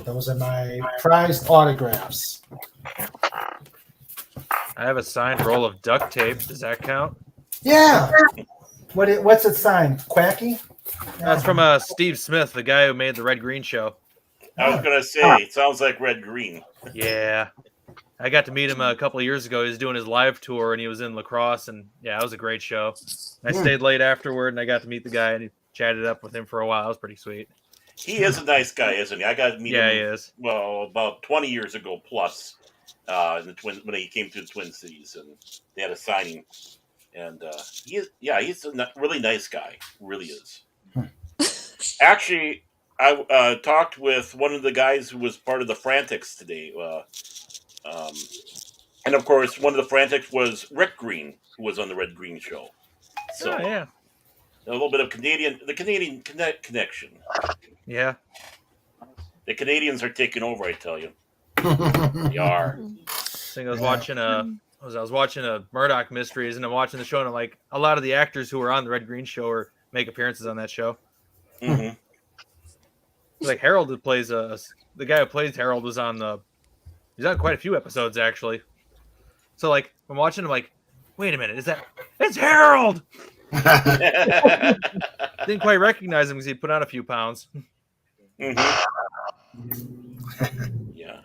Those are my prized autographs. I have a signed roll of duct tape. Does that count? Yeah. What's it signed? Quacky? That's from Steve Smith, the guy who made the Red Green show. I was going to say, it sounds like Red Green. Yeah. I got to meet him a couple of years ago. He was doing his live tour, and he was in La Crosse, and yeah, it was a great show. I stayed late afterward, and I got to meet the guy, and he chatted up with him for a while. It was pretty sweet. He is a nice guy, isn't he? I got to meet him. Yeah, he is. Well, about 20 years ago plus, when he came to the Twin Cities, and they had a signing. And he's a really nice guy. Really is. Actually, I talked with one of the guys who was part of the Frantics today. And of course, one of the Frantics was Rick Green, who was on the Red Green show. So, yeah. A little bit of the Canadian connection. Yeah. The Canadians are taking over, I tell you. They are. I think I was watching a Murdoch Mysteries, and I'm watching the show, and I'm like, a lot of the actors who are on the Red Green show or make appearances on that show. Mm-hmm. Like Harold, who plays the guy who plays Harold was he's on quite a few episodes actually. So like I'm watching, I'm like, wait a minute, it's Harold? Didn't quite recognize him because he put on a few pounds. Mm-hmm. Yeah,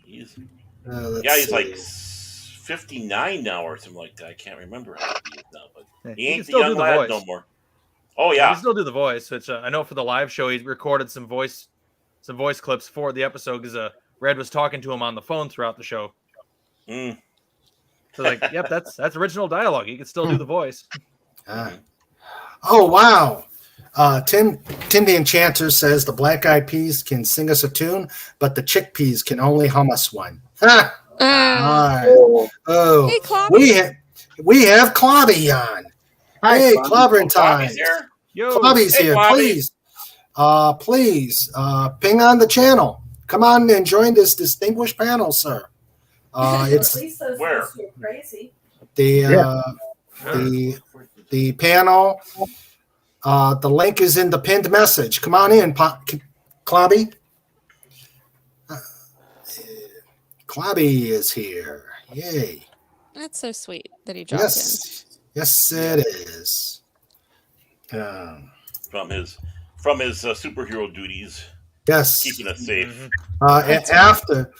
he's let's like 59 now or something like that. I can't remember how old he is now, but he ain't the still do young the lad voice. no more. Oh yeah, He can still do the voice, which I know for the live show he recorded some voice clips for the episode because Red was talking to him on the phone throughout the show. So like, yep, that's original dialogue. You can still do the voice. Oh wow. Tim the Enchanter says the Black Eyed Peas can sing us a tune, but the Chickpeas can only hum us one. Ha! All right. Oh, Hey, Clobby. we have Clobby on. Hi, Hey, Clobby. Clobbering time. Clobby's here. Clobby's Hey, here. Clobby. Please ping on the channel. Come on and join this distinguished panel, sir. It's At least those Where? ones who are crazy. the panel. The link is in the pinned message. Come on in, Clobby. Clobby is here. Yay. That's so sweet that he dropped in. Yes, it is. From his superhero duties. Yes. Keeping us safe. After,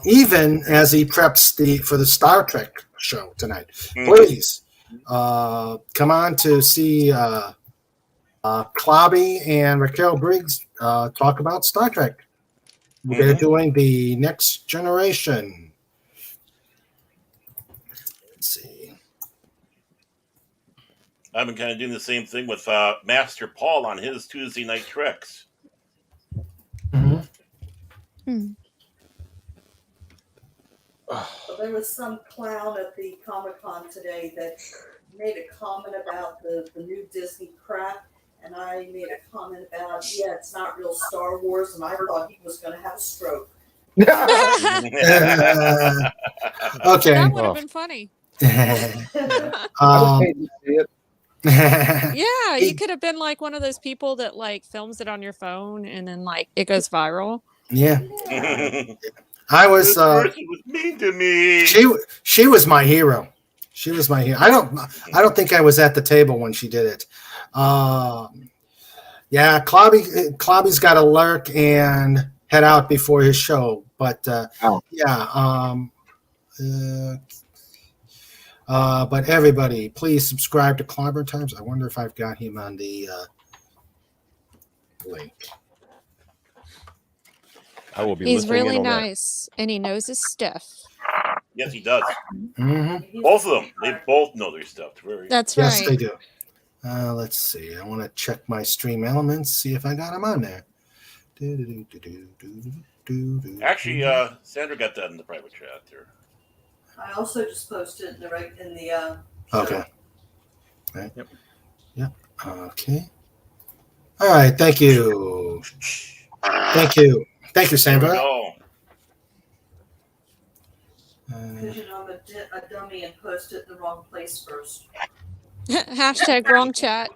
even as he preps for the Star Trek show tonight, please come on to see Clobby and Raquel Briggs talk about Star Trek. They're doing the Next Generation. Let's see. I've been kind of doing the same thing with Master Paul on his Tuesday night treks. There was some clown at the Comic-Con today that made a comment about the new Disney crap, and I made a comment about, it's not real Star Wars, and I thought he was going to have a stroke. Okay. That would have been funny. Yeah, you could have been like one of those people that like films it on your phone and then like it goes viral. Yeah. I was This person was mean to me. She was my hero. She was my hero. I don't think I was at the table when she did it. Yeah, Clobby's got to lurk and head out before his show. But but everybody, please subscribe to Clobber Times. I wonder if I've got him on the link. I will be. He's really nice, and he knows his stuff. Yes, he does. Mm-hmm. Both of them. They both know their stuff. That's right. Yes, right. they do. Let's see. I want to check my stream elements, see if I got them on there. Actually, Sandra got that in the private chat there. I also just posted in the Okay. Right. Yep. Okay. All right. Thank you. Thank you, Sandra. Because I'm a dummy and posted the wrong place first. Hashtag wrong chat.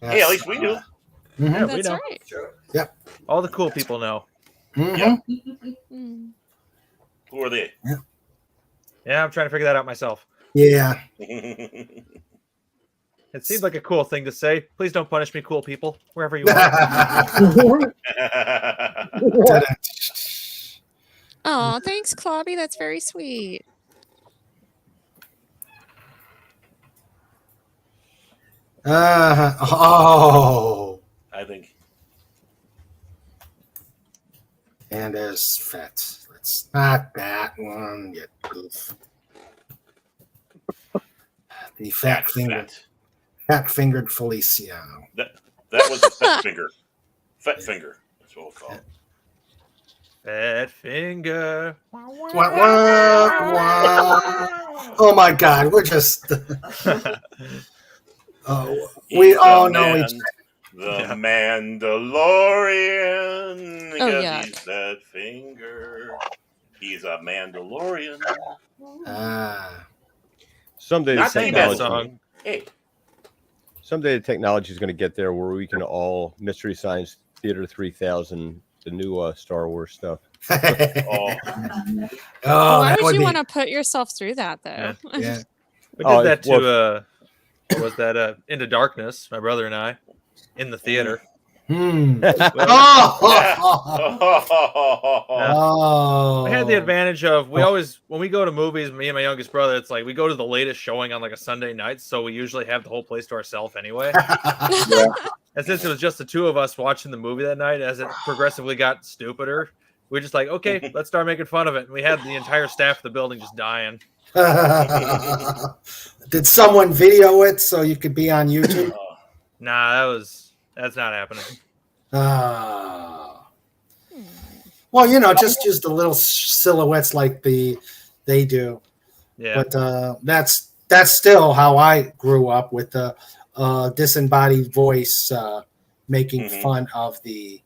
Hey, at least we do. Yeah, That's we know. right. Yep. All the cool people know. Yep. Who are they? Yeah, I'm trying to figure that out myself. Yeah. It seems like a cool thing to say. Please don't punish me, cool people, wherever you are. Oh, thanks, Clobby. That's very sweet. Oh. I think. And there's Fat. It's not that one. You goof. The fat-fingered Feliciano. That was a fat finger. Fat finger. That's what we'll call it. Fat finger. Oh my God, we're just. We all know each other. The Mandalorian. Because he's that finger. He's a Mandalorian. Someday the Not that bad technology. song. Hey. Someday the technology is going to get there where we can all Mystery Science Theater 3000, the new Star Wars stuff. Why would you want to put yourself through that, though? Yeah. We did that to what was that? Into Darkness, my brother and I, in the theater. We had the advantage of we always, when we go to movies, me and my youngest brother, it's like we go to the latest showing on like a Sunday night, so we usually have the whole place to ourselves anyway. And since it was just the two of us watching the movie that night, as it progressively got stupider, we're just like, okay, let's start making fun of it. And we had the entire staff of the building just dying. Did someone video it so you could be on YouTube? Nah, that's not happening. Well, just use the little silhouettes like they do. Yeah. But that's still how I grew up, with the disembodied voice making fun of the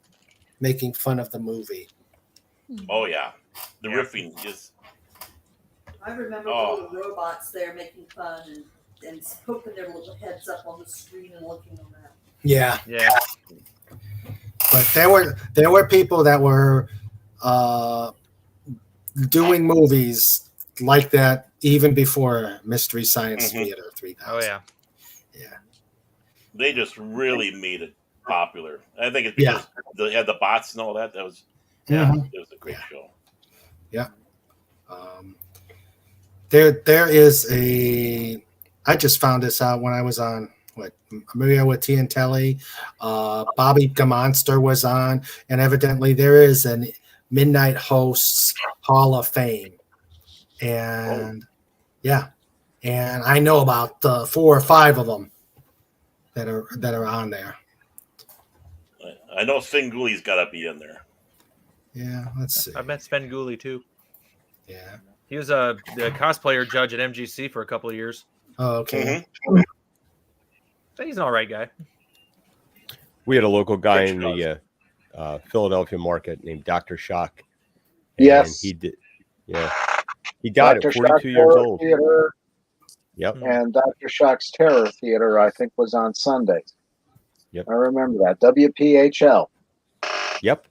movie. Oh yeah, the riffing is. I remember the little robots there making fun and poking their little heads up on the screen and looking on that. Yeah. Yeah. But there were people that were doing movies like that even before Mystery Science Theater 3000. Oh yeah. Yeah. They just really made it popular. I think it's because they had the bots and all that. That was it was a great show. Yeah. There is I just found this out when I was on Maria with Tiantelli. Bobby Gamonster was on, and evidently there is a Midnight Hosts Hall of Fame. And and I know about 4 or 5 of them that are on there. I know Svengoolie's got to be in there. Yeah, let's see. I met Sven Gooley too. Yeah. He was the cosplayer judge at MGC for a couple of years. Oh, okay. But he's an all right guy. We had a local guy in the Philadelphia market named Dr. Shock. Yes. He did. Yeah. He died Dr. at 42 Shock years old. Theater, Yep. and Dr. Shock's Terror Theater, I think, was on Sunday. Yep. I remember that. WPHL. Yep.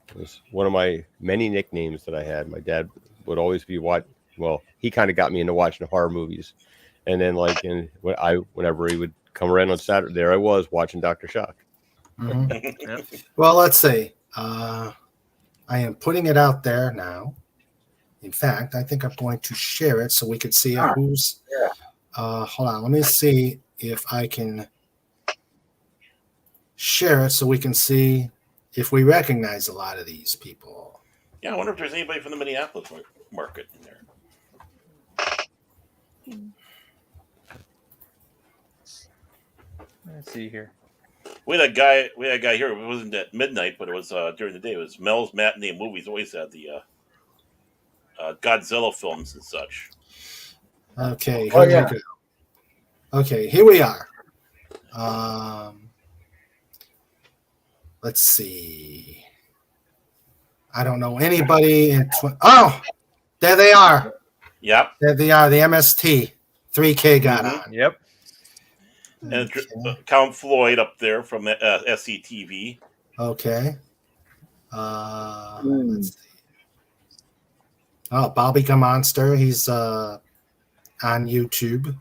It was one of my many nicknames that I had. My dad would always be he kind of got me into watching horror movies. And then whenever he would come around on Saturday, there I was watching Dr. Shock. Mm-hmm. Well, let's see. I am putting it out there now. In fact, I think I'm going to share it so we can see who's. Hold on. Let me see if I can share it so we can see if we recognize a lot of these people. Yeah, I wonder if there's anybody from the Minneapolis market in there. Let's see here. We had a guy here. It wasn't at midnight, but it was during the day. It was Mel's Matinee Movies. Always had the Godzilla films and such. Okay. Okay, here we are. Let's see. I don't know anybody in. There they are. Yep. There they are. The MST 3K got on. Yep. And Count Floyd up there from SCTV. Okay. Let's see. Oh, Bobby Gamonster. He's on YouTube.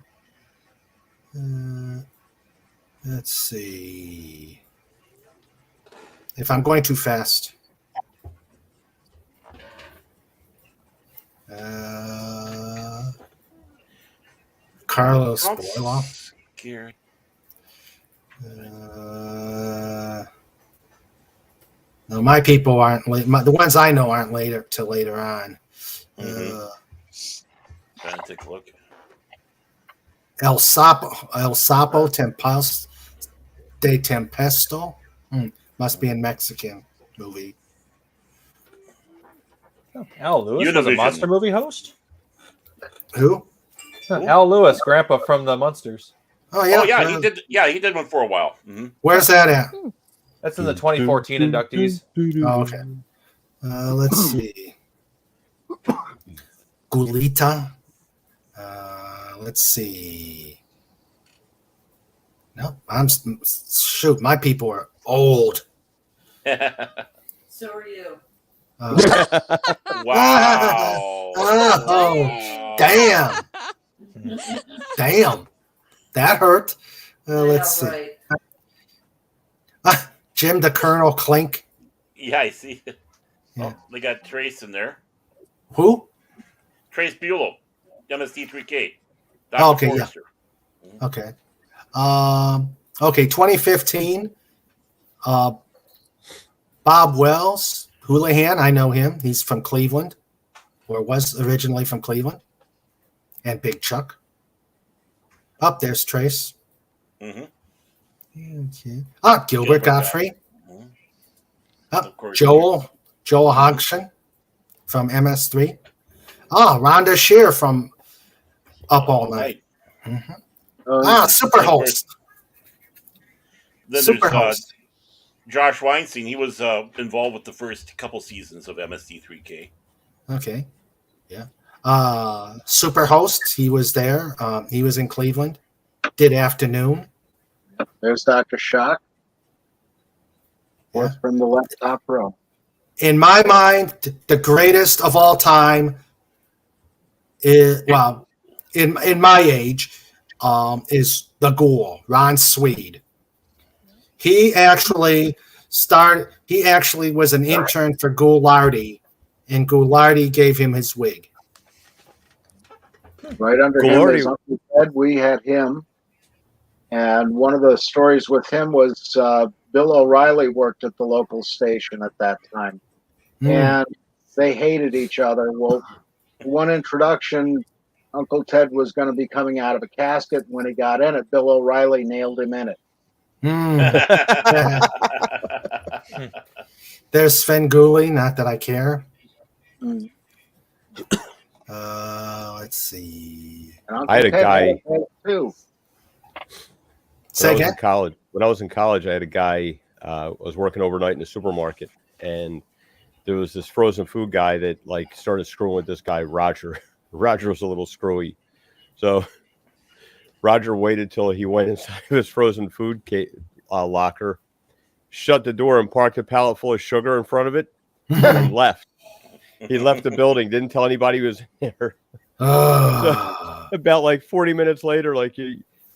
Let's see. If I'm going too fast. Carlos Boyla. Scary. No, my people aren't late. The ones I know aren't later till later on. Trying to take a look. El Sapo de Tempesto. Must be a Mexican movie. Al Lewis was a monster movie host? Who? Al Lewis, Grandpa from the Munsters. Oh yeah. Oh yeah, he did. Yeah, he did one for a while. Mm-hmm. Where's that at? That's in the 2014 inductees. Oh, okay. Let's see. Gulita. Let's see. No, my people are old. So are you. Wow. Oh, damn. Damn. That hurt. Let's see. Right. Jim the Colonel Clink. Yeah, I see. Yeah. Oh, they got Trace in there. Who? Trace Buelow, MST3K. Oh, okay, Forrester. Yeah. Okay. 2015. Bob Wells, Houlihan, I know him. He's from Cleveland, or was originally from Cleveland. And Big Chuck. Up there's Trace. Mm-hmm. Okay. Gilbert Godfrey. Joel Hodgson from MS3. Rhonda Shear from Up All Night. Superhost. Then there's Josh Weinstein. He was involved with the first couple seasons of MSD3K. Okay. Yeah. Superhost. He was there. He was in Cleveland. Did Afternoon. There's Dr. Shock. Fourth from the left top row. In my mind, the greatest of all time is, well, in my age, is the Ghoul, Ron Swede. He actually was an intern for Ghoulardi, and Ghoulardi gave him his wig. Right under him is Uncle Ted. We had him. And one of the stories with him was Bill O'Reilly worked at the local station at that time. And they hated each other. Well, one introduction, Uncle Ted was going to be coming out of a casket. When he got in it, Bill O'Reilly nailed him in it. There's Sven Gulli, not that I care. Let's see. I had a guy. Say again? When I was in college, I had a guy. I was working overnight in the supermarket, and there was this frozen food guy that like started screwing with this guy, Roger. Roger was a little screwy, so Roger waited till he went inside of his frozen food locker, shut the door, and parked a pallet full of sugar in front of it, and left. He left the building, didn't tell anybody he was there. So, about like 40 minutes later,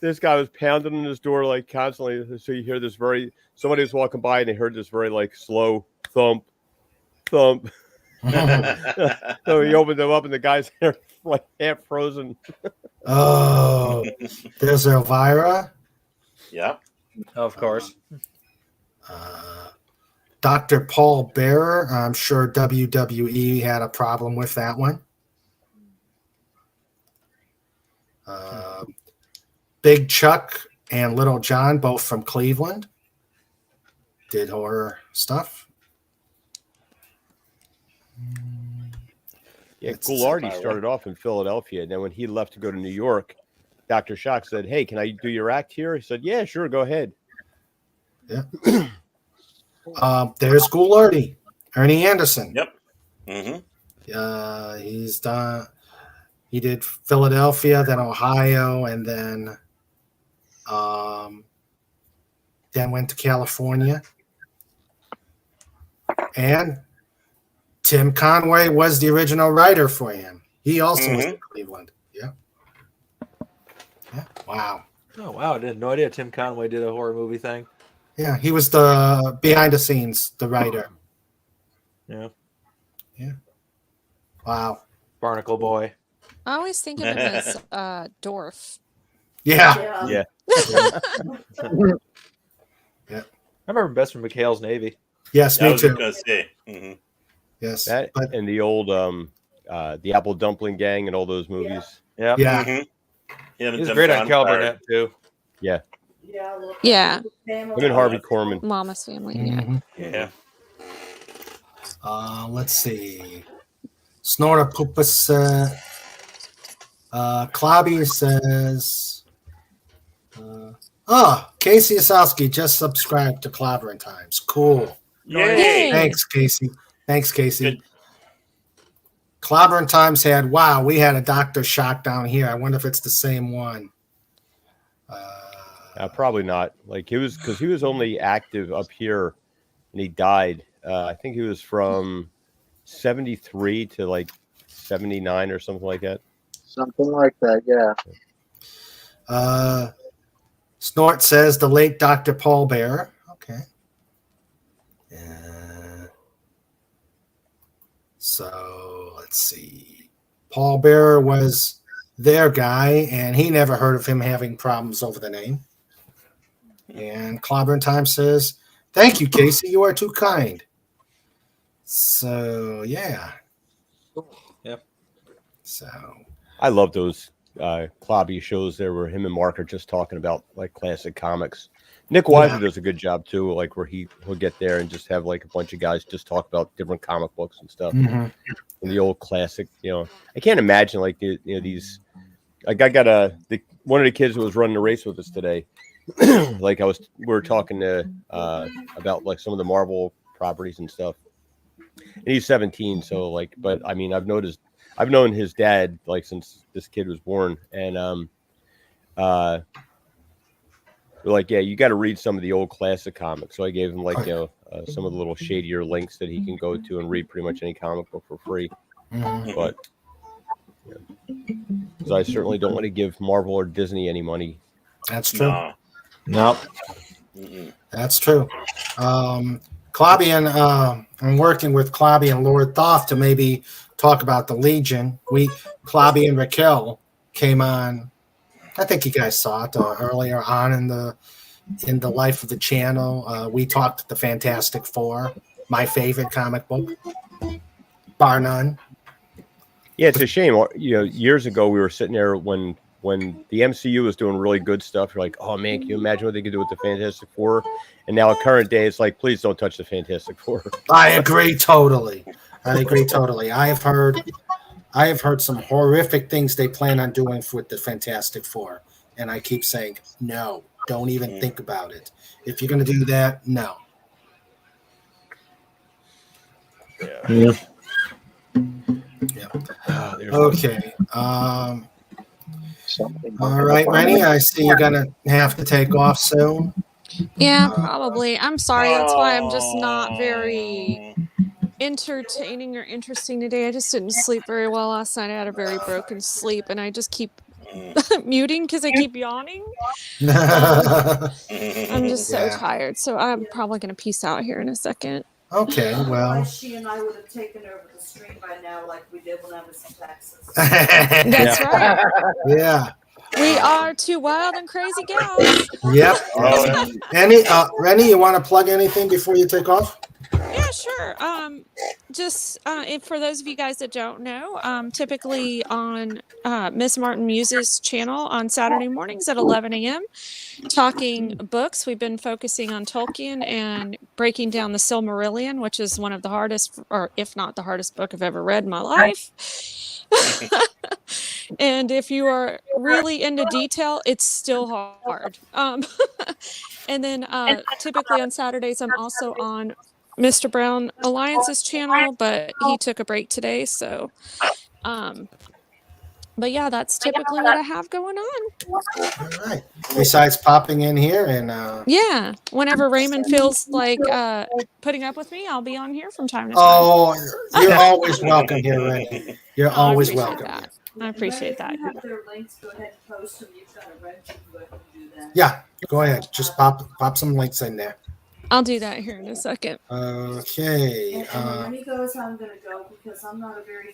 this guy was pounding on his door like constantly. So you hear this somebody was walking by and they heard this very like slow thump. So he opened them up and the guy's there like half frozen. There's Elvira. Yeah. Of course. Dr. Paul Bearer. I'm sure WWE had a problem with that one. Big Chuck and Little John, both from Cleveland, did horror stuff. Yeah, Ghoulardi started off in Philadelphia, and then when he left to go to New York, Dr. Shock said, "Hey, can I do your act here?" He said, "Yeah, sure, go ahead." Yeah. There's Ghoulardi, Ernie Anderson. Yep. Mm-hmm. He's done. He did Philadelphia, then Ohio, and then went to California. And Tim Conway was the original writer for him. He also was in Cleveland. Yeah. Yeah. Wow. Oh wow! I had no idea Tim Conway did a horror movie thing. Yeah, he was the behind the scenes, the writer. Yeah. Yeah. Wow. Barnacle Boy. I always think of him as Dorf. Yeah. Yeah. Yeah. I remember him best from McHale's Navy. Yes, me too. Yes. That and the old the Apple Dumpling Gang and all those movies. Yeah. Yeah. He's great on Cal Burnett too. Yeah. Yeah. Him and Harvey Korman. Mama's Family. Yeah. Yeah. Let's see. Snortopupus Klobby says Casey Osowski just subscribed to Clobbering Times. Cool. Yay. Thanks, Casey. Good. Clobbering Times we had a Dr. Shock down here. I wonder if it's the same one. Probably not. Like he was only active up here and he died. I think he was from 73 to like 79 or something like that. Something like that, yeah. Snort says the late Dr. Paul Bearer. Okay. So let's see. Paul Bearer was their guy, and he never heard of him having problems over the name. And Clobbering Time says, "Thank you, Casey. You are too kind." So yeah. Yep. So I love those Klobby shows there where him and Mark are just talking about like classic comics. Nick Weiser does a good job too, like where he'll get there and just have like a bunch of guys just talk about different comic books and stuff. Mhm. And the old classic, I can't imagine like these. Like I got one of the kids who was running the race with us today. Like we were talking to about like some of the Marvel properties and stuff. And he's 17, so like, but I mean, I've known his dad like since this kid was born, and they're like, yeah, you got to read some of the old classic comics. So I gave him like some of the little shadier links that he can go to and read pretty much any comic book for free. Mhm. But because I certainly don't want to give Marvel or Disney any money. That's true. No. That's true. Klobby and I'm working with Klobby and Lord Thoth to maybe talk about the Legion. Klobby and Raquel came on. I think you guys saw it earlier on in the life of the channel. We talked the Fantastic Four, my favorite comic book, bar none. Yeah, it's a shame. Years ago we were sitting there when the MCU was doing really good stuff. You're like, oh man, can you imagine what they could do with the Fantastic Four? And now, current day, it's like, please don't touch the Fantastic Four. I agree totally. I have heard some horrific things they plan on doing with the Fantastic Four, and I keep saying no. Don't even think about it. If you're going to do that, no. Yeah. Okay. All right, Rennie, I see you're going to have to take off soon. Yeah, probably. I'm sorry. That's why I'm just not very entertaining or interesting today. I just didn't sleep very well last night. I had a very broken sleep, and I just keep muting because I keep yawning. I'm just so tired. So I'm probably going to peace out here in a second. Okay, well. She and I would have taken over the stream by now, like we did when I was in Texas. That's right. Yeah. We are two wild and crazy gals. Yep. Rennie, you want to plug anything before you take off? Yeah, sure. If for those of you guys that don't know, typically on Miss Martin Muse's channel on Saturday mornings at 11 a.m., talking books. We've been focusing on Tolkien and breaking down the Silmarillion, which is one of the hardest, or if not the hardest book I've ever read in my life. And if you are really into detail, it's still hard. And then typically on Saturdays, I'm also on Mr. Brown Alliance's channel, but he took a break today. So, but yeah, that's typically what I have going on. All right. Besides popping in here and yeah, whenever Raymond feels like putting up with me, I'll be on here from time to time. Oh, you're always welcome here, Rennie. You're always welcome. I appreciate that. You have their links, go ahead and post them. You've got a wrench, you can go ahead and do that. Yeah, go ahead. Just pop some links in there. I'll do that here in a second. Okay. And when he goes, I'm going to go because I'm not a very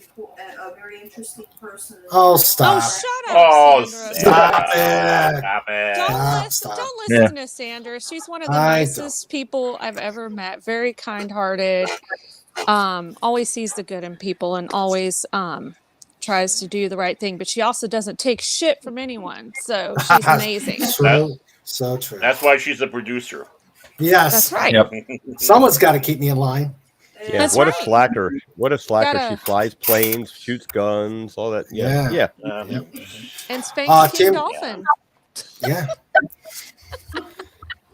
interesting person. Oh, stop. Oh, shut up, Sandra. Stop it. Don't listen to Sandra. She's one of the nicest people I've ever met. Very kind-hearted. Always sees the good in people and always tries to do the right thing. But she also doesn't take shit from anyone. So she's amazing. True. So true. That's why she's a producer. Yes. That's right. Yep. Someone's got to keep me in line. Yeah, That's what right. a slacker. What a slacker. Gotta- She flies planes, shoots guns, all that. Yeah. Yeah. And Spanx King Tim- Dolphin. Yeah.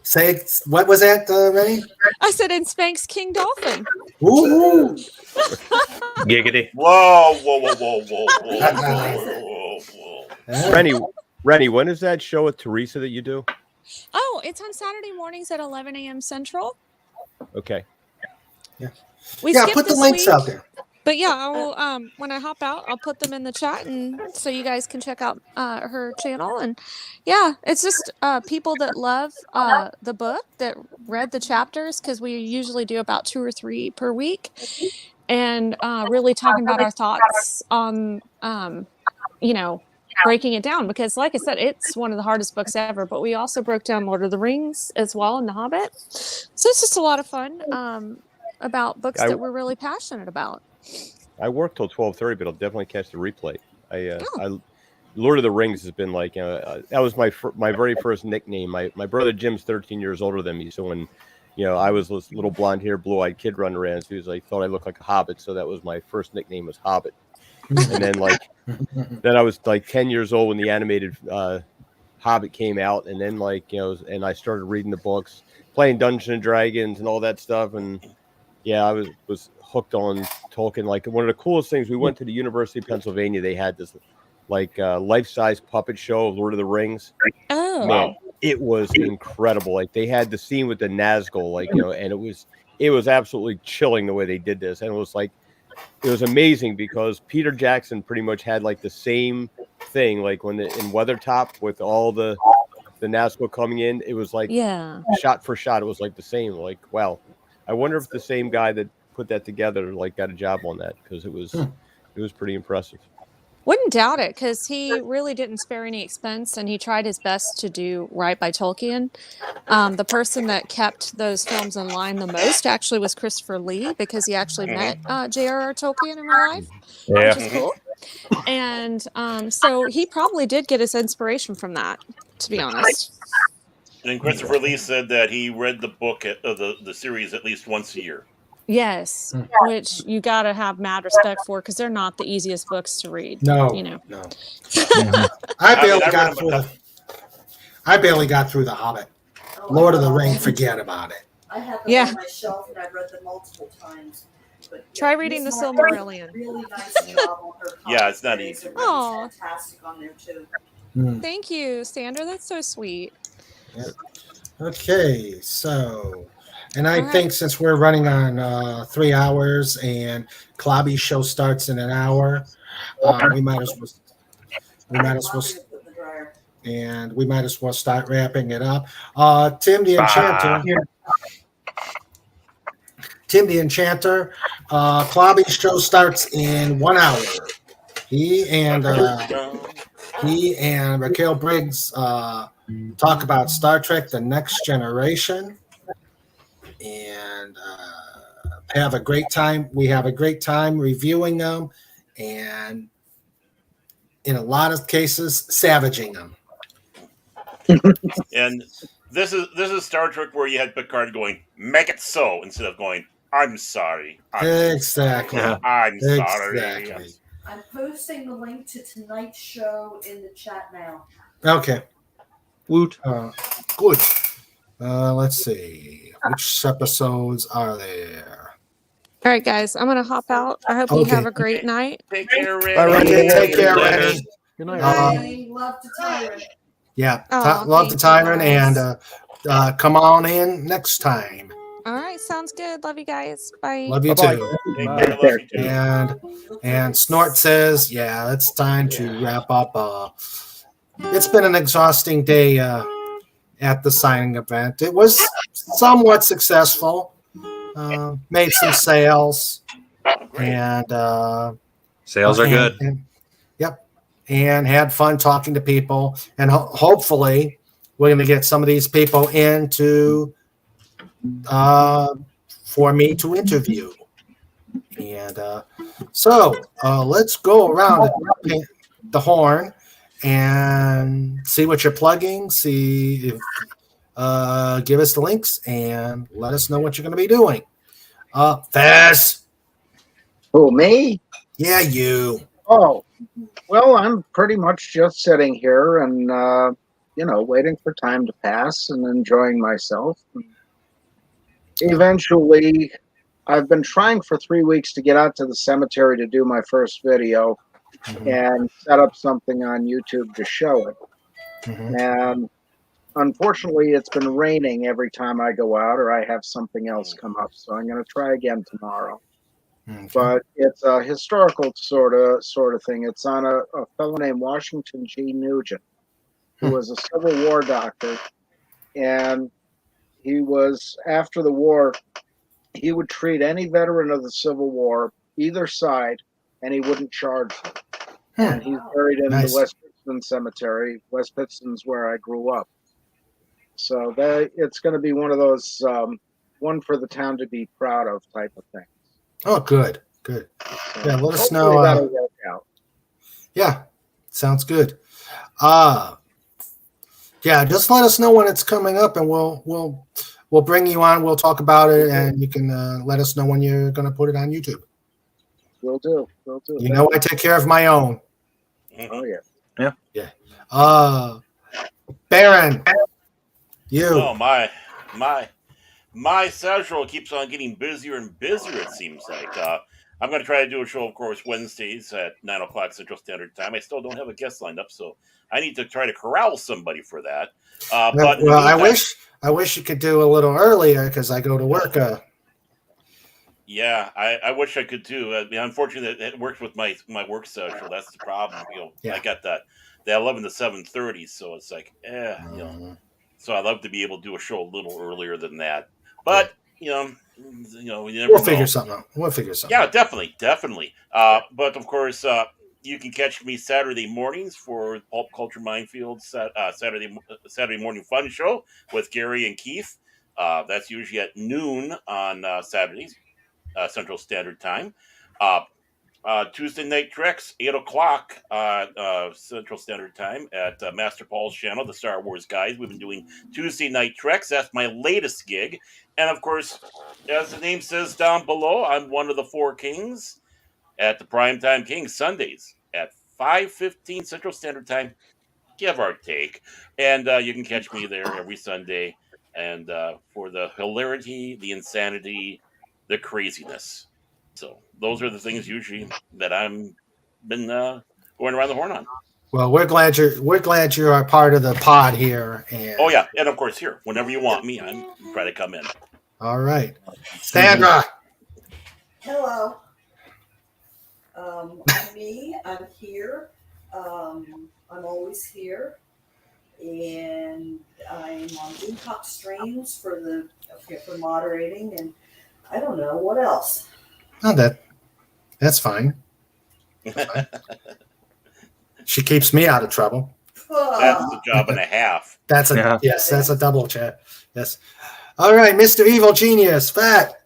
Say, what was that, Rennie? I said, and Spanx King Dolphin. Ooh. Giggity. Whoa, whoa, whoa, whoa, whoa, whoa, whoa, whoa. Rennie, when is that show with Teresa that you do? Oh, it's on Saturday mornings at 11 a.m. Central. Okay. Yeah. We Yeah, skipped put the this links week, out there. But yeah, I will. When I hop out, I'll put them in the chat, and so you guys can check out her channel. And yeah, it's just people that love the book, that read the chapters, because we usually do about 2 or 3 per week, and really talking about our thoughts on, breaking it down, because like I said, it's one of the hardest books ever. But we also broke down Lord of the Rings as well and The Hobbit, so it's just a lot of fun. about books that we're really passionate about. I work till 12:30, but I'll definitely catch the replay. I Lord of the Rings has been like that was my very first nickname. My brother Jim's 13 years older than me, so when I was this little blonde hair, blue-eyed kid running around, so he was like thought I looked like a hobbit, so that was my first nickname was Hobbit. And then then I was like 10 years old when the animated Hobbit came out, and then and I started reading the books, playing Dungeons and Dragons and all that stuff, and I was hooked on Tolkien. Like one of the coolest things, we went to the University of Pennsylvania. They had this life-size puppet show of Lord of the Rings. Oh, man, it was incredible. Like they had the scene with the Nazgul, and it was absolutely chilling the way they did this, and it was amazing because Peter Jackson pretty much had the same thing, like when in Weathertop with all the Nazgul coming in, it was shot for shot, it was the same. Wow, I wonder if the same guy that put that together got a job on that, because it was pretty impressive. Wouldn't doubt it, because he really didn't spare any expense, and he tried his best to do right by Tolkien. The person that kept those films in line the most actually was Christopher Lee, because he actually met J.R.R. Tolkien in real life, which is cool. And so he probably did get his inspiration from that, to be honest. And Christopher Lee said that he read the book of the series at least once a year. Yes, which you got to have mad respect for, because they're not the easiest books to read. No. I barely got through The Hobbit. Lord of the Rings, forget about it. I have them on my shelf, and I've read them multiple times. But try reading The Silmarillion. Really nice job on her. Yeah, it's not easy. Oh, fantastic on there too. Thank you, Sandra. That's so sweet. Yeah. Okay, so. And I think since we're running on 3 hours and Klobby's show starts in an hour, we might as well start wrapping it up. Tim the Enchanter, Klobby's show starts in 1 hour. He and Raquel Briggs talk about Star Trek: The Next Generation. And have a great time. We have a great time reviewing them, and in a lot of cases, savaging them. And this is Star Trek where you had Picard going, "Make it so," instead of going, "I'm sorry." Exactly. I'm sorry. I'm posting the link to tonight's show in the chat now. Okay. Woot. Good. Let's see. Which episodes are there? All right, guys. I'm going to hop out. I hope you have a great night. Take care, Ray. All right, take care, Ray. Good night. Love to Tyrant. Yeah, love the Tyrant, and come on in next time. All right, sounds good. Love you guys. Bye. Love you Bye-bye. too. Love you too. And Snort says, yeah, it's time to wrap up. It's been an exhausting day at the signing event. It was somewhat successful. Made some sales. And sales are good. Yep. And had fun talking to people. And hopefully we're going to get some of these people in for me to interview. And so let's go around the horn and see what you're plugging, see if give us the links and let us know what you're going to be doing. Fez. Who, me? Yeah, you. Oh, well, I'm pretty much just sitting here and, waiting for time to pass and enjoying myself. Eventually, I've been trying for 3 weeks to get out to the cemetery to do my first video and set up something on YouTube to show it. And unfortunately, it's been raining every time I go out or I have something else come up. So I'm going to try again tomorrow. But it's a historical sort of thing. It's on a fellow named Washington G. Nugent, who was a Civil War doctor. And he was, after the war, he would treat any veteran of the Civil War, either side, and he wouldn't charge them. And he's buried in the West Pittston Cemetery. West Pittston's where I grew up. So it's going to be one of those one for the town to be proud of type of thing. Oh, good. Yeah, let us Hopefully know. that'll work out. Yeah, sounds good. Yeah, just let us know when it's coming up, and we'll bring you on. We'll talk about it, and you can let us know when you're going to put it on YouTube. Will do. You know, I take care of my own. Oh yeah. Baron, you. Oh my schedule keeps on getting busier and busier. It seems like I'm going to try to do a show, of course, Wednesdays at 9:00 Central Standard Time. I still don't have a guest lined up, so I need to try to corral somebody for that. But well, I wish you could do a little earlier because I go to work. Yeah, I wish I could too. Unfortunately, it works with my work schedule. That's the problem. I got that 11 to 7:30, so it's like, So I'd love to be able to do a show a little earlier than that. But you never We'll figure something out. Yeah, definitely. But of course, you can catch me Saturday mornings for Pulp Culture Minefield Saturday morning fun show with Gary and Keith. That's usually at noon on Saturdays. Central Standard Time. Tuesday Night Treks, 8:00 Central Standard Time at Master Paul's channel, the Star Wars Guys. We've been doing Tuesday Night Treks. That's my latest gig. And of course, as the name says down below, I'm one of the four kings at the Primetime Kings Sundays at 5:15 Central Standard Time, give or take. And you can catch me there every Sunday. And for the hilarity, the insanity, the craziness. So those are the things usually that I'm been going around the horn on. Well, we're glad you are part of the pod here. And oh yeah, and of course here, whenever you want me, I'm trying to come in. All right, Sandra. Hello. I'm me. I'm here. I'm always here, and I'm on Incock streams for moderating, and I don't know what else. Oh, that's fine. She keeps me out of trouble. That's a job and a half. That's a double chat. Yes. All right, Mr. Evil Genius, Fat.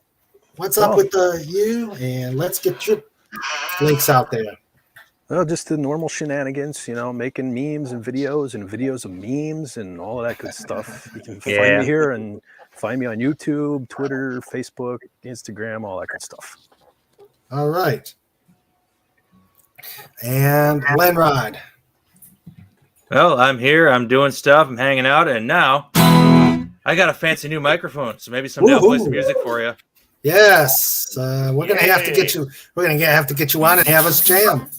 What's up with you? And let's get your links out there. Well, just the normal shenanigans, making memes and videos of memes and all of that good stuff. You can find me here and find me on YouTube, Twitter, Facebook, Instagram, all that good stuff. All right. And Lenrod. Well, I'm here. I'm doing stuff. I'm hanging out. And now I got a fancy new microphone. So maybe someday I'll play some music for you. Yes. We're going to have to get you. We're going to have to get you on and have us jam.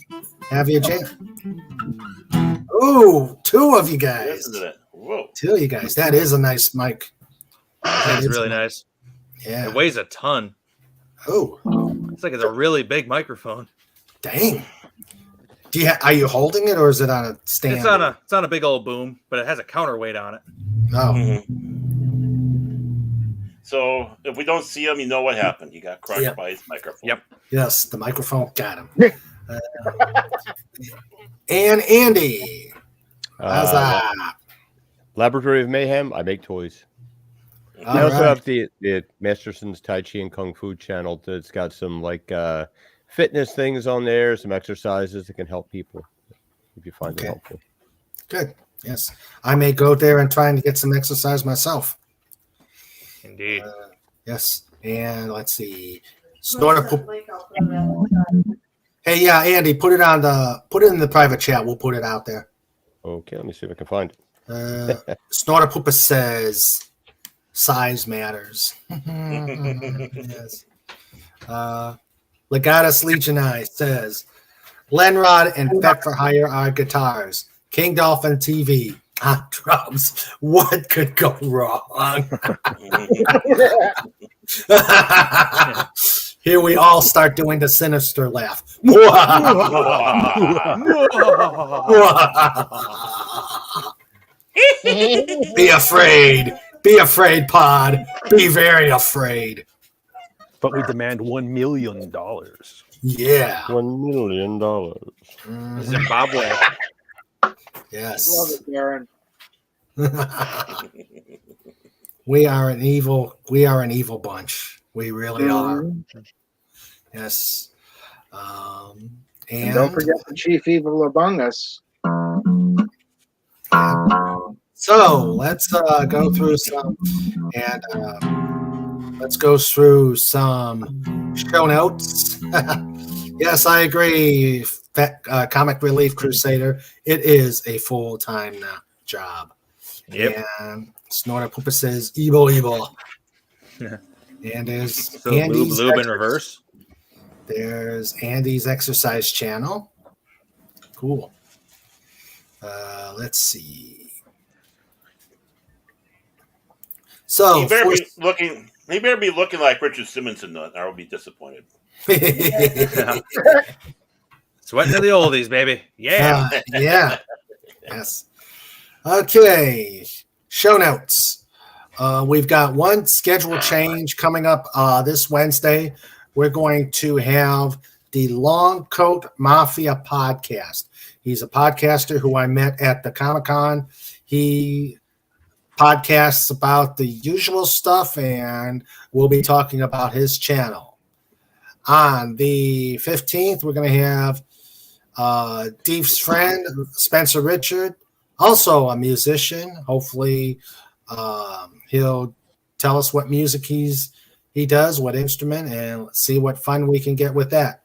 Have you jam. Ooh, two of you guys. Whoa. Two of you guys. That is a nice mic. That's really nice. Yeah. It weighs a ton. Oh. It's like it's a really big microphone. Dang. Are you holding it or is it on a stand? It's on a big old boom, but it has a counterweight on it. Oh. Mm-hmm. So if we don't see him, you know what happened. He got crushed by his microphone. Yep. Yes, the microphone got him. And Andy. Laboratory of Mayhem. I make toys. I also have the Masterson's Tai Chi and Kung Fu channel that's got some fitness things on there, some exercises that can help people if you find it helpful. Good. Yes. I may go there and try and get some exercise myself. Indeed. Yes. And let's see. Hey, yeah, Andy, put it in the private chat. We'll put it out there. Okay, let me see if I can find it. Snortapoopa says size matters. Yes. Legatus Legionai says Lenrod and Pet for Hire are guitars. King Dolphin TV on drums. What could go wrong? Here we all start doing the sinister laugh. Be afraid. Be afraid, Pod. Be very afraid. But we demand $1 million. Yeah. $1 million. Mm-hmm. Zimbabwe. Yes. Love it, Darren. We are an evil bunch. We really are. Yes. And don't forget the chief evil among us. So let's go through some show notes. Yes, I agree. Comic Relief Crusader. It is a full-time job. Yep. And Snorter Poopa says evil. Yeah. And there's So lube in reverse. There's Andy's exercise channel. Cool. Let's see. So he better be looking like Richard Simonson, or I'll be disappointed. Sweating to the oldies, baby. Yeah. Yeah. Yes. Okay. Show notes. We've got one schedule change coming up this Wednesday. We're going to have the Long Coat Mafia podcast. He's a podcaster who I met at the Comic-Con. He podcasts about the usual stuff, and we'll be talking about his channel. On the 15th, we're going to have Deef's friend, Spencer Richard, also a musician. Hopefully, he'll tell us what music he does, what instrument, and let's see what fun we can get with that.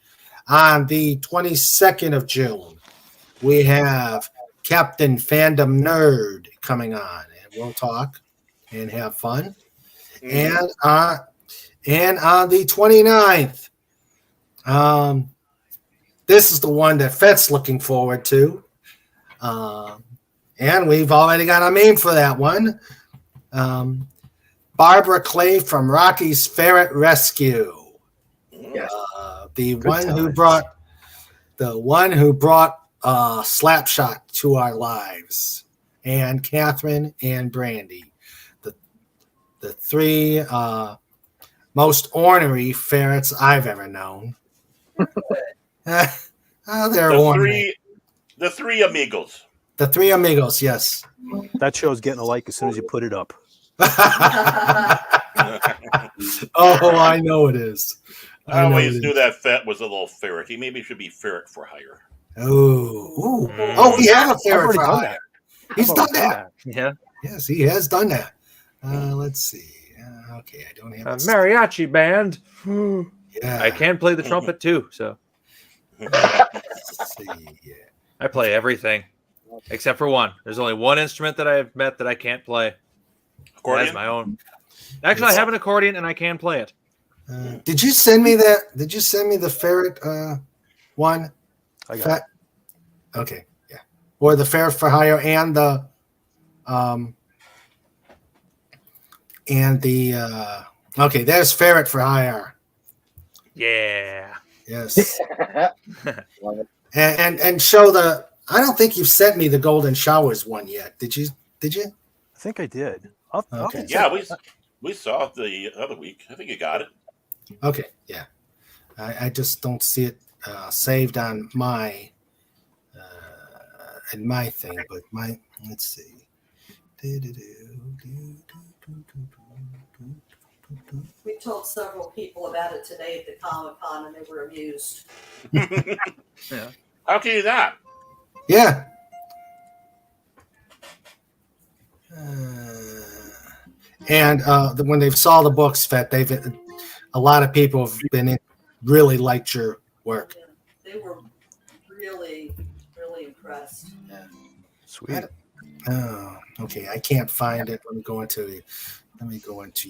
On the 22nd of June, we have Captain Fandom Nerd coming on, and we'll talk and have fun. And on the 29th, this is the one that Fett's looking forward to. And we've already got a name for that one. Barbara Clay from Rocky's Ferret Rescue. Yes. The one who brought Slapshot to our lives. And Catherine and Brandy. The three most ornery ferrets I've ever known. They're ornery. The three amigos. The three amigos, yes. That show's getting a like as soon as you put it up. Oh, I know it is. I always knew that Fett was a little ferret. He maybe should be ferret for hire. Oh, we have a ferret for hire. He's done that. Yeah. Yes, he has done that. Let's see. Okay, I don't have a mariachi band. Yeah. I can play the trumpet too, so. Let's see. Yeah. I play everything except for one. There's only one instrument that I've met that I can't play. Accordion? That's my own. Actually, I have an accordion and I can play it. Did you send me that? Did you send me the ferret one? I got it. Okay, yeah. Or the ferret for hire and the okay, there's ferret for hire. Yeah. Yes. and show the. I don't think you've sent me the Golden Showers one yet. Did you? I think I did. Okay. Yeah, we saw it the other week. I think you got it. Okay. Yeah. I just don't see it saved on my thing, but let's see. We told several people about it today at the Comic-Con, and they were amused. Yeah. How can you not? Yeah. And when they saw the books, Fett, a lot of people have really liked your work. Yeah, they were really, really impressed. Yeah. Sweet. Oh, okay. I can't find it. Let me go into your. Let me go into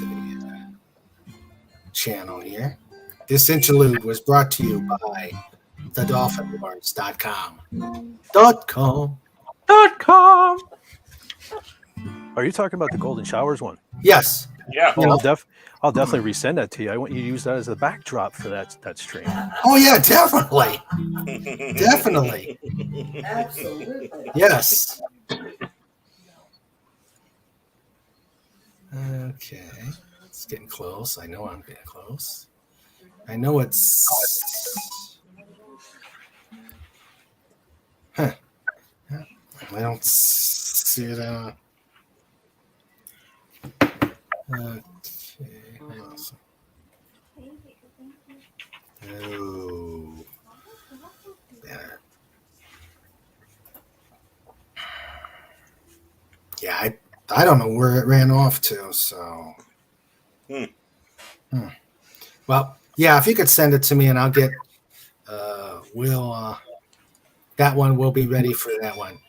the channel here. This interlude was brought to you by thedolphinwars.com. .com. Are you talking about the Golden Showers one? Yes. Yeah. Oh, I'll definitely resend that to you. I want you to use that as the backdrop for that stream. Oh yeah, definitely. Definitely. Absolutely. Yes. Okay. It's getting close. I know I'm getting close. I know it's. Huh. I don't see it. Okay. Oh. There. Yeah, I don't know where it ran off to, so. Well, yeah, if you could send it to me and I'll get, that one will be ready for that one.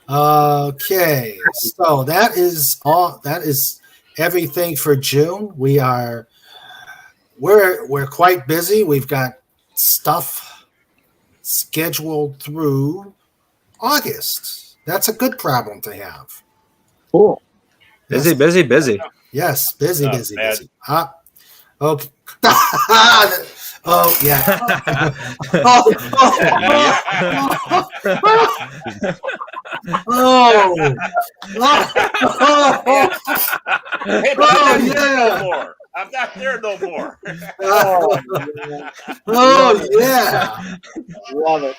Okay, so that is everything for June. We're quite busy. We've got stuff scheduled through August. That's a good problem to have. Cool. Busy, busy, busy. Yes, busy. Okay. Oh yeah. Hey, but I'm no more. I'm not there no more. Yeah. Love it.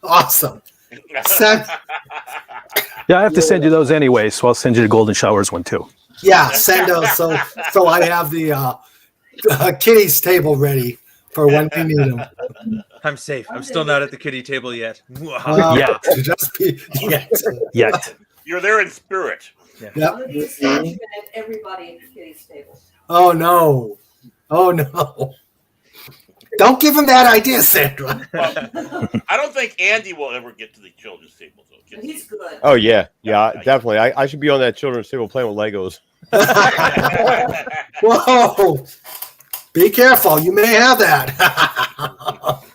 Awesome. Yeah, I have to send you those anyway, so I'll send you the Golden Showers one too. Yeah, send those so I have the kitties table ready for when we need them. I'm safe. I'm still not at the kiddie table yet. Yet. You're there in spirit. Yeah. Yep. Everybody at the kitties table. Oh no. Don't give him that idea, Sandra. I don't think Andy will ever get to the children's table. Though. He's good. Oh yeah, definitely. I should be on that children's table playing with Legos. Whoa! Be careful. You may have that.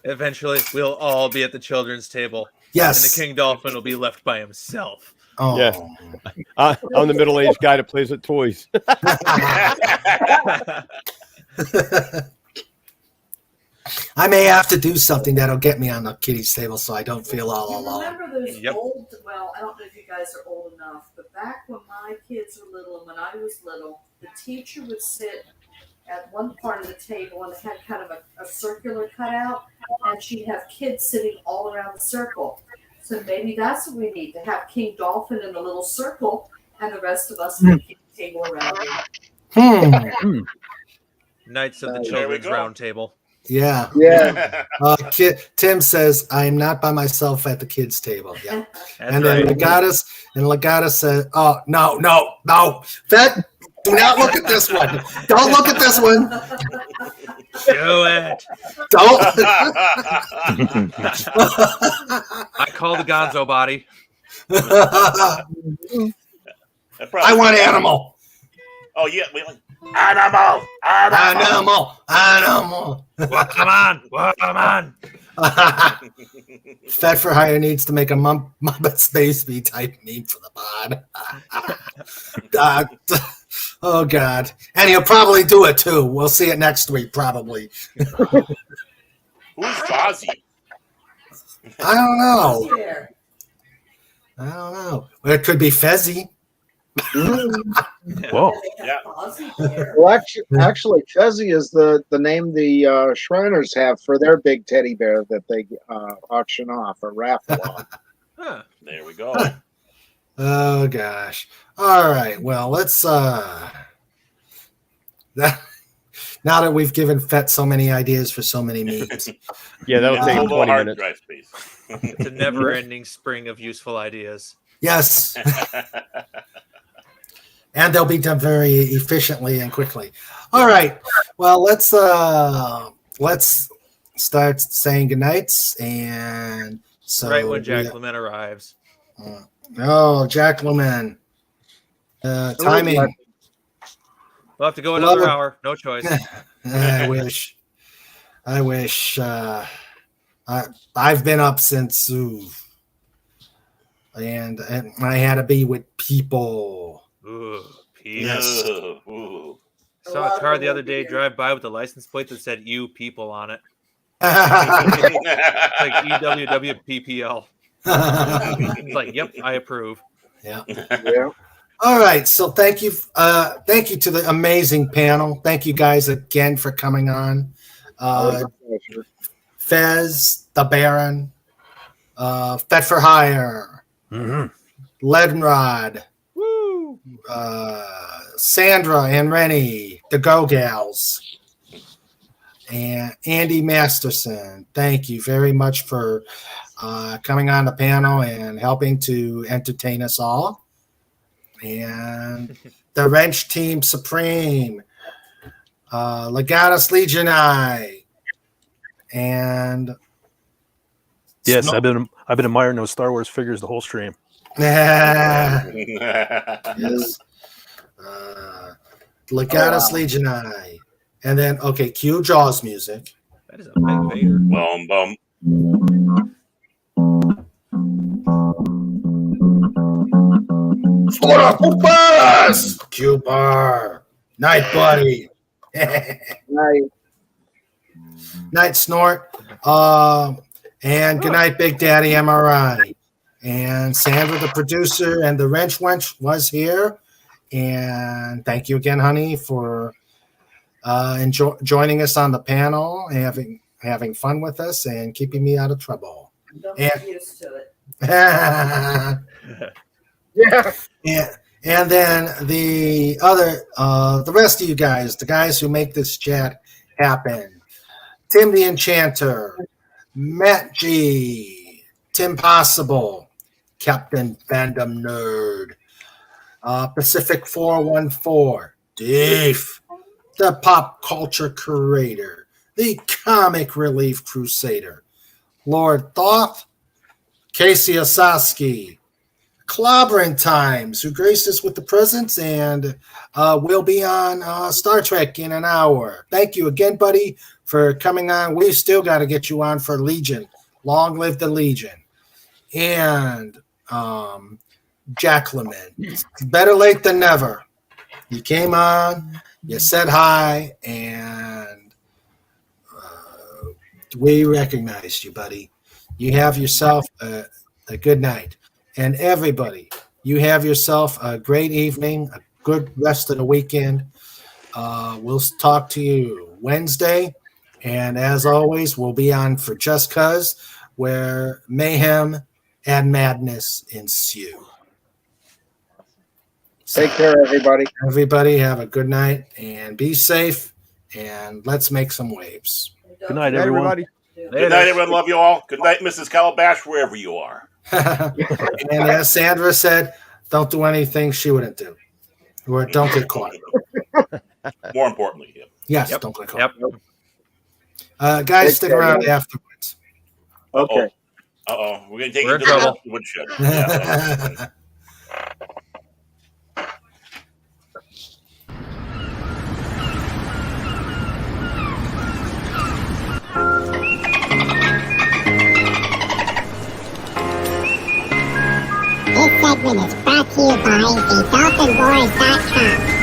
Eventually, we'll all be at the children's table. Yes. And the King Dolphin will be left by himself. Oh. Yeah. I'm the middle-aged guy that plays with toys. I may have to do something that'll get me on the kitties table so I don't feel all alone. Remember those old, well, I don't know if you guys are old enough, but back when my kids were little and when I was little, the teacher would sit at one part of the table and it had kind of a circular cutout, and she'd have kids sitting all around the circle. So maybe that's what we need, to have King Dolphin in a little circle and the rest of us at the table around him. Knights of the Children's Round Table. Yeah. Tim says, I am not by myself at the kids' table. Yeah. And then Legata said, oh, no. That, do not look at this one. Don't look at this one. Do it. Don't. I call the Gonzo body. I want animal. Oh, yeah. Animal. Come on. Fed for Hire needs to make a Muppets Baby type meme for the pod. Oh, God. And he'll probably do it, too. We'll see it next week, probably. Who's Fozzie? I don't know. Well, it could be Fezzy. Whoa. Yeah. Well, actually, Fezzy is the name the Shriners have for their big teddy bear that they auction off or raffle off. Huh. There we go. Oh gosh. All right. Well, let's now that we've given Fett so many ideas for so many memes. Yeah, that'll take 20 minutes. Drive space. It's a never-ending spring of useful ideas. Yes. And they'll be done very efficiently and quickly. All right. Well, let's start saying goodnights. And so right when Jack Lemmon arrives. Jack Lemmon. Timing. We'll have to go another hour. No choice. I wish. I've been up since and I had to be with people. Ooh, people. Yes. Ooh. Saw a car the other day drive by with a license plate that said "You people" on it. It's like EWWPPL. It's like, yep, I approve. Yeah. All right. So thank you to the amazing panel. Thank you guys again for coming on. Fez, the Baron, Fed for Hire, Leadenrod, Sandra and Rennie, the Go Gals, and Andy Masterson. Thank you very much for coming on the panel and helping to entertain us all. And the Wrench Team Supreme, Legatus Legionii, and yes, I've been admiring those Star Wars figures the whole stream. yes. Legatus Legionii. And then, okay, cue Jaws music. That is a big Vader. Bum, bum. Cue Bar. Night, buddy. Night. Night, Snort. And good night, Big Daddy MRI. And Sandra, the producer, and the Wrench Wench was here. And thank you again, honey, for joining us on the panel and having fun with us and keeping me out of trouble. Don't get used to it. Yeah. And then the rest of you guys, the guys who make this chat happen. Tim the Enchanter, Matt G, Tim Possible, Captain Fandom Nerd, Pacific 414, Dave, the Pop Culture Curator, the Comic Relief Crusader, Lord Thoth, Casey Osaski, Clobbering Times, who graced us with the presence and will be on Star Trek in an hour. Thank you again, buddy, for coming on. We've still got to get you on for Legion. Long live the Legion. And Jack Lemon. Better late than never. You came on, you said hi, and we recognized you, buddy. You have yourself a good night. And everybody, you have yourself a great evening, a good rest of the weekend. We'll talk to you Wednesday. And as always, we'll be on for Just Cuz, where mayhem and madness ensue. Take care, everybody. Everybody have a good night and be safe. And let's make some waves. Good night, everyone. Everybody. Good night, everyone. Love you all. Good night, Mrs. Calabash, wherever you are. And as Sandra said, don't do anything she wouldn't do. Or don't get caught. More importantly, yeah. Yes, don't get caught. Guys, stick around afterwards. Okay. Uh-oh. We're going to take We're you in trouble. to the woodshed. Yeah. This segment is brought to you by TheDolphinBoys.com.